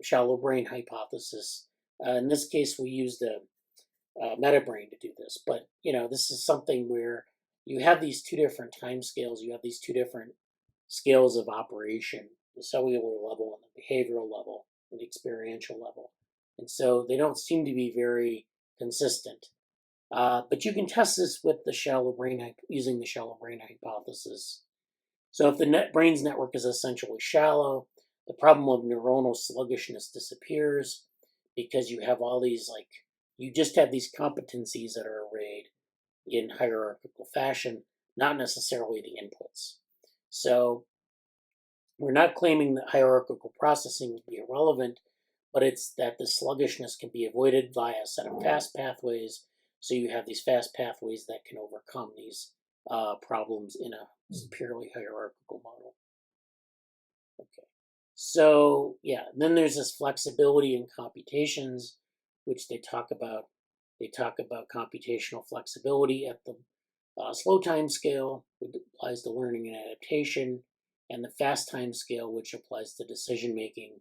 shallow brain hypothesis. In this case, we used a MetaBrain to do this. But, this is something where you have these two different time scales. You have these two different scales of operation, the cellular level and the behavioral level and the experiential level. And so they don't seem to be very consistent. But you can test this with the shallow brain using the shallow brain hypothesis. So if the brain's network is essentially shallow, the problem of neuronal sluggishness disappears because you have all these you just have these competencies that are arrayed in hierarchical fashion, not necessarily the inputs. So We're not claiming that hierarchical processing would be irrelevant, but it's that the sluggishness can be avoided via a set of fast pathways. So you have these fast pathways that can overcome these problems in a purely hierarchical model. Okay. So yeah, then there's this flexibility in computations, which they talk about. They talk about computational flexibility at the slow time scale, which applies to learning and adaptation, and the fast time scale, which applies to decision making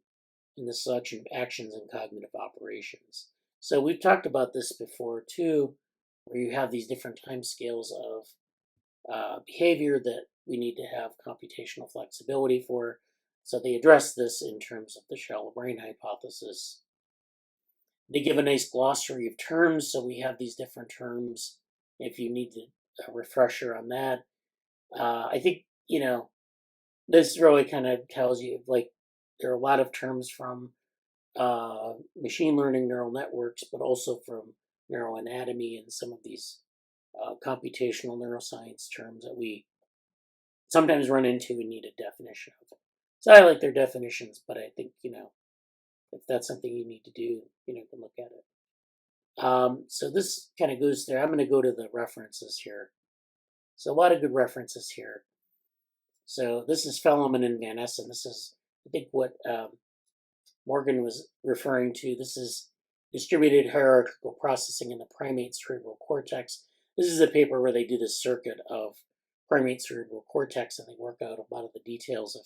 and the selection of actions and cognitive operations. So we've talked about this before too, where you have these different time scales of behavior that we need to have computational flexibility for. So they address this in terms of the shallow brain hypothesis. They give a nice glossary of terms, so we have these different terms. If you need a refresher on that, I think this really kind of tells you like there are a lot of terms from machine learning neural networks, but also from neuroanatomy and some of these computational neuroscience terms that we sometimes run into and need a definition of. So I like their definitions, but I think, if that's something you need to do, you can look at it. So this kind of goes there. I'm going to go to the references here. So a lot of good references here. So this is Fellman and Van Essen. This is, I think, what Morgan was referring to. This is distributed hierarchical processing in the primate cerebral cortex. This is a paper where they do this circuit of primate cerebral cortex and they work out a lot of the details of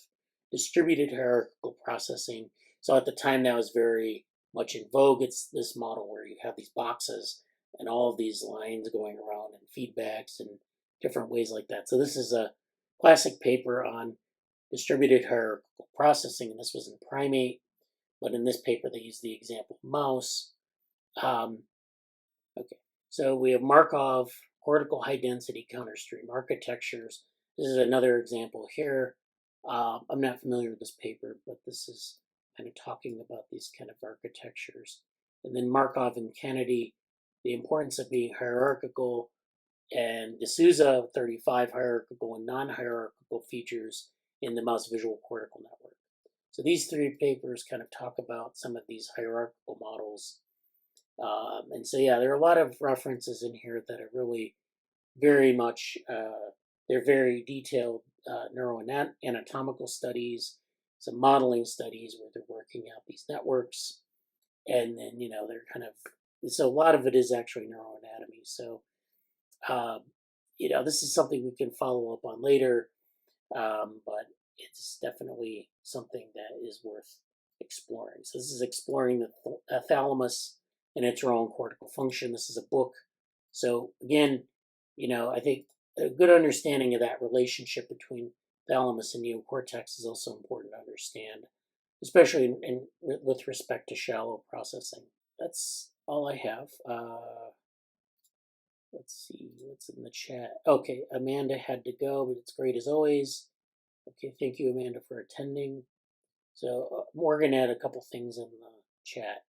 distributed hierarchical processing. So at the time that was very much in vogue. It's this model where you have these boxes and all of these lines going around and feedbacks and different ways like that. So this is a classic paper on distributed hierarchical processing, and this was in primate. But in this paper, they use the example of mouse. Okay, so we have Markov cortical high density counterstream architectures. This is another example here. I'm not familiar with this paper, but this is kind of talking about these kind of architectures. And then Markov and Kennedy, the importance of being hierarchical, and D'Souza 35 hierarchical and non-hierarchical features in the mouse visual cortical network. So these three papers kind of talk about some of these hierarchical models. And so, yeah, there are a lot of references in here that are really very much, they're very detailed neuroanatomical studies, some modeling studies where they're working out these networks. And then, they're kind of, so a lot of it is actually neuroanatomy. So, this is something we can follow up on later, but it's definitely something that is worth exploring. So this is exploring the thalamus and its own cortical function. This is a book. So again, I think a good understanding of that relationship between thalamus and neocortex is also important to understand, especially with respect to shallow processing. That's all I have. Let's see what's in the chat. Okay, Amanda had to go, but it's great as always. Okay, thank you, Amanda, for attending. So Morgan had a couple things in the chat.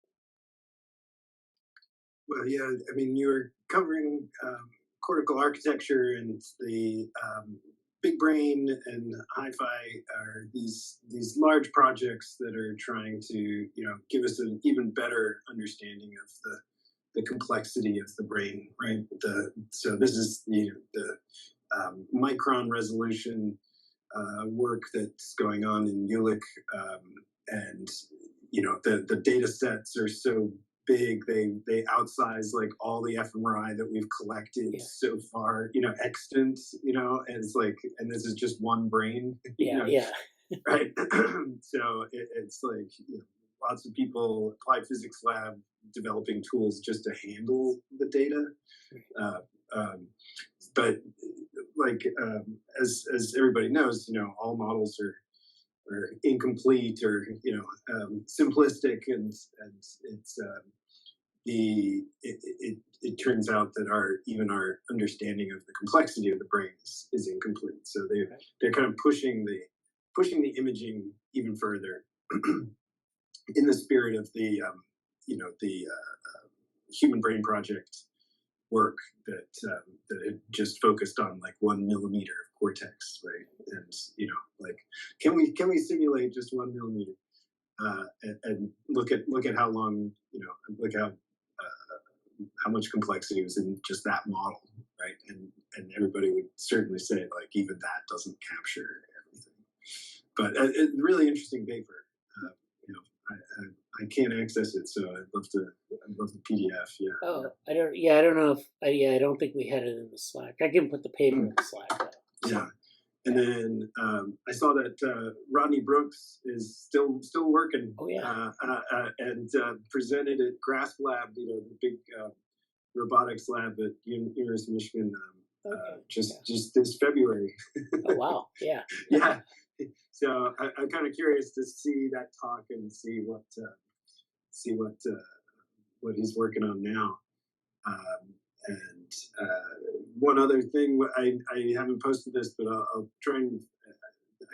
Well, yeah, I mean, you were covering cortical architecture and the big brain and hi-fi are these large projects that are trying to give us an even better understanding of the complexity of the brain, right? So this is the micron resolution work that's going on in Jülich, and the data sets are so big, they outsize like all the fMRI that we've collected so far, extant, and it's like, and this is just one brain, right? So it's like lots of people, applied physics lab, developing tools just to handle the data, but like as everybody knows, all models are incomplete or simplistic, and it's it turns out that our understanding of the complexity of the brain is incomplete. So they're kind of pushing the imaging even further in the spirit of the Human Brain Project work that had just focused on like 1 millimeter of cortex, right? And like can we simulate just 1 millimeter and look at how long, look how much complexity was in just that model, right? And everybody would certainly say like even that doesn't capture everything. But a really interesting paper. I can't access it, so I'd love the PDF. Yeah. Oh, I don't know if I don't think we had it in the Slack. I can put the paper in the Slack though. Yeah. And then I saw that Rodney Brooks is still working. Oh yeah. And presented at GRASP Lab, the big robotics lab at University of Michigan, just this February. Oh wow. Yeah. Yeah. So I'm kind of curious to see that talk and see what he's working on now. And one other thing, I haven't posted this, but I'll try and.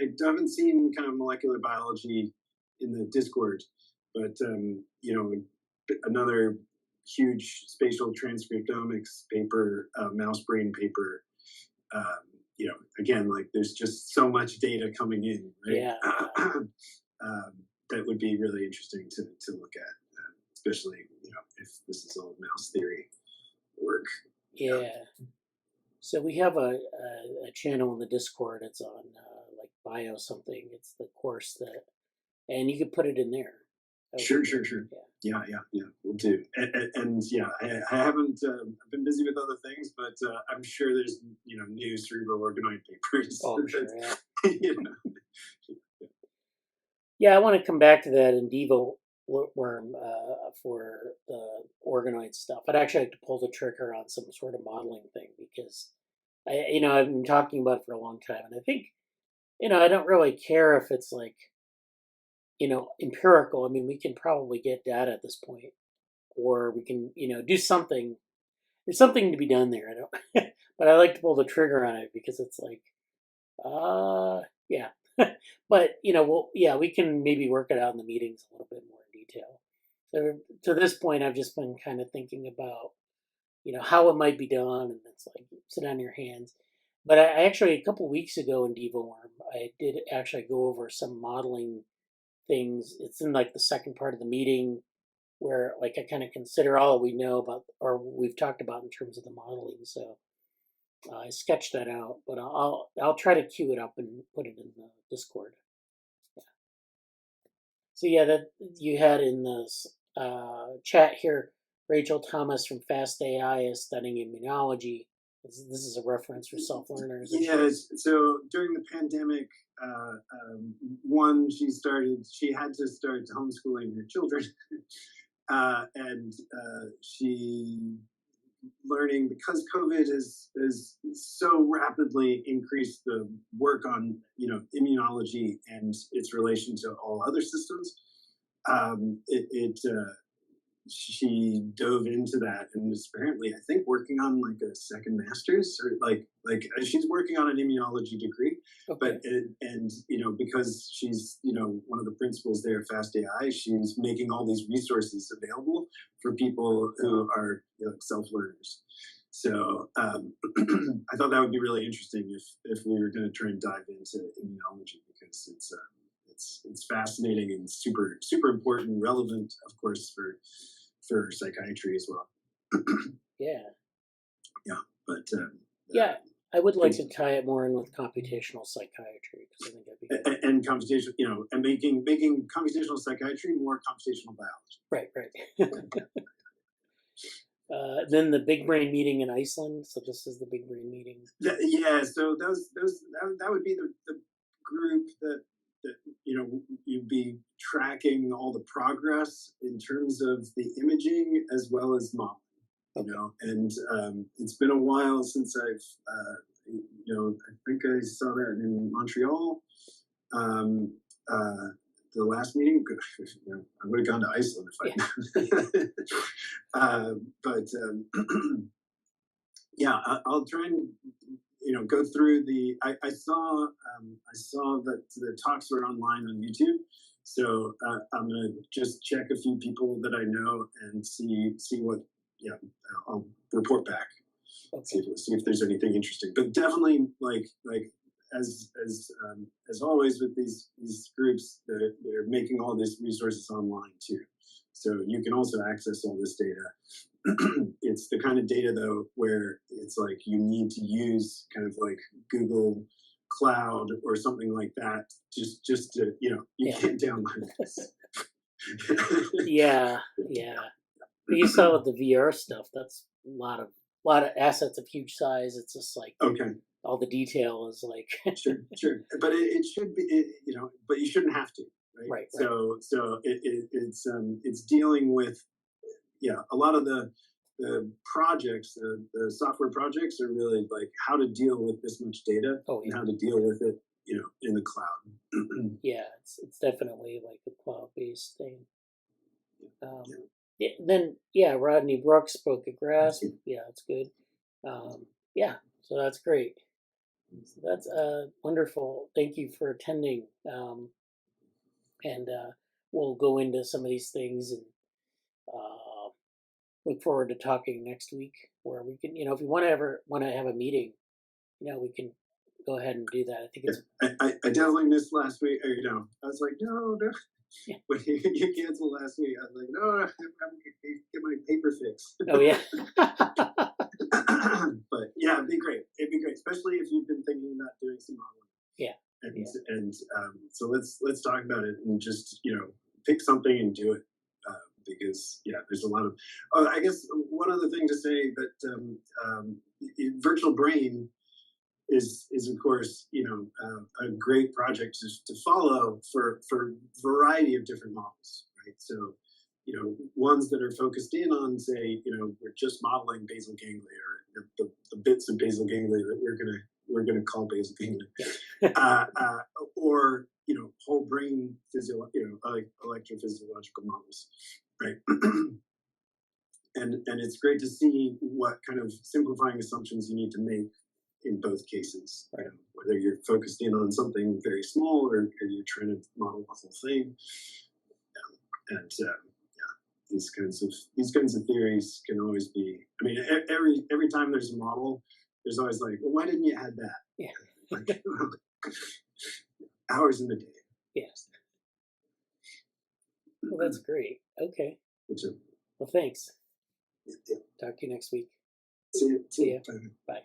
I haven't seen kind of molecular biology in the Discord, but another huge spatial transcriptomics paper, mouse brain paper. Again, like there's just so much data coming in, right? Yeah. That would be really interesting to look at, especially if this is all mouse theory work. Yeah. So we have a channel in the Discord. It's on like bio something. It's the course that, and you could put it in there. Sure. Yeah. We'll do. And yeah, I haven't. I've been busy with other things, but I'm sure there's new cerebral organoid papers. Oh, sure. Yeah. Yeah, I want to come back to that in vivo worm for the organoid stuff. I'd actually like to pull the trigger on some sort of modeling thing because I've been talking about it for a long time, and I think I don't really care if it's like empirical. I mean, we can probably get data at this point, or we can do something. There's something to be done there. I don't, but I like to pull the trigger on it because it's like, yeah. But we can maybe work it out in the meetings a little bit more in detail. So to this point, I've just been kind of thinking about how it might be done, and it's like sit on your hands. But I actually a couple weeks ago in DevoWorm, I did actually go over some modeling things. It's in like the second part of the meeting where like I kind of consider all that we know about or we've talked about in terms of the modeling. So I sketched that out, but I'll try to queue it up and put it in the Discord. Yeah. So yeah, that you had in the chat here, Rachel Thomas from Fast AI is studying immunology. This is a reference for self-learners. Yes. So during the pandemic, she had to start homeschooling her children, and she learning because COVID has so rapidly increased the work on immunology and its relation to all other systems. She dove into that and is apparently, I think, working on like a second master's or like she's working on an immunology degree. Okay. But because she's one of the principals there at Fast AI, she's making all these resources available for people who are self-learners. So I thought that would be really interesting if we were going to try and dive into immunology because it's fascinating and super important, relevant, of course, for psychiatry as well. Yeah. Yeah, but yeah, I would like to tie it more in with computational psychiatry because I think that'd be and computational, and making computational psychiatry more computational biology. Right. Then the big brain meeting in Iceland. So this is the big brain meeting. Yeah. So that would be the group that you'd be tracking all the progress in terms of the imaging as well as modeling. And it's been a while since I've I think I saw that in Montreal. The last meeting, I would have gone to Iceland if I. But yeah, I'll try and go through the. I saw that the talks were online on YouTube, so I'm gonna just check a few people that I know and see what. Yeah, I'll report back. Okay. See if there's anything interesting. But definitely, like as always with these groups, they're making all these resources online too, so you can also access all this data. It's the kind of data though where it's like you need to use kind of like Google Cloud or something like that, just to, you Yeah. can't download this. Yeah. But you saw with the VR stuff, that's a lot of assets of huge size. It's just like Okay, all the detail is like sure, but it should be, but you shouldn't have to, right? Right. So it's dealing with, a lot of the projects, the software projects are really like how to deal with this much data and how to deal with it, in the cloud. Yeah, it's definitely like a cloud-based thing. Then Rodney Brooks spoke at Grasp. Yeah, that's good. So that's great. So that's wonderful. Thank you for attending. And we'll go into some of these things and look forward to talking next week, where we can, if you want to have a meeting, we can go ahead and do that. I think it's. I definitely missed last week. I was like, no. Yeah. When you canceled last week, I was like, no, I'm gonna get my paper fixed. Oh yeah. But yeah, it'd be great. Especially if you've been thinking about doing some modeling. Yeah. And so let's talk about it and just pick something and do it, because there's a lot of. I guess one other thing to say that virtual brain is of course a great project to follow for variety of different models, right? So ones that are focused in on, say, we're just modeling basal ganglia, or the bits of basal ganglia that we're gonna call basal ganglia, or whole brain like electrophysiological models, right? and it's great to see what kind of simplifying assumptions you need to make in both cases, right. Whether you're focused in on something very small or you're trying to model the whole thing. And these kinds of theories can always be. I mean, every time there's a model, there's always like, well, why didn't you add that? Yeah. Like, hours in the day. Yes. Well, that's great. Okay. Well, thanks. Yeah. Talk to you next week. See you. See ya. Bye.